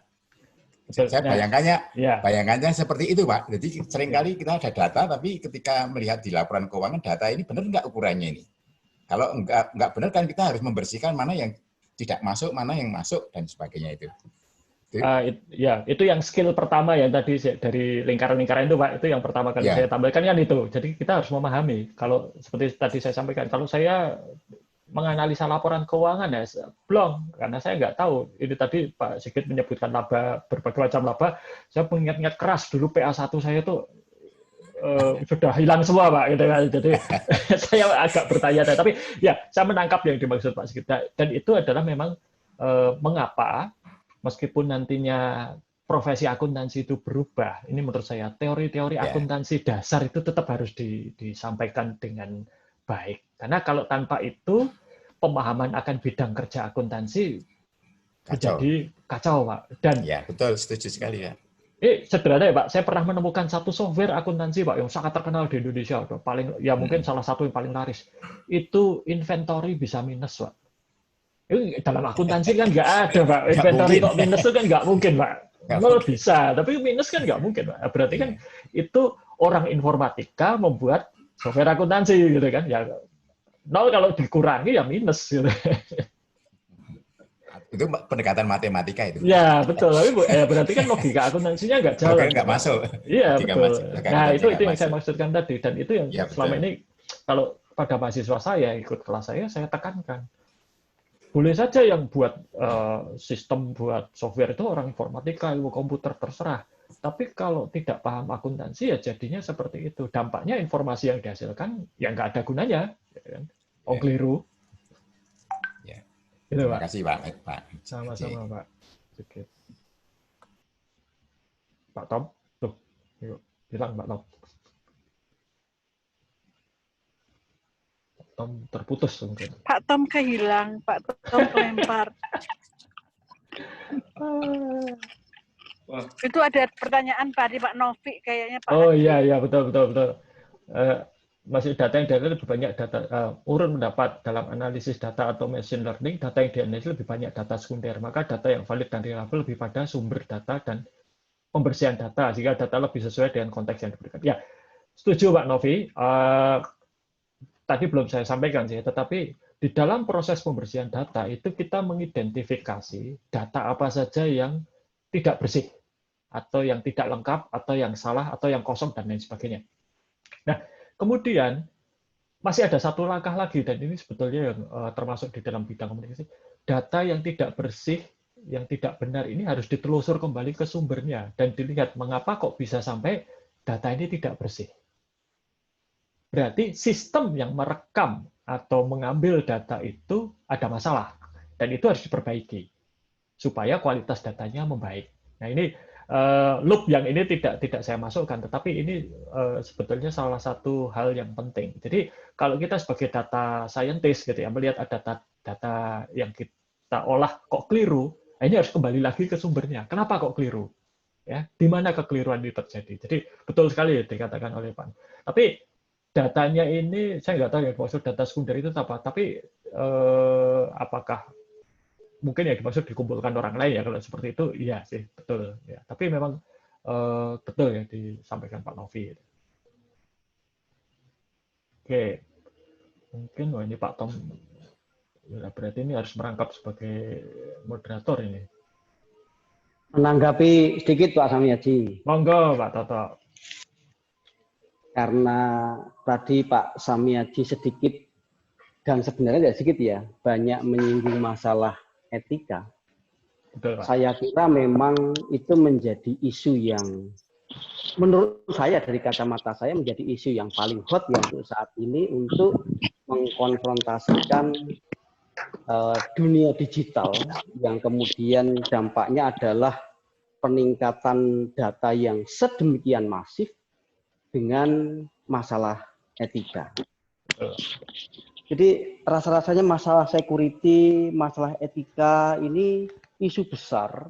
Speaker 4: Saya bayangannya seperti itu, Pak. Jadi seringkali kita ada data, tapi ketika melihat di laporan keuangan data ini benar nggak ukurannya ini. Kalau nggak benar kan kita harus membersihkan mana yang tidak masuk, mana yang masuk dan sebagainya itu.
Speaker 2: Itu yang skill pertama yang tadi dari lingkaran-lingkaran itu, Pak. Itu yang pertama kali saya tambahkan kan itu. Jadi kita harus memahami. Kalau seperti tadi saya sampaikan, kalau saya menganalisa laporan keuangan ya belum, karena saya nggak tahu. Ini tadi Pak Sigit menyebutkan laba, berbagai macam laba. Saya mengingat-ingat keras dulu PA1 saya tuh sudah hilang semua, Pak. Gitu kan. Jadi saya agak bertanya-tanya. Tapi ya saya menangkap yang dimaksud Pak Sigit. Dan itu adalah memang mengapa meskipun nantinya profesi akuntansi itu berubah. Ini menurut saya teori-teori akuntansi dasar itu tetap harus disampaikan dengan baik. Karena kalau tanpa itu, pemahaman akan bidang kerja akuntansi menjadi kacau, Pak. Dan
Speaker 4: ya, betul, setuju sekali ya.
Speaker 2: Sederhana ya, Pak. Saya pernah menemukan satu software akuntansi, Pak, yang sangat terkenal di Indonesia. Mungkin salah satu yang paling laris. Itu inventory bisa minus, Pak. Dalam akuntansi kan nggak ada, Pak. Inventory kok minus itu kan nggak mungkin, Pak. Nol bisa, tapi minus kan nggak mungkin, Pak. Berarti kan itu orang informatika membuat software akuntansi gitu kan, ya nol kalau dikurangi ya minus gitu.
Speaker 4: Itu pendekatan matematika itu.
Speaker 2: Ya betul, tapi berarti kan logika akuntansinya nggak jalan.
Speaker 4: Nggak masuk.
Speaker 2: Iya betul. Nah itu yang saya maksudkan tadi, dan itu yang selama ini kalau pada mahasiswa saya ikut kelas saya tekankan. Boleh saja yang buat sistem, buat software itu orang informatika, ilmu komputer, terserah. Tapi kalau tidak paham akuntansi ya jadinya seperti itu. Dampaknya informasi yang dihasilkan ya nggak ada gunanya. Keliru.
Speaker 4: Ya.
Speaker 2: Gitu,
Speaker 4: Terima kasih Pak.
Speaker 2: Sama-sama Pak. Sedikit. Pak Tom, tuh, yuk, bilang Pak Tom. Pak Tom terputus mungkin.
Speaker 7: Pak Tom kehilang, Pak Tom kelempar. Itu ada pertanyaan dari Pak Novi kayaknya Pak.
Speaker 2: Oh iya betul. Masih data yang dianalisis lebih banyak data urun mendapat dalam analisis data atau machine learning, data yang dianalisis lebih banyak data sekunder. Maka data yang valid dan reliable lebih pada sumber data dan pembersihan data sehingga data lebih sesuai dengan konteks yang diberikan. Ya, setuju Pak Novi. Tadi belum saya sampaikan sih, tetapi di dalam proses pembersihan data itu kita mengidentifikasi data apa saja yang tidak bersih, atau yang tidak lengkap, atau yang salah, atau yang kosong, dan lain sebagainya. Nah, kemudian masih ada satu langkah lagi, dan ini sebetulnya yang termasuk di dalam bidang komunikasi, data yang tidak bersih yang tidak benar ini harus ditelusur kembali ke sumbernya dan dilihat mengapa kok bisa sampai data ini tidak bersih. Berarti sistem yang merekam atau mengambil data itu ada masalah dan itu harus diperbaiki supaya kualitas datanya membaik. Nah ini loop yang ini tidak saya masukkan, tetapi ini sebetulnya salah satu hal yang penting. Jadi kalau kita sebagai data scientist gitu ya melihat ada data yang kita olah kok keliru, nah ini harus kembali lagi ke sumbernya. Kenapa kok keliru? Ya, di mana kekeliruan ini terjadi? Jadi betul sekali dikatakan oleh Pak. Tapi datanya ini saya nggak tahu ya maksud data sekunder itu apa. Tapi apakah mungkin ya dimaksud dikumpulkan orang lain ya kalau seperti itu iya sih betul ya tapi memang betul ya disampaikan Pak Novi. Oke mungkin ini Pak Tom ya, berarti ini harus merangkap sebagai moderator ini.
Speaker 8: Menanggapi sedikit Pak Samyadji.
Speaker 2: Monggo Pak Toto.
Speaker 8: Karena tadi Pak Samyadji sedikit dan sebenarnya tidak sedikit ya banyak menyinggung masalah etika.
Speaker 2: Betul, Pak.
Speaker 8: Saya kira memang itu menjadi isu yang menurut saya dari kacamata saya menjadi isu yang paling hot ya untuk saat ini untuk mengkonfrontasikan dunia digital yang kemudian dampaknya adalah peningkatan data yang sedemikian masif dengan masalah etika. Jadi rasa-rasanya masalah security, masalah etika ini isu besar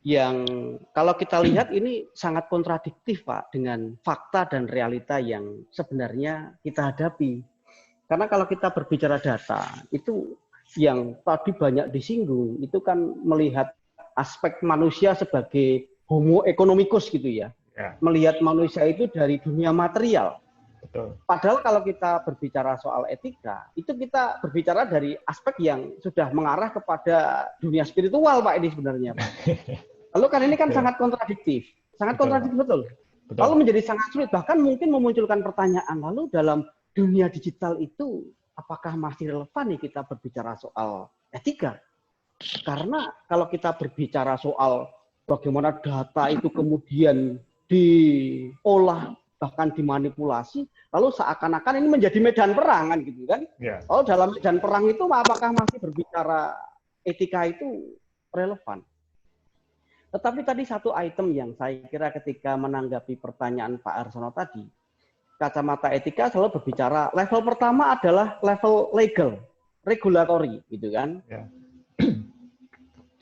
Speaker 8: yang kalau kita lihat ini sangat kontradiktif Pak dengan fakta dan realita yang sebenarnya kita hadapi. Karena kalau kita berbicara data itu yang tadi banyak disinggung itu kan melihat aspek manusia sebagai homo economicus gitu ya. Melihat manusia itu dari dunia material.
Speaker 2: Betul.
Speaker 8: Padahal kalau kita berbicara soal etika, itu kita berbicara dari aspek yang sudah mengarah kepada dunia spiritual, Pak, ini sebenarnya. Pak. Lalu kan ini kan sangat kontradiktif. Sangat kontradiktif, betul. Lalu menjadi sangat sulit, bahkan mungkin memunculkan pertanyaan, lalu dalam dunia digital itu, apakah masih relevan nih kita berbicara soal etika? Karena kalau kita berbicara soal bagaimana data itu kemudian diolah, bahkan dimanipulasi, lalu seakan-akan ini menjadi medan perang kan gitu kan? Yeah. Oh dalam medan perang itu apakah masih berbicara etika itu relevan? Tetapi tadi satu item yang saya kira ketika menanggapi pertanyaan Pak Arsono tadi, kacamata etika selalu berbicara level pertama adalah level legal, regulatory gitu kan? Yeah.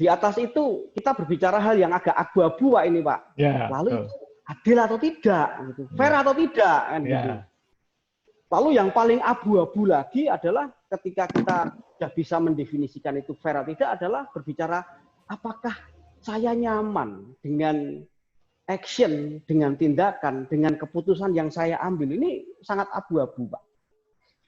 Speaker 8: Di atas itu kita berbicara hal yang agak abu-abu Pak ini Pak. Yeah, lalu adil atau tidak, gitu. Fair atau tidak, kan gitu. Lalu yang paling abu-abu lagi adalah ketika kita sudah bisa mendefinisikan itu fair atau tidak adalah berbicara apakah saya nyaman dengan action, dengan tindakan, dengan keputusan yang saya ambil. Ini sangat abu-abu, Pak.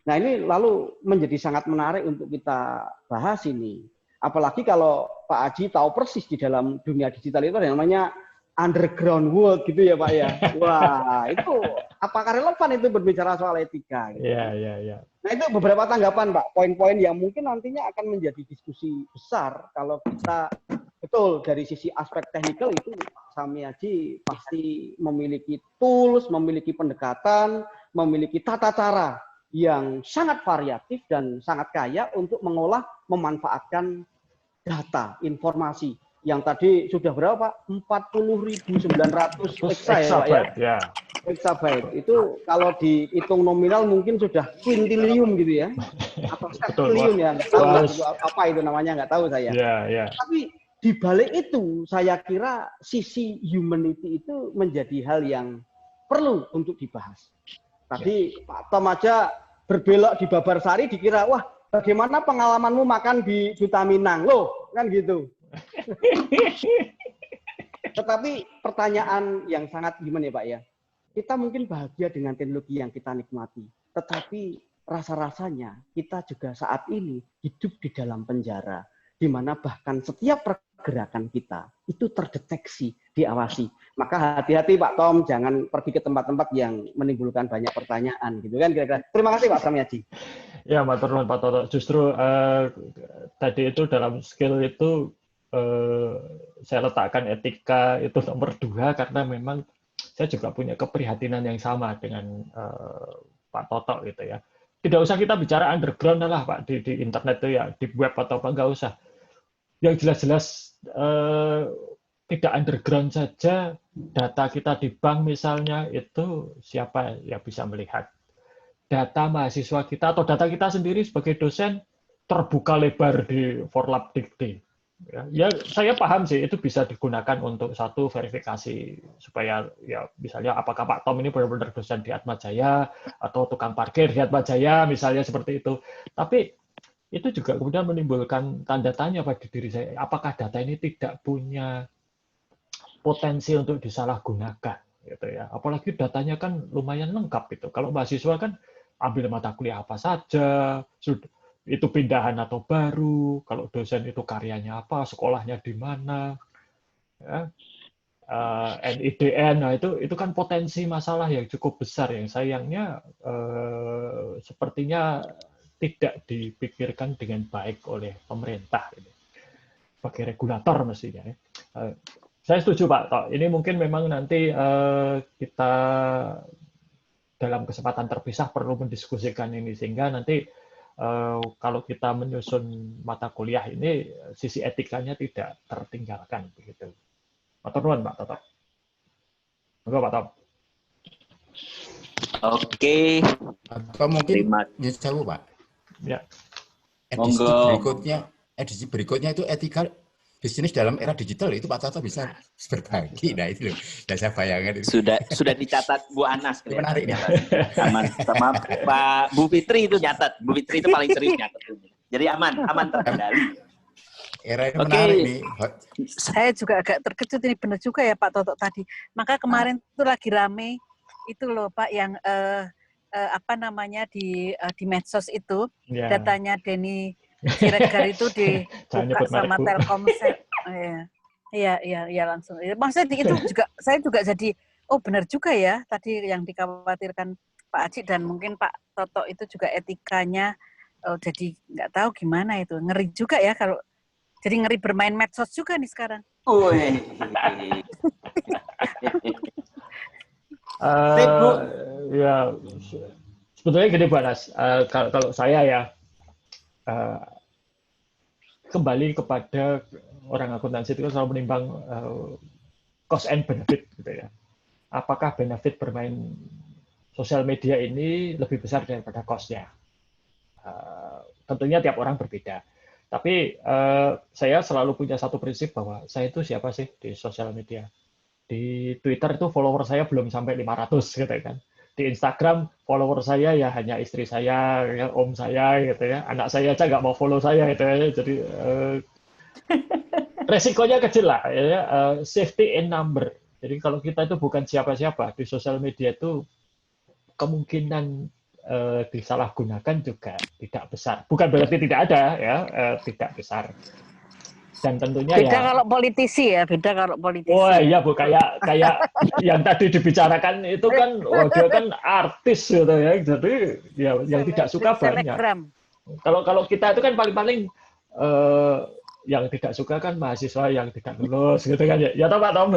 Speaker 8: Nah ini lalu menjadi sangat menarik untuk kita bahas ini. Apalagi kalau Pak Aji tahu persis di dalam dunia digital itu ada yang namanya underground world gitu ya Pak ya. Wah, itu apakah relevan itu berbicara soal etika? Gitu.
Speaker 2: Iya.
Speaker 8: Nah itu beberapa tanggapan Pak, poin-poin yang mungkin nantinya akan menjadi diskusi besar kalau kita betul dari sisi aspek teknikal itu Samyadji pasti memiliki tools, memiliki pendekatan, memiliki tata cara yang sangat variatif dan sangat kaya untuk mengolah, memanfaatkan data, informasi. Yang tadi sudah berapa Pak? 40.900 exabyte ya. Exabyte. Itu kalau dihitung nominal mungkin sudah quintillion gitu ya. Atau septillion ya. Nggak tahu apa itu namanya, nggak tahu saya.
Speaker 2: Yeah.
Speaker 8: Tapi di balik itu saya kira sisi humanity itu menjadi hal yang perlu untuk dibahas. Tadi Pak Tom aja berbelok di Babarsari dikira, wah bagaimana pengalamanmu makan di Duta Minang? Loh, kan gitu. Tetapi pertanyaan yang sangat gimana ya Pak ya, kita mungkin bahagia dengan teknologi yang kita nikmati, tetapi rasa-rasanya kita juga saat ini hidup di dalam penjara, di mana bahkan setiap pergerakan kita itu terdeteksi, diawasi. Maka hati-hati Pak Tom, jangan pergi ke tempat-tempat yang menimbulkan banyak pertanyaan gitu kan kira-kira. Terima kasih Pak Samyadji.
Speaker 2: Ya, matur nuwun Pak Toto. Justru tadi itu dalam skill itu saya letakkan etika itu nomor 2 karena memang saya juga punya keprihatinan yang sama dengan Pak Toto gitu ya. Tidak usah kita bicara underground lah Pak di internet itu ya, di web atau apa, nggak usah. Yang jelas-jelas tidak underground saja, data kita di bank misalnya, itu siapa yang bisa melihat? Data mahasiswa kita atau data kita sendiri sebagai dosen terbuka lebar di Forlabdikti. Ya, saya paham sih itu bisa digunakan untuk satu verifikasi supaya ya misalnya apakah Pak Tom ini benar-benar dosen di Atmajaya atau tukang parkir di Atmajaya misalnya seperti itu. Tapi itu juga kemudian menimbulkan tanda tanya pada diri saya, apakah data ini tidak punya potensi untuk disalahgunakan gitu ya. Apalagi datanya kan lumayan lengkap gitu. Kalau mahasiswa kan ambil mata kuliah apa saja, itu pindahan atau baru, kalau dosen itu karyanya apa, sekolahnya di mana, ya. NIDN, nah itu kan potensi masalah yang cukup besar yang sayangnya sepertinya tidak dipikirkan dengan baik oleh pemerintah ini. Sebagai regulator mestinya. Saya setuju Pak Tok. Ini mungkin memang nanti kita dalam kesempatan terpisah perlu mendiskusikan ini sehingga nanti kalau kita menyusun mata kuliah ini sisi etikanya tidak tertinggalkan begitu. Matur nuwun Pak Toto. Monggo Pak Tom.
Speaker 1: Oke.
Speaker 4: Atau mungkin jauh Pak.
Speaker 2: Ya.
Speaker 4: Edisi berikutnya itu etika bisnis dalam era digital itu Pak Toto bisa berbagi. Nah itu loh, saya bayangkan.
Speaker 1: Sudah dicatat Bu Anas.
Speaker 4: Menarik nih.
Speaker 1: Sama Pak Bu Fitri itu nyatat. Bu Fitri itu paling serius nyatat. Jadi aman terkendali.
Speaker 4: Era ini menarik nih.
Speaker 7: Saya juga agak terkejut ini benar juga ya Pak Toto tadi. Maka kemarin itu lagi rame itu loh Pak yang apa namanya di medsos itu datanya Denny Siregar itu dibuka sama Telkomsel. Iya langsung. Maksudnya itu juga saya juga jadi benar juga ya tadi yang dikhawatirkan Pak Aji dan mungkin Pak Toto itu juga etikanya jadi nggak tahu gimana itu. Ngeri juga ya kalau jadi ngeri bermain medsos juga nih sekarang.
Speaker 2: Ya sebetulnya gini Bu Anas, kalau saya ya kembali kepada orang akuntansi itu selalu menimbang cost and benefit gitu ya. Apakah benefit bermain sosial media ini lebih besar daripada cost-nya? Tentunya tiap orang berbeda. Tapi saya selalu punya satu prinsip bahwa saya itu siapa sih di sosial media. Di Twitter itu follower saya belum sampai 500 gitu kan. Di Instagram follower saya ya hanya istri saya, ya, om saya gitu ya. Anak saya aja nggak mau follow saya gitu ya. Jadi resikonya kecil lah ya. Safety in number. Jadi kalau kita itu bukan siapa-siapa di sosial media itu kemungkinan disalahgunakan juga tidak besar. Bukan berarti tidak ada ya, tidak besar. Dan tentunya
Speaker 7: beda ya kalau politisi ya, beda kalau politisi.
Speaker 2: Oh iya Bu, kayak yang tadi dibicarakan itu kan dia kan artis gitu ya. Jadi ya yang tidak suka banyak. Kalau kita itu kan paling-paling yang tidak suka kan mahasiswa yang tidak lulus gitu kan ya. Ya toh Pak Tom.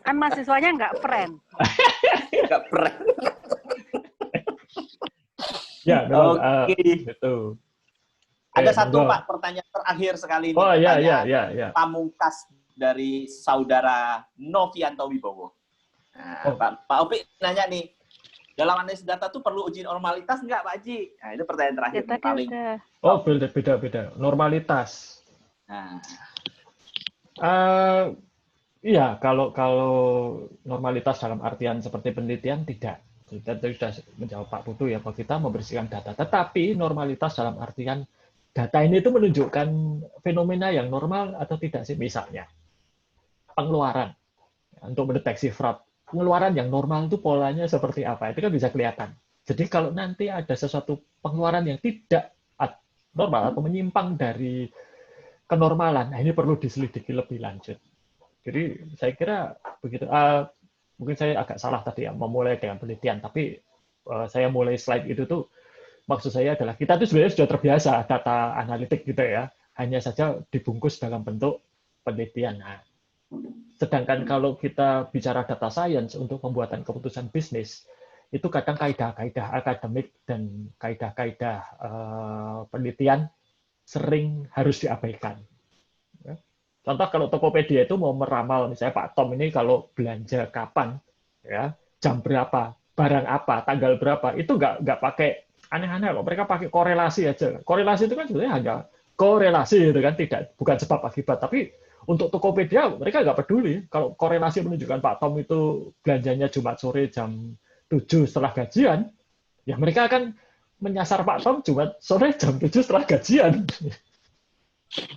Speaker 7: Kan mahasiswanya nggak friend.
Speaker 1: Nggak friend.
Speaker 2: Ya, memang gitu.
Speaker 1: Ada satu Pak pertanyaan terakhir sekali ini.
Speaker 2: Oh iya.
Speaker 1: Pamungkas dari saudara Novianto Wibowo. Nah, Pak Opi nanya nih, dalam analisis data tuh perlu uji normalitas nggak Pak Haji? Nah itu pertanyaan terakhir
Speaker 7: ya,
Speaker 1: paling.
Speaker 2: Oh beda. Normalitas.
Speaker 1: Nah.
Speaker 2: Iya kalau normalitas dalam artian seperti penelitian tidak. Kita sudah menjawab Pak Putu ya bahwa kita membersihkan data. Tetapi normalitas dalam artian data ini itu menunjukkan fenomena yang normal atau tidak sih? Misalnya, pengeluaran untuk mendeteksi fraud. Pengeluaran yang normal itu polanya seperti apa? Itu kan bisa kelihatan. Jadi kalau nanti ada sesuatu pengeluaran yang tidak normal atau menyimpang dari kenormalan, nah ini perlu diselidiki lebih lanjut. Jadi saya kira begitu. Mungkin saya agak salah tadi ya, memulai dengan penelitian, tapi saya mulai slide itu tuh maksud saya adalah kita tuh sebenarnya sudah terbiasa data analitik gitu ya. hanya saja dibungkus dalam bentuk penelitian. Nah, sedangkan kalau kita bicara data science untuk pembuatan keputusan bisnis, itu kadang kaidah-kaidah akademik dan kaidah-kaidah penelitian sering harus diabaikan. Contoh kalau Tokopedia itu mau meramal, misalnya Pak Tom ini kalau belanja kapan, ya jam berapa, barang apa, tanggal berapa, itu nggak pakai aneh-aneh kok. Mereka pakai korelasi aja. Korelasi itu kan sebenarnya hanya korelasi, itu kan bukan sebab akibat. Tapi untuk Tokopedia mereka nggak peduli. Kalau korelasi menunjukkan Pak Tom itu belanjanya Jumat sore jam 7 setelah gajian, ya mereka akan menyasar Pak Tom Jumat sore jam 7 setelah gajian.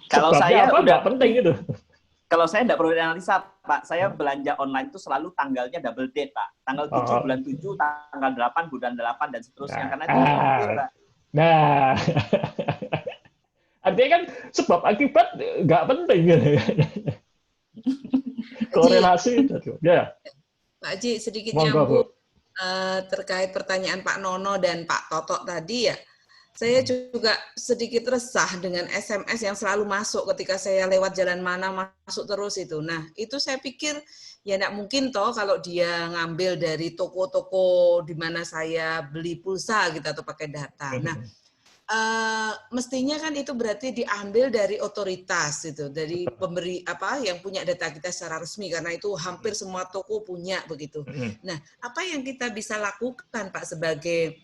Speaker 1: Kalau
Speaker 2: sebabnya
Speaker 1: saya
Speaker 2: apa nggak penting itu.
Speaker 1: Kalau saya nggak perlu analisa, Pak. Saya belanja online itu selalu tanggalnya double date, Pak. Tanggal 7 bulan 7, tanggal 8 bulan 8, dan seterusnya. Karena itu Pak.
Speaker 2: Nah, artinya kan sebab akibat nggak penting. Korelasi. Ya.
Speaker 9: Pak Haji, sedikit nyambung terkait pertanyaan Pak Nono dan Pak Toto tadi ya. Saya juga sedikit resah dengan SMS yang selalu masuk ketika saya lewat jalan mana, masuk terus itu. Nah, itu saya pikir ya enggak mungkin toh kalau dia ngambil dari toko-toko di mana saya beli pulsa gitu atau pakai data. Nah, mestinya kan itu berarti diambil dari otoritas itu, dari pemberi apa yang punya data kita secara resmi, karena itu hampir semua toko punya begitu. Nah, apa yang kita bisa lakukan Pak sebagai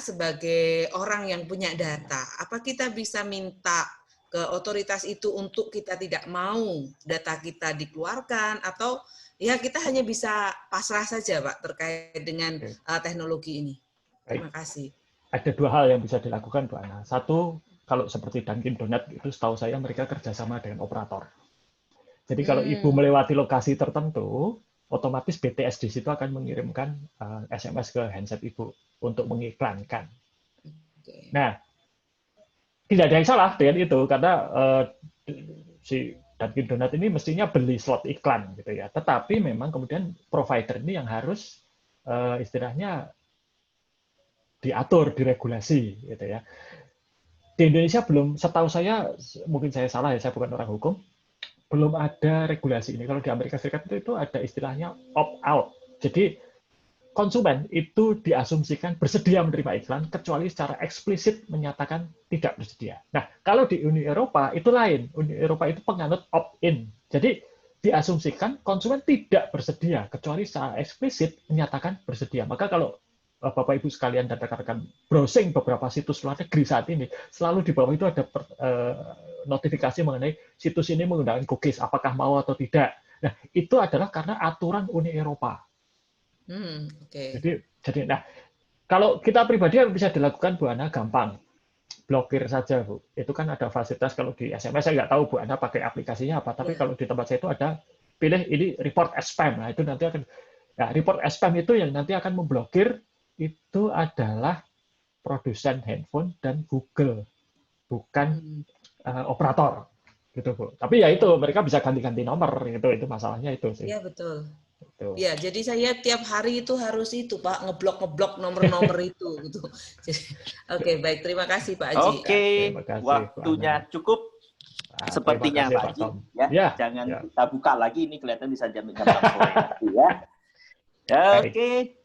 Speaker 9: sebagai orang yang punya data? Apa kita bisa minta ke otoritas itu untuk kita tidak mau data kita dikeluarkan, atau ya kita hanya bisa pasrah saja Pak terkait dengan teknologi ini? Terima kasih.
Speaker 2: Ada dua hal yang bisa dilakukan, Bu Ana. Satu, kalau seperti Dunkin Donut itu setahu saya mereka kerjasama dengan operator. Jadi kalau Ibu melewati lokasi tertentu, otomatis BTS di situ akan mengirimkan SMS ke handset Ibu untuk mengiklankan. Nah, tidak ada yang salah dengan itu, karena si Dunkin Donut ini mestinya beli slot iklan gitu ya. Tetapi memang kemudian provider ini yang harus istilahnya diatur, diregulasi gitu ya. Di Indonesia belum, setahu saya, mungkin saya salah ya, saya bukan orang hukum, belum ada regulasi ini. Kalau di Amerika Serikat itu ada istilahnya opt-out. Jadi konsumen itu diasumsikan bersedia menerima iklan kecuali secara eksplisit menyatakan tidak bersedia. Nah, kalau di Uni Eropa itu lain. Uni Eropa itu penganut opt-in. Jadi diasumsikan konsumen tidak bersedia kecuali secara eksplisit menyatakan bersedia. Maka kalau Bapak Ibu sekalian dan rekan-rekan browsing beberapa situs luar negeri saat ini, selalu di bawah itu ada notifikasi mengenai situs ini menggunakan cookies, apakah mau atau tidak. Nah, itu adalah karena aturan Uni Eropa. Jadi, nah, kalau kita pribadi yang bisa dilakukan Bu Ana gampang, blokir saja Bu. Itu kan ada fasilitas kalau di SMS, saya nggak tahu Bu Ana pakai aplikasinya apa, tapi kalau di tempat saya itu ada pilih ini report as spam. Nah, itu nanti akan, nah, report as spam itu yang nanti akan memblokir itu adalah produsen handphone dan Google, bukan operator, gitu Bu. Tapi ya itu mereka bisa ganti-ganti nomor, itu masalahnya itu sih.
Speaker 9: Iya betul. Itu. Ya, jadi saya tiap hari itu harus itu Pak ngeblok nomor-nomor itu, gitu. Oke, baik, terima kasih Pak Haji.
Speaker 1: Oke, waktunya cukup. Sepertinya Pak Haji, ya. Jangan kita buka lagi, ini kelihatan bisa jam sore ya. Oke.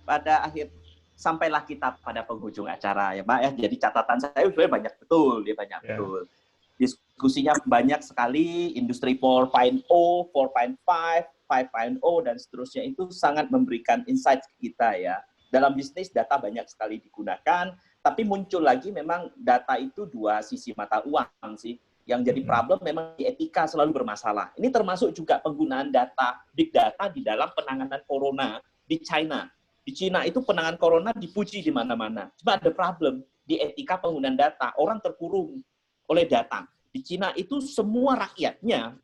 Speaker 1: Pada akhir sampailah kita pada penghujung acara ya Pak ya. Jadi catatan saya sebenarnya banyak betul, betul. Diskusinya banyak sekali, industri 4.0, 4.5, 5.0 dan seterusnya itu sangat memberikan insight ke kita ya. Dalam bisnis data banyak sekali digunakan, tapi muncul lagi memang data itu dua sisi mata uang sih. Yang jadi problem memang di etika selalu bermasalah. Ini termasuk juga penggunaan data, big data di dalam penanganan corona di China. Di Cina itu penanganan corona dipuji di mana-mana. Cuma ada problem di etika penggunaan data. Orang terkurung oleh data. Di Cina itu semua rakyatnya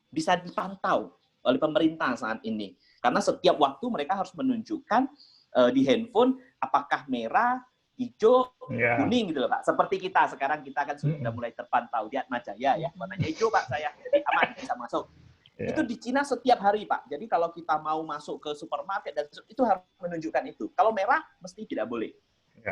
Speaker 1: bisa dipantau oleh pemerintah saat ini. Karena setiap waktu mereka harus menunjukkan di handphone apakah merah, hijau, kuning gitu loh Pak. Seperti kita sekarang, kita kan sudah mulai terpantau di Atmajaya ya. Warnanya hijau Pak saya, jadi aman bisa masuk. Itu di Cina setiap hari Pak. Jadi kalau kita mau masuk ke supermarket dan itu harus menunjukkan itu. Kalau merah mesti tidak boleh.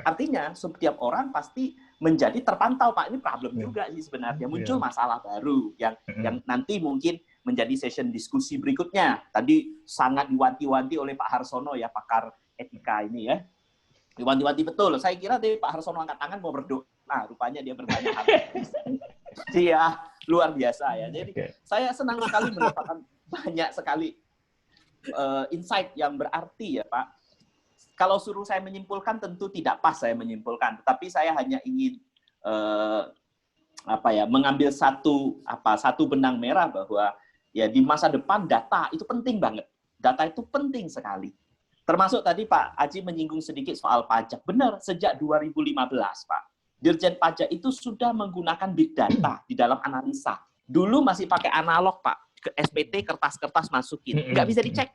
Speaker 1: Artinya setiap orang pasti menjadi terpantau, Pak. Ini problem juga sih sebenarnya. Muncul masalah baru yang nanti mungkin menjadi session diskusi berikutnya. Tadi sangat diwanti-wanti oleh Pak Harsono ya, pakar etika ini ya. Diwanti-wanti betul. Saya kira tadi Pak Harsono angkat tangan mau berdoa. Nah, rupanya dia bertanya hal dia luar biasa ya. Jadi saya senang sekali mendapatkan banyak sekali insight yang berarti ya, Pak. Kalau suruh saya menyimpulkan tentu tidak pas saya menyimpulkan, tetapi saya hanya ingin mengambil satu benang merah bahwa ya di masa depan data itu penting banget. Data itu penting sekali. Termasuk tadi Pak Aji menyinggung sedikit soal pajak. Benar, sejak 2015 Pak, Dirjen Pajak itu sudah menggunakan big data di dalam analisa. Dulu masih pakai analog Pak, ke SPT kertas-kertas masukin, nggak bisa dicek.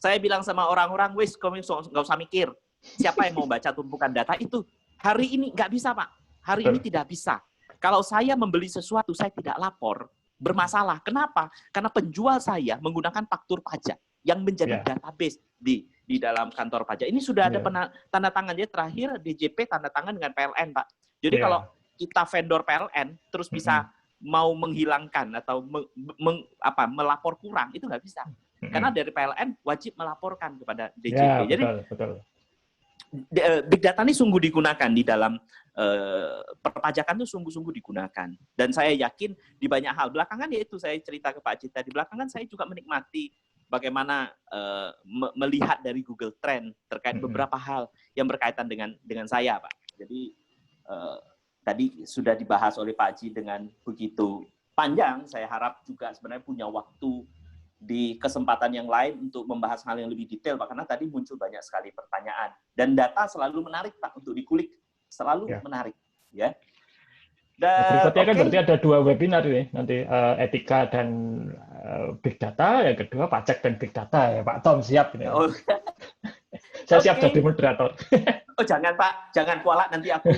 Speaker 1: Saya bilang sama orang-orang, wis, kamu nggak usah mikir. Siapa yang mau baca tumpukan data itu? Hari ini nggak bisa, Pak. Hari ini tidak bisa. Kalau saya membeli sesuatu, saya tidak lapor. Bermasalah. Kenapa? Karena penjual saya menggunakan faktur pajak yang menjadi database di dalam kantor pajak. Ini sudah ada tanda tangannya terakhir DJP tanda tangan dengan PLN, Pak. Jadi kalau kita vendor PLN terus bisa mau menghilangkan atau melapor kurang, itu nggak bisa. Karena dari PLN wajib melaporkan kepada DJP.
Speaker 2: Ya,
Speaker 1: jadi
Speaker 2: betul.
Speaker 1: Big data ini sungguh digunakan di dalam perpajakan itu sungguh-sungguh digunakan. Dan saya yakin di banyak hal. Belakangan yaitu saya cerita ke Pak Cita, di belakangan saya juga menikmati bagaimana melihat dari Google Trend terkait beberapa hal yang berkaitan dengan saya, Pak. Jadi tadi sudah dibahas oleh Pak Haji dengan begitu panjang. Saya harap juga sebenarnya punya waktu di kesempatan yang lain untuk membahas hal yang lebih detail, Pak, karena tadi muncul banyak sekali pertanyaan. Dan data selalu menarik, Pak, untuk dikulik. Selalu menarik. Ya.
Speaker 2: Berikutnya kan berarti ada 2 webinar ini, nanti etika dan big data, yang kedua pajak dan big data. Ya, Pak Tom, siap ini. Saya siap jadi moderator.
Speaker 1: Oh, jangan, Pak. Jangan kualat nanti aku.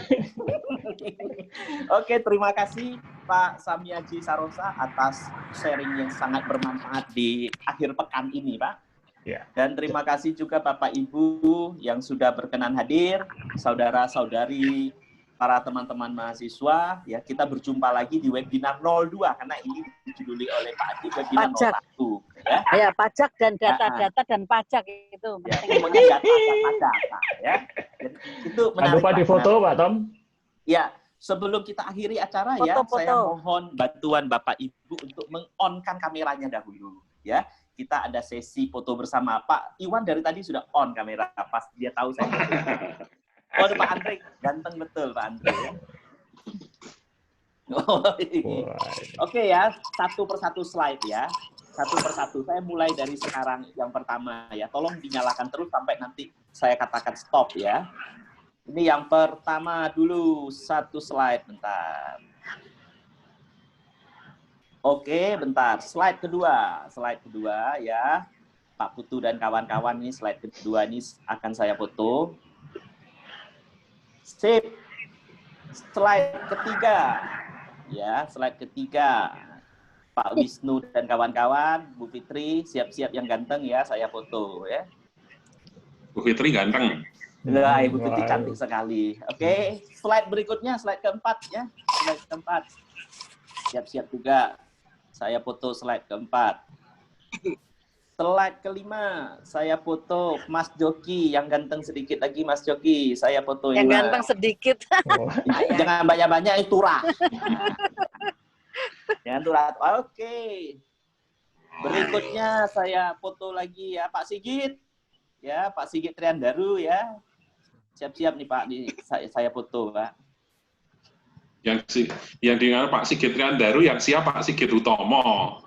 Speaker 1: Oke, terima kasih Pak Samyaji Sarosa atas sharing yang sangat bermanfaat di akhir pekan ini, Pak. Ya. Dan terima kasih juga Bapak Ibu yang sudah berkenan hadir, saudara-saudari, para teman-teman mahasiswa. Ya, kita berjumpa lagi di webinar 02 karena ini dijuduli oleh Pak Adi webinar
Speaker 7: pajak.
Speaker 1: 01. Ya.
Speaker 7: Ya, pajak dan data-data dan pajak itu.
Speaker 1: Ya, pokoknya data ya. Dan itu menarik.
Speaker 2: Jangan lupa di foto, Pak Tom.
Speaker 1: Ya, sebelum kita akhiri acara saya mohon bantuan Bapak Ibu untuk meng-on-kan kameranya dahulu. Ya, kita ada sesi foto bersama. Pak Iwan dari tadi sudah on kamera, pas dia tahu saya. Oh, ada Pak Andre, ganteng betul Pak Andre. Oke ya, satu persatu slide ya. Satu persatu. Saya mulai dari sekarang yang pertama ya. Tolong dinyalakan terus sampai nanti saya katakan stop ya. Ini yang pertama dulu, satu slide, bentar. Oke, bentar. Slide kedua ya. Pak Putu dan kawan-kawan, ini slide kedua ini akan saya foto. Sip. Slide ketiga. Ya, slide ketiga. Pak Wisnu dan kawan-kawan, Bu Fitri, siap-siap yang ganteng ya, saya foto ya.
Speaker 6: Bu Fitri ganteng.
Speaker 1: Nah, Ibu Fitri cantik sekali. Oke, slide berikutnya, slide keempat ya. Slide keempat. Siap-siap juga. Saya foto slide keempat. Slide kelima, saya foto Mas Joki yang ganteng sedikit lagi, Mas Joki. Saya foto
Speaker 7: yang ganteng sedikit.
Speaker 1: Jangan banyak-banyak, itu turah. Jangan turah. Oke. Berikutnya saya foto lagi ya Pak Sigit. Ya, Pak Sigit Triandaru ya. Siap-siap nih Pak, saya foto, Pak.
Speaker 6: Yang dengan Pak Sigit Triandaru yang siapa? Pak Sigit Utomo.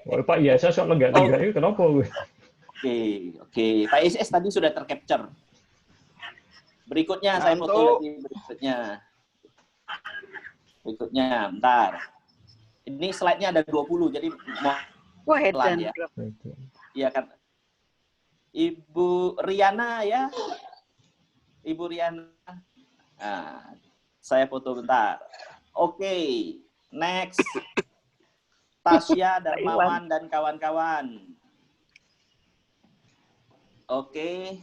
Speaker 2: Oh, Pak, iya, saya soal enggak itu kenapa?
Speaker 1: Oke. Pak ISS tadi sudah tercapture. Berikutnya saya foto lagi berikutnya. Bentar. Ini slide-nya ada 20, jadi mau pelan ya. Iya kan. Ibu Riana ya. Ibu Riana. Nah, saya foto bentar. Oke, next. Tasya, Darmawan, dan kawan-kawan. Oke.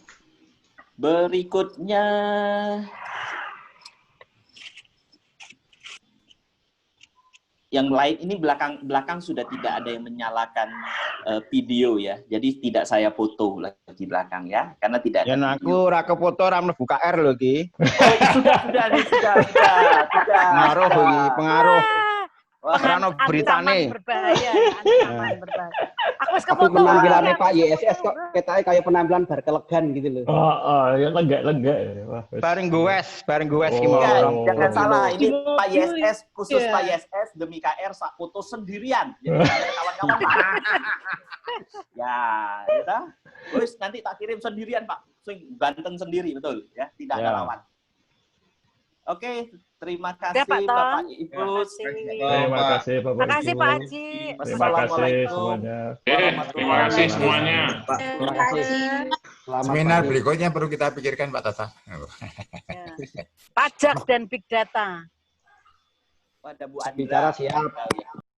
Speaker 1: Berikutnya yang lain ini belakang sudah tidak ada yang menyalakan video ya. Jadi tidak saya foto lagi belakang ya, karena tidak ada.
Speaker 10: Ya aku ora kefoto ora mlebu KR lho iki.
Speaker 1: Oh, sudah.
Speaker 10: Pengaruh iki, pengaruh.
Speaker 7: Ancaman
Speaker 10: beritane.
Speaker 7: Berbahaya, ancaman berbahaya. Aku wis
Speaker 8: Tapi
Speaker 7: kefoto.
Speaker 8: penampilannya Pak YSS kok ketake kayak penampilan bar kelegan gitu loh.
Speaker 2: Ya lega.
Speaker 10: Bareng gowes ki mau.
Speaker 1: Jangan salah, ini Pak YSS, khusus Pak YSS demi KR sak foto sendirian. Jadi kawan-kawan. Ya, udah. Terus nanti tak kirim sendirian, Pak. Swing ganteng sendiri, betul ya, tidak ada lawan. Oke, terima kasih Bapak Ibu.
Speaker 2: Terima kasih Bapak Ibu.
Speaker 7: Terima kasih Pak Haji.
Speaker 2: Terima kasih semuanya.
Speaker 6: Terima kasih semuanya.
Speaker 9: Terima kasih.
Speaker 4: Seminar berikutnya perlu kita pikirkan Pak Tata.
Speaker 7: Pajak dan Big Data.
Speaker 1: Pada Bu Andra.
Speaker 8: Bicara siap.